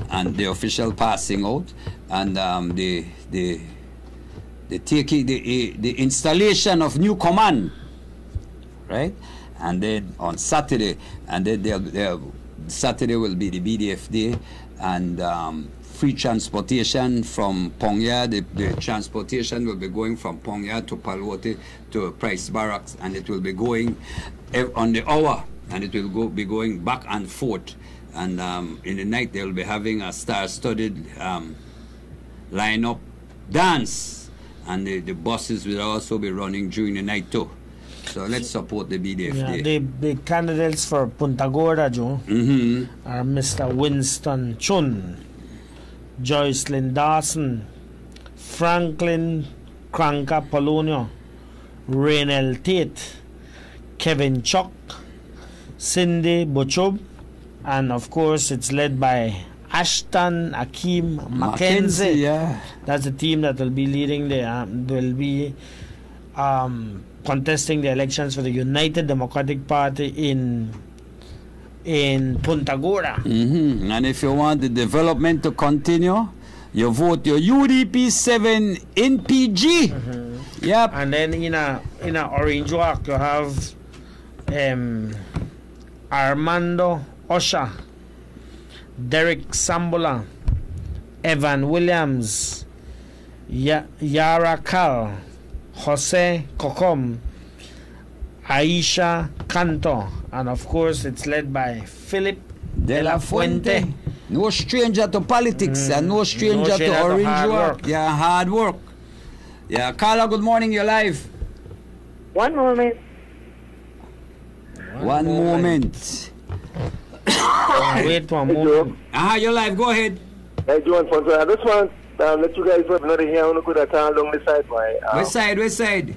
Speaker 1: and the official passing out, and the installation of new command, right? And then on Saturday, and then Saturday will be the BDF Day, and free transportation from Pongyard. The transportation will be going from Pongyard to Palwote to Price Barracks, and it will be going on the hour, and it will be going back and forth. And in the night they will be having a star-studded line-up dance, and the buses will also be running during the night too. So let's support the BDF Day.
Speaker 3: The candidates for Punta Gorda, Joe, are Mr. Winston Chun, Joycelyn Dawson, Franklin Cranka Polonio, Raynell Tate, Kevin Chuck, Cindy Bochub, and of course it's led by Ashton Akeem Mackenzie.
Speaker 1: Yeah.
Speaker 3: That's the team that will be leading will be contesting the elections for the United Democratic Party in Punta Gorda.
Speaker 1: And if you want the development to continue, you vote your UDP 7 in PG. Yep.
Speaker 3: And then in a Orange Walk, you have Armando Osha, Derek Sambola, Evan Williams, Yara Cal, Jose Cocom, Aisha Canto, and of course it's led by Philip De La Fuente.
Speaker 1: No stranger to politics and no stranger to Orange Walk. Yeah, hard work. Yeah, Carla, good morning, you're live.
Speaker 4: One moment.
Speaker 1: One moment.
Speaker 3: Wait one moment.
Speaker 1: You're live, go ahead.
Speaker 7: Hey, Joan Fonso, I just want to let you guys know another here on the good along the side.
Speaker 1: West side?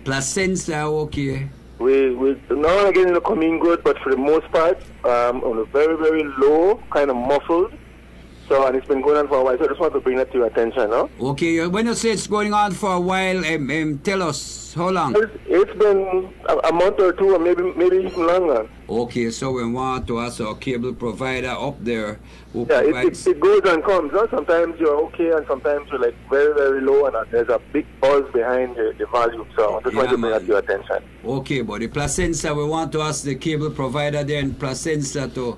Speaker 1: Placencia, okay.
Speaker 7: We now and again coming good, but for the most part, on a very, very low, kind of muffled. So, and it's been going on for a while, so I just want to bring that to your attention, no?
Speaker 1: Okay, when you say it's going on for a while, tell us, how long?
Speaker 7: It's been a month or two, or maybe even longer.
Speaker 1: Okay, so we want to ask our cable provider up there who
Speaker 7: it goes and comes, no? Sometimes you're okay, and sometimes you're like very, very low, and there's a big buzz behind the volume, so I just want to bring that to your attention.
Speaker 1: Okay, but the Placencia, we want to ask the cable provider there in Placencia to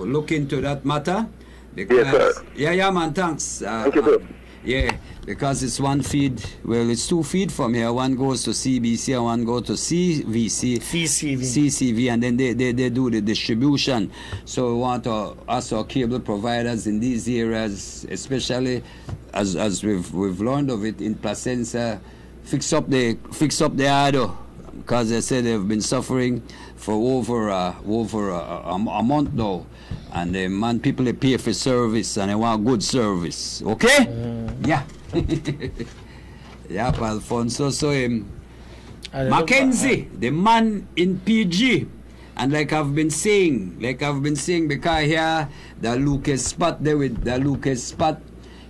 Speaker 1: look into that matter. Because,
Speaker 7: yes, sir.
Speaker 1: Yeah, man, thanks.
Speaker 7: Thank you, sir.
Speaker 1: Yeah, because it's one feed. Well, it's two feed from here. One goes to CBC and one goes to CCV, and then they do the distribution. So we want to ask our cable providers in these areas, especially as we've learned of it in Placencia, fix up the ADO, because they say they've been suffering for over a month now, and people they pay for service and they want good service. Okay? Yeah. Yeah, Alfonso. So Mackenzie, the man in PG, and like I've been saying, because here the Lucas Spot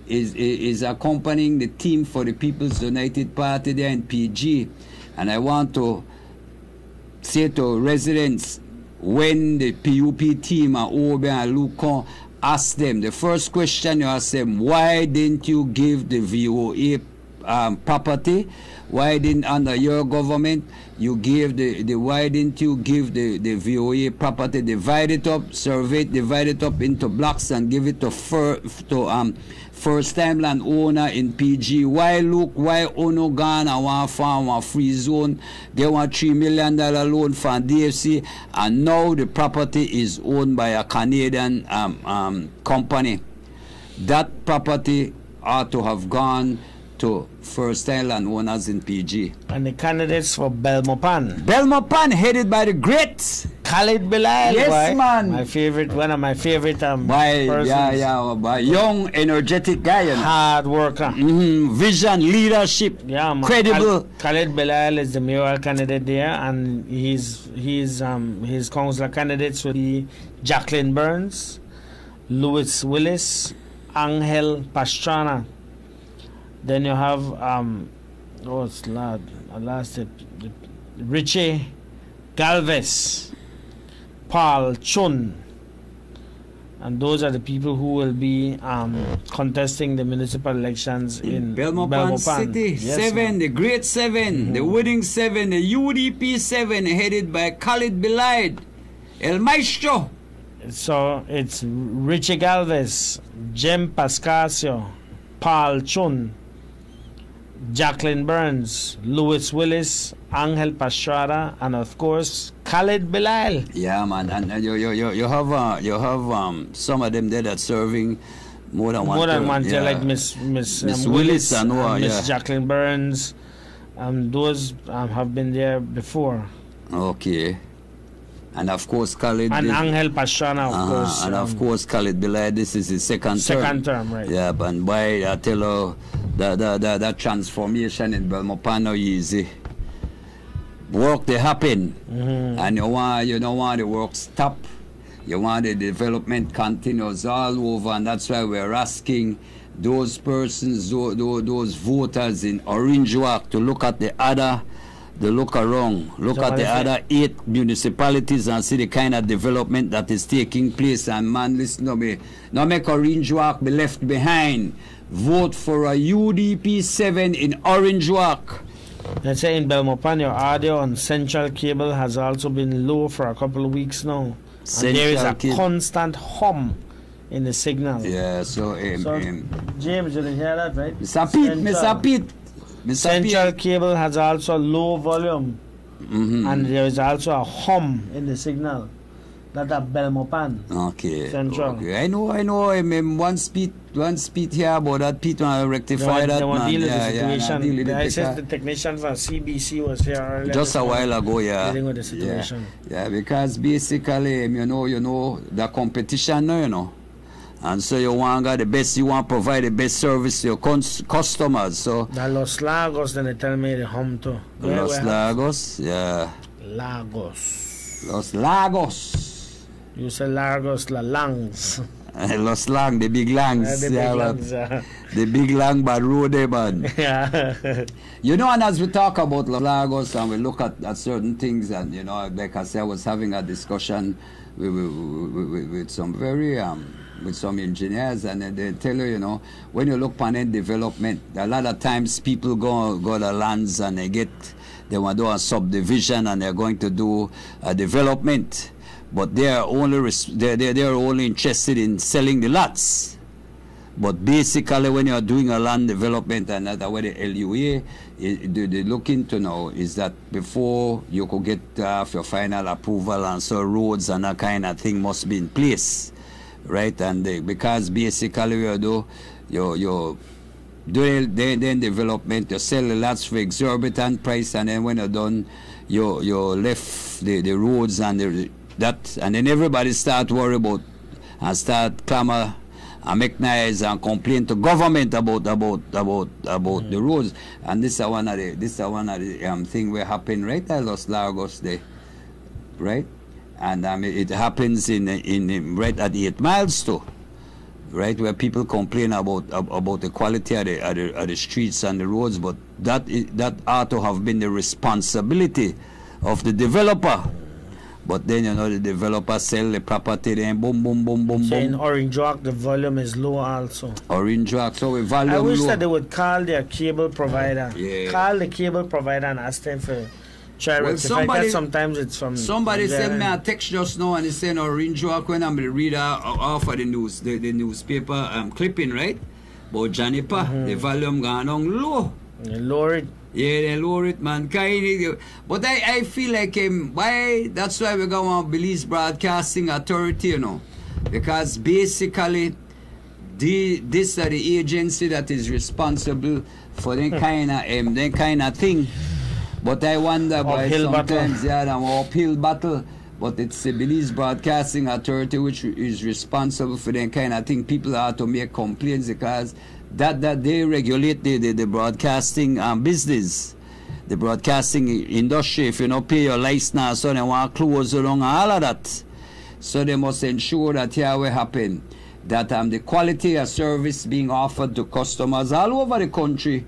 Speaker 1: is accompanying the team for the People's United Party there in PG, and I want to say to residents, when the PUP team are over and Lucon, ask them, the first question you ask them, why didn't you give the VOA property? Why didn't, under your government, you gave why didn't you give the VOA property, divide it up, survey it, divide it up into blocks and give it to first-time land owner in PG? Why Ono Ghana want farm, want free zone, they want $3 million loan from DFC, and now the property is owned by a Canadian company? That property ought to have gone to first-time land owners in PG.
Speaker 3: And the candidates for
Speaker 1: Belmopan, headed by the great
Speaker 3: Khalid Bilal.
Speaker 1: Yes, man.
Speaker 3: One of my favorite persons.
Speaker 1: By young, energetic guy.
Speaker 3: Hard worker.
Speaker 1: Vision, leadership.
Speaker 3: Yeah, man.
Speaker 1: Credible.
Speaker 3: Khalid Bilal is the mayoral candidate there, and his councillor candidates will be Jacqueline Burns, Louis Willis, Angel Pastrana. Then you have Richie Galvez, Paul Chun, and those are the people who will be contesting the municipal elections in
Speaker 1: Belmopan City. Yes, 7, the Great 7, the Winning 7, the UDP 7, headed by Khalid Bilal, El Maestro.
Speaker 3: So it's Richie Galvez, Jem Pascasio, Paul Chun, Jacqueline Burns, Louis Willis, Angel Pastrana, and of course Khalid Bilal.
Speaker 1: Yeah, man, and you have some of them there that serving more than one
Speaker 3: term, like Miss Willis and Miss Jacqueline Burns. Those have been there before.
Speaker 1: Okay. And of course, Khalid.
Speaker 3: And Angel Pastrana, of course.
Speaker 1: And of course, Khalid Bilal, this is his second term.
Speaker 3: Second term, right.
Speaker 1: Yeah, but boy, I tell you, that transformation in Belmopan no easy. Work they happen. And you don't want the work stop. You want the development continues all over, and that's why we're asking those persons, those voters in Orange Walk to look at the other they look around, look at the other 8 municipalities and see the kind of development that is taking place. And man, listen to me, not make Orange Walk be left behind. Vote for a UDP 7 in Orange Walk.
Speaker 3: Let's say in Belmopan, your audio on Central Cable has also been low for a couple of weeks now. And there is a constant hum in the signal.
Speaker 1: Yeah, so
Speaker 3: James, you didn't hear that, right?
Speaker 1: Mr. Pete.
Speaker 3: Central Cable has also low volume, and there is also a hum in the signal. That at Belmopan.
Speaker 1: Okay.
Speaker 3: Central.
Speaker 1: Okay. I know. One speed here about that. Pete want to rectify that.
Speaker 3: They want to deal with the situation. I said the technician from CBC was here earlier.
Speaker 1: Just a while ago,
Speaker 3: dealing with the situation.
Speaker 1: Yeah, because basically, you know, the competition now, you know. And so you want to get the best, you want to provide the best service to your customers. So
Speaker 3: the Los Lagos, then they tell me the home too.
Speaker 1: Los Lagos, yeah.
Speaker 3: Los
Speaker 1: Lagos.
Speaker 3: You say Lagos, La Langs.
Speaker 1: Los Lang, the big langs. The big lang bad road there, man.
Speaker 3: Yeah.
Speaker 1: You know, and as we talk about Los Lagos and we look at certain things, and you know, like I said, I was having a discussion with some very with some engineers, and they tell you, you know, when you look on development, a lot of times people go to lands and they want to do a subdivision and they're going to do a development, but they're only interested in selling the lots. But basically, when you're doing a land development, and that's where the LUA they're looking to know is that before you could get your final approval, and so roads and that kind of thing must be in place. Right, and because basically you do you then development, you sell the lots for exorbitant price, and then when you're done, you left the roads and and then everybody start worry about and start clamor and make noise and complain to government about the roads. And this is one of the thing where happen right at Los Lagos there, right. And it happens in right at 8 miles too, right, where people complain about the quality of the streets and the roads, but that ought to have been the responsibility of the developer. But then, you know, the developer sell the property, then boom.
Speaker 3: So in Orange Walk, the volume is low also.
Speaker 1: Orange Walk, so the volume
Speaker 3: I wish
Speaker 1: low.
Speaker 3: that they would call their cable provider.
Speaker 1: Yeah.
Speaker 3: Call the cable provider and ask them for. Well, sometimes it's from
Speaker 1: somebody sent me a text just now, and he said Orange Walk when I'm read off of the news, the newspaper clipping, right? About Janipa, the volume gone on low.
Speaker 3: They lower it.
Speaker 1: Yeah, they lower it, man. But I feel like why that's why we're going to Belize Broadcasting Authority, you know, because basically this are the agency that is responsible for that kind of thing. But I wonder why sometimes they have an uphill battle. But it's the Belize Broadcasting Authority which is responsible for that kind of thing. People have to make complaints because that they regulate the broadcasting business, the broadcasting industry. If you don't pay your license, so they want to close along all of that. So they must ensure that here will happen, that the quality of service being offered to customers all over the country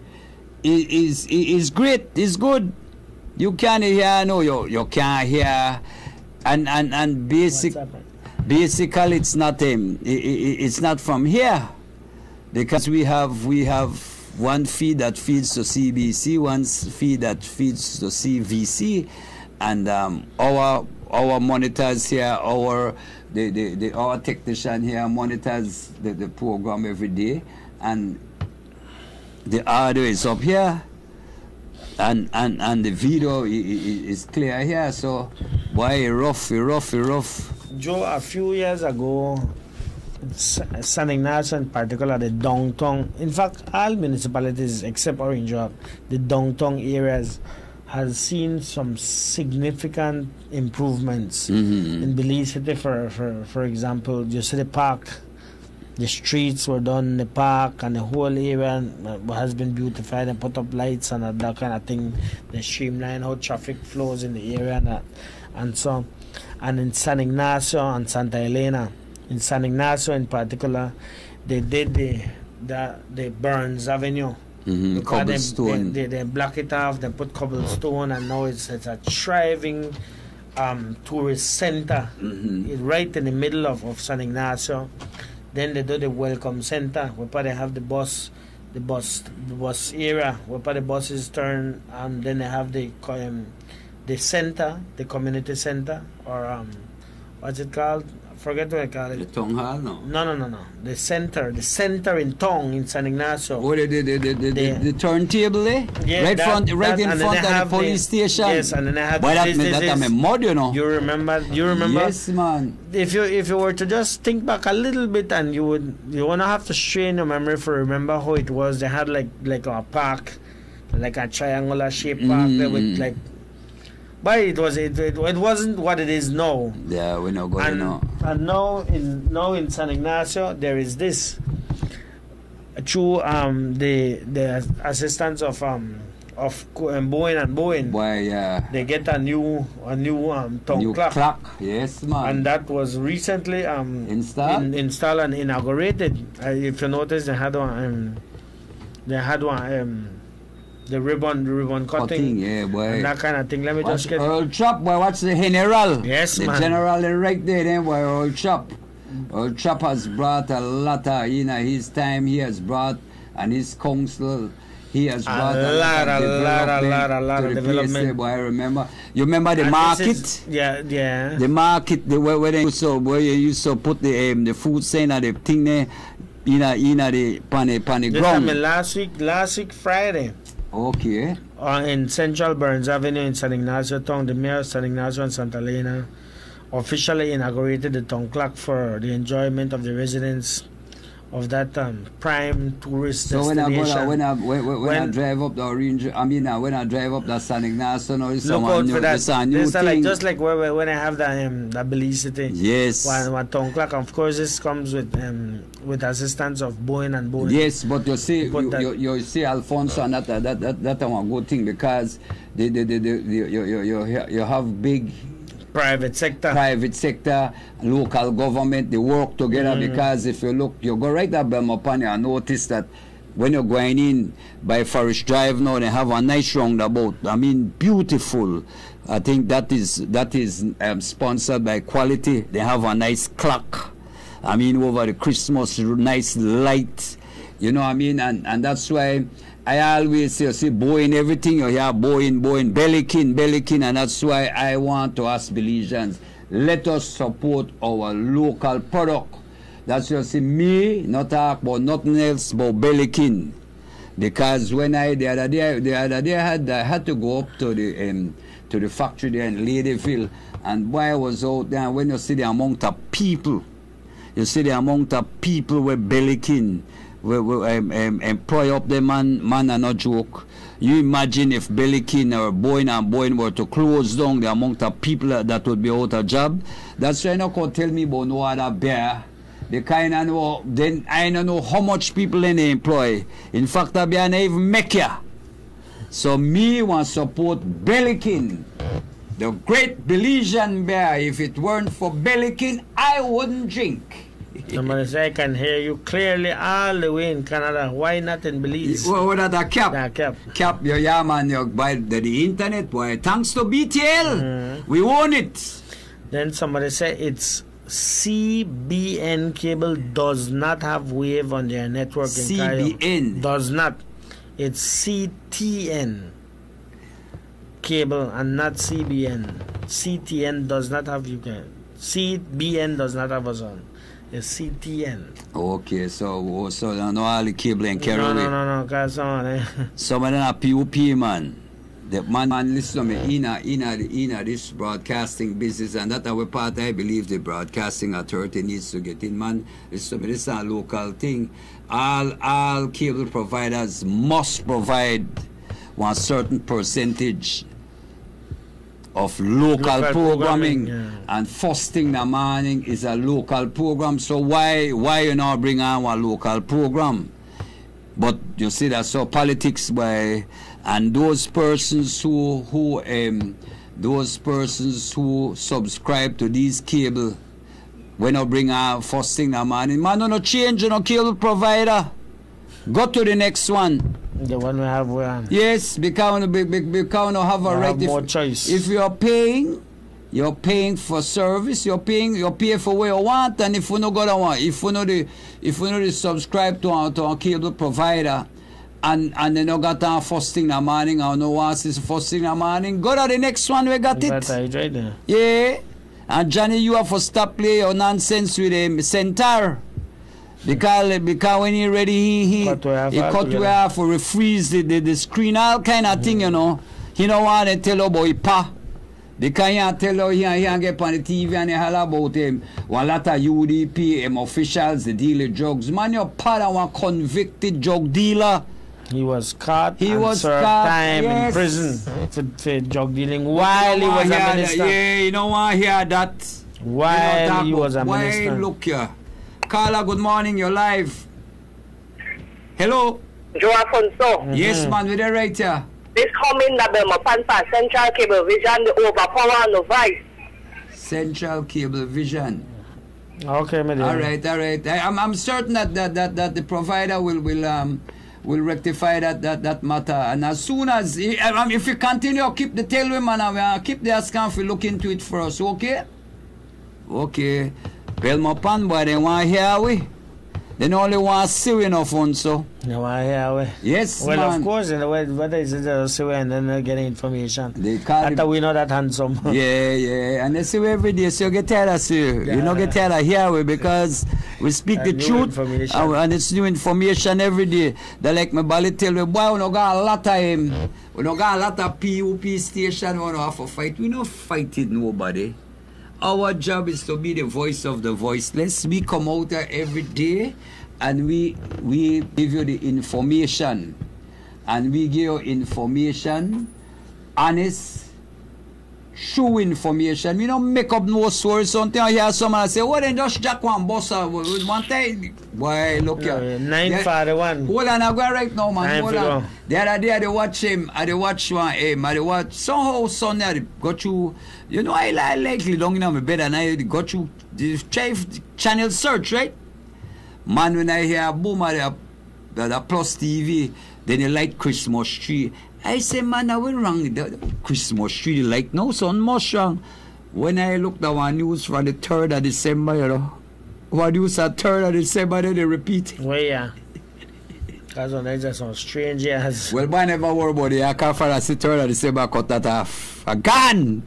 Speaker 1: is great, is good. You can't hear, no, you can't hear, and basically it's not it's not from here, because we have one feed that feeds to CBC, one feed that feeds to CVC, and our monitors here, our technician here monitors the program every day, and the audio is up here. And the video is clear here, so why rough.
Speaker 3: Joe, a few years ago, San Ignacio in particular, the downtown, in fact, all municipalities except Orange Walk, the downtown areas has seen some significant improvements. In Belize City, for example, you see the park. The streets were done in the park, and the whole area has been beautified and put up lights and that kind of thing. They streamline how traffic flows in the area and so. And in San Ignacio and Santa Elena, in San Ignacio in particular, they did the Burns Avenue
Speaker 1: Cobblestone.
Speaker 3: They block it off, they put cobblestone, and now it's a thriving tourist center right in the middle of San Ignacio. Then they do the welcome center, where they have the bus area, where the buses turn, and then they have the center, the community center, or what's it called? Forget what I call it.
Speaker 1: The Town Hall, no?
Speaker 3: No. The center in Tong, in San Ignacio.
Speaker 1: Oh, the turntable there?
Speaker 3: Yeah,
Speaker 1: right in front of the police station.
Speaker 3: Yes, and then I have
Speaker 1: that I'm mod, you know.
Speaker 3: You remember?
Speaker 1: Yes, man.
Speaker 3: If you were to just think back a little bit, and you wanna have to strain your memory for remember how it was. They had like a park, like a triangular shaped park there with like. But it wasn't what it is now.
Speaker 1: Yeah, we're not going now.
Speaker 3: And now in San Ignacio there is this through the assistance of Bowen and Bowen.
Speaker 1: Why, yeah.
Speaker 3: They get a new town clock.
Speaker 1: Yes, man.
Speaker 3: And that was recently installed and inaugurated. If you notice, they had one. The ribbon cutting,
Speaker 1: yeah, boy.
Speaker 3: And that kind of thing. Let me just get
Speaker 1: Earl Chop, boy. What's the general?
Speaker 3: Yes,
Speaker 1: the
Speaker 3: man.
Speaker 1: general right there, then, boy. Earl Chop. Earl Chop has brought a lot of, his time. He has brought, and his council. He has brought a lot of development. Place, boy, I remember. You remember the market?
Speaker 3: Yeah.
Speaker 1: The market, where you used to put the food sign and the thing there, in the pan ground.
Speaker 3: Last week Friday.
Speaker 1: Okay.
Speaker 3: In Central Burns Avenue in San Ignacio Town, the mayor of San Ignacio and Santa Elena officially inaugurated the town clock for the enjoyment of the residents of that prime tourist destination.
Speaker 1: When I drive up the Orange, when I drive up the San Ignacio, it's
Speaker 3: look out for that.
Speaker 1: It's a new thing.
Speaker 3: Like, just like when I have the Belicity.
Speaker 1: Yes.
Speaker 3: One town clock. Of course, this comes with assistance of Bowen and Bowen.
Speaker 1: Yes, but you see, Alfonso, and that's one good thing, because you have big
Speaker 3: private sector, local government, they work together, because if you look, you go right up Belmopania and notice that when you're going in by Forest Drive now, they have a nice roundabout. Beautiful. I think that is sponsored by Quality. They have a nice clock. Over the Christmas, nice light. You know what I mean? And that's why I always see Bowen, everything you hear, Bowen, Bellikin, and that's why I want to ask Belizeans, let us support our local product. That's just me, not talk about nothing else but Bellikin. Because when the other day I had to go up to the factory there in Ladyville, and boy, I was out there, when you see the amount of people, with Bellikin, employ up the man are not joke. You imagine if Bellikin or Bowen and Bowen were to close down, the amount of people that would be out of job. That's why I not tell me about no other bear. They kind of know, then I don't know how much people they employ. In fact, I don't even make ya. So me want to support Bellikin, the great Belizean bear. If it weren't for Bellikin, I wouldn't drink. Somebody say, I can hear you clearly all the way in Canada. Why not in Belize?
Speaker 1: Well, that a cap. Cap, yeah, man, you buy the internet, boy. Thanks to BTL, we own it.
Speaker 3: Then somebody say, it's CBN cable does not have wave on their network in
Speaker 1: CBN?
Speaker 3: Does not. It's CTN cable and not CBN. CTN does not have you can. CBN does not have us on. It's CTN.
Speaker 1: Okay, so no all the cable and carry away.
Speaker 3: No, cause on.
Speaker 1: Some of them are POP, man. The man listen to me in this broadcasting business, and that's our part. I believe the broadcasting authority needs to get in, man. Listen to me, this is a local thing. All cable providers must provide one certain percentage of local programming, and first thing in the morning is a local program. So why you not bring on one local program? But you see that so politics by and those persons who subscribe to these cable, when you bring on first thing in the morning, man, no change, no cable provider. Go to the next one.
Speaker 3: The one we have where?
Speaker 1: Yes, because we have a right.
Speaker 3: More choice.
Speaker 1: If you're paying for service. You pay for what you want, and if you no go want, if you know subscribe to a cable provider, and they no got on first thing in the morning, or no once is first thing in the morning, go to the next one. We got it.
Speaker 3: Right there.
Speaker 1: Yeah, and Johnny, you have to stop play your nonsense with him center. Because when he ready, he cut you off or freeze the screen, all kind of thing, you know. He don't want to tell you about his pa. Because he tell you he get on the TV and he holler about him. One lot of UDP officials, they deal with drugs. Man, your pa that one convicted drug dealer.
Speaker 3: He was caught and served time in prison for drug dealing while he was a minister.
Speaker 1: Yeah, you don't want to hear that.
Speaker 3: While he was a minister.
Speaker 1: Why look here? Carla, good morning, you're live. Hello?
Speaker 5: Joe Afonso.
Speaker 1: Yes, man, we're right here.
Speaker 5: This coming that Panfa Central Cable Vision, the overpower and the vice.
Speaker 1: Central Cable Vision.
Speaker 3: Okay, madam.
Speaker 1: All right. I'm certain that the provider will rectify that matter. And as soon as, if you continue, keep the tailwind and keep the scan for look into it for us, okay? Okay. Well, my pan boy, they want to hear we. They only want to see we enough on, so.
Speaker 3: They want to hear we.
Speaker 1: Yes,
Speaker 3: well,
Speaker 1: man.
Speaker 3: Of course, whether it's a see we and then they get information.
Speaker 1: They call
Speaker 3: After we know that handsome.
Speaker 1: Yeah. And they see we every day, so you get tired of see. Yeah. You don't get tired of hear we because we speak the truth. And it's new information every day. They like my bally tell me, boy, we don't got a lot of him. We don't got a lot of PUP station. We don't have to fight. We don't fight it, nobody. Our job is to be the voice of the voiceless. We come out there every day and we give you the information. And we give you information, honest, true information. We don't make up no stories. Something I hear someone say, "Oh, then just Jack one boss one time." Boy, look here.
Speaker 3: 941.
Speaker 1: Hold on, I go right now, man. Hold on. The other day I watch him. I watch somehow Sunday I got you. You know, I likely long in my bed and I got you the channel search, right? Man, when I hear boom at the Plus TV, then they light Christmas tree. I say, man, I went wrong. The Christmas tree light no son much wrong. When I looked at one news from the 3rd of December, you know, what news at 3rd of December, then they repeat.
Speaker 3: Well, yeah. Because when they just some strange years.
Speaker 1: Well, but I never worry about it. I can't find a 3rd of December, cut that off. A gun!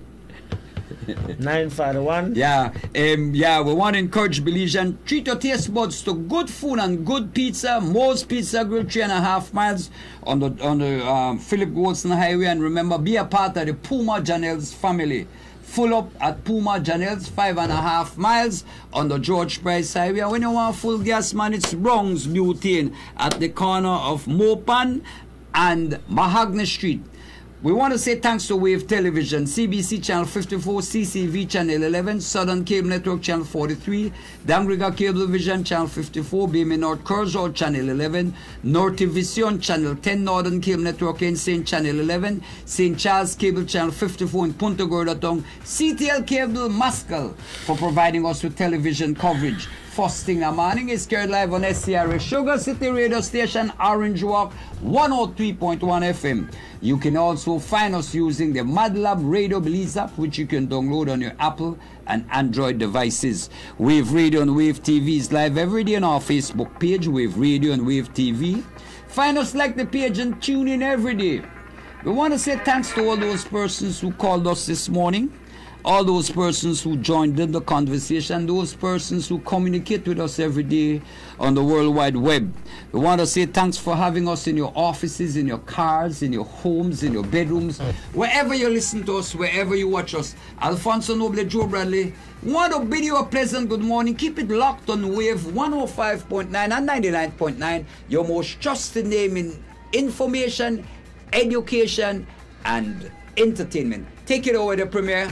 Speaker 3: 941.
Speaker 1: Yeah, we want to encourage Belizean. Treat your taste buds to good food and good pizza. Moe's Pizza Grill, 3.5 miles on the Philip Wilson Highway. And remember, be a part of the Puma Janelles family. Full up at Puma Janelles, 5.5 miles on the George Price Highway. And when you want full gas, man, it's Bronx Butane at the corner of Mopan and Mahogany Street. We want to say thanks to Wave Television, CBC Channel 54, CCV Channel 11, Southern Cable Network Channel 43, Damriga Cable Vision Channel 54, BME North Curzon Channel 11, Nortivision Channel 10, Northern Cable Network in St. Channel 11, St. Charles Cable Channel 54 in Punta Gorda Town, CTL Cable Muscal for providing us with television coverage. First thing in the morning is carried live on SCRA Sugar City Radio Station, Orange Walk, 103.1 FM. You can also find us using the MadLab Radio Belize app, which you can download on your Apple and Android devices. Wave Radio and Wave TV is live every day on our Facebook page, Wave Radio and Wave TV. Find us, like the page, and tune in every day. We want to say thanks to all those persons who called us this morning. All those persons who joined in the conversation, those persons who communicate with us every day on the World Wide Web. We want to say thanks for having us in your offices, in your cars, in your homes, in your bedrooms, wherever you listen to us, wherever you watch us. Alfonso Noble, Joe Bradley, want to bid you a pleasant good morning. Keep it locked on Wave 105.9 and 99.9, your most trusted name in information, education, and entertainment. Take it over, the Premier.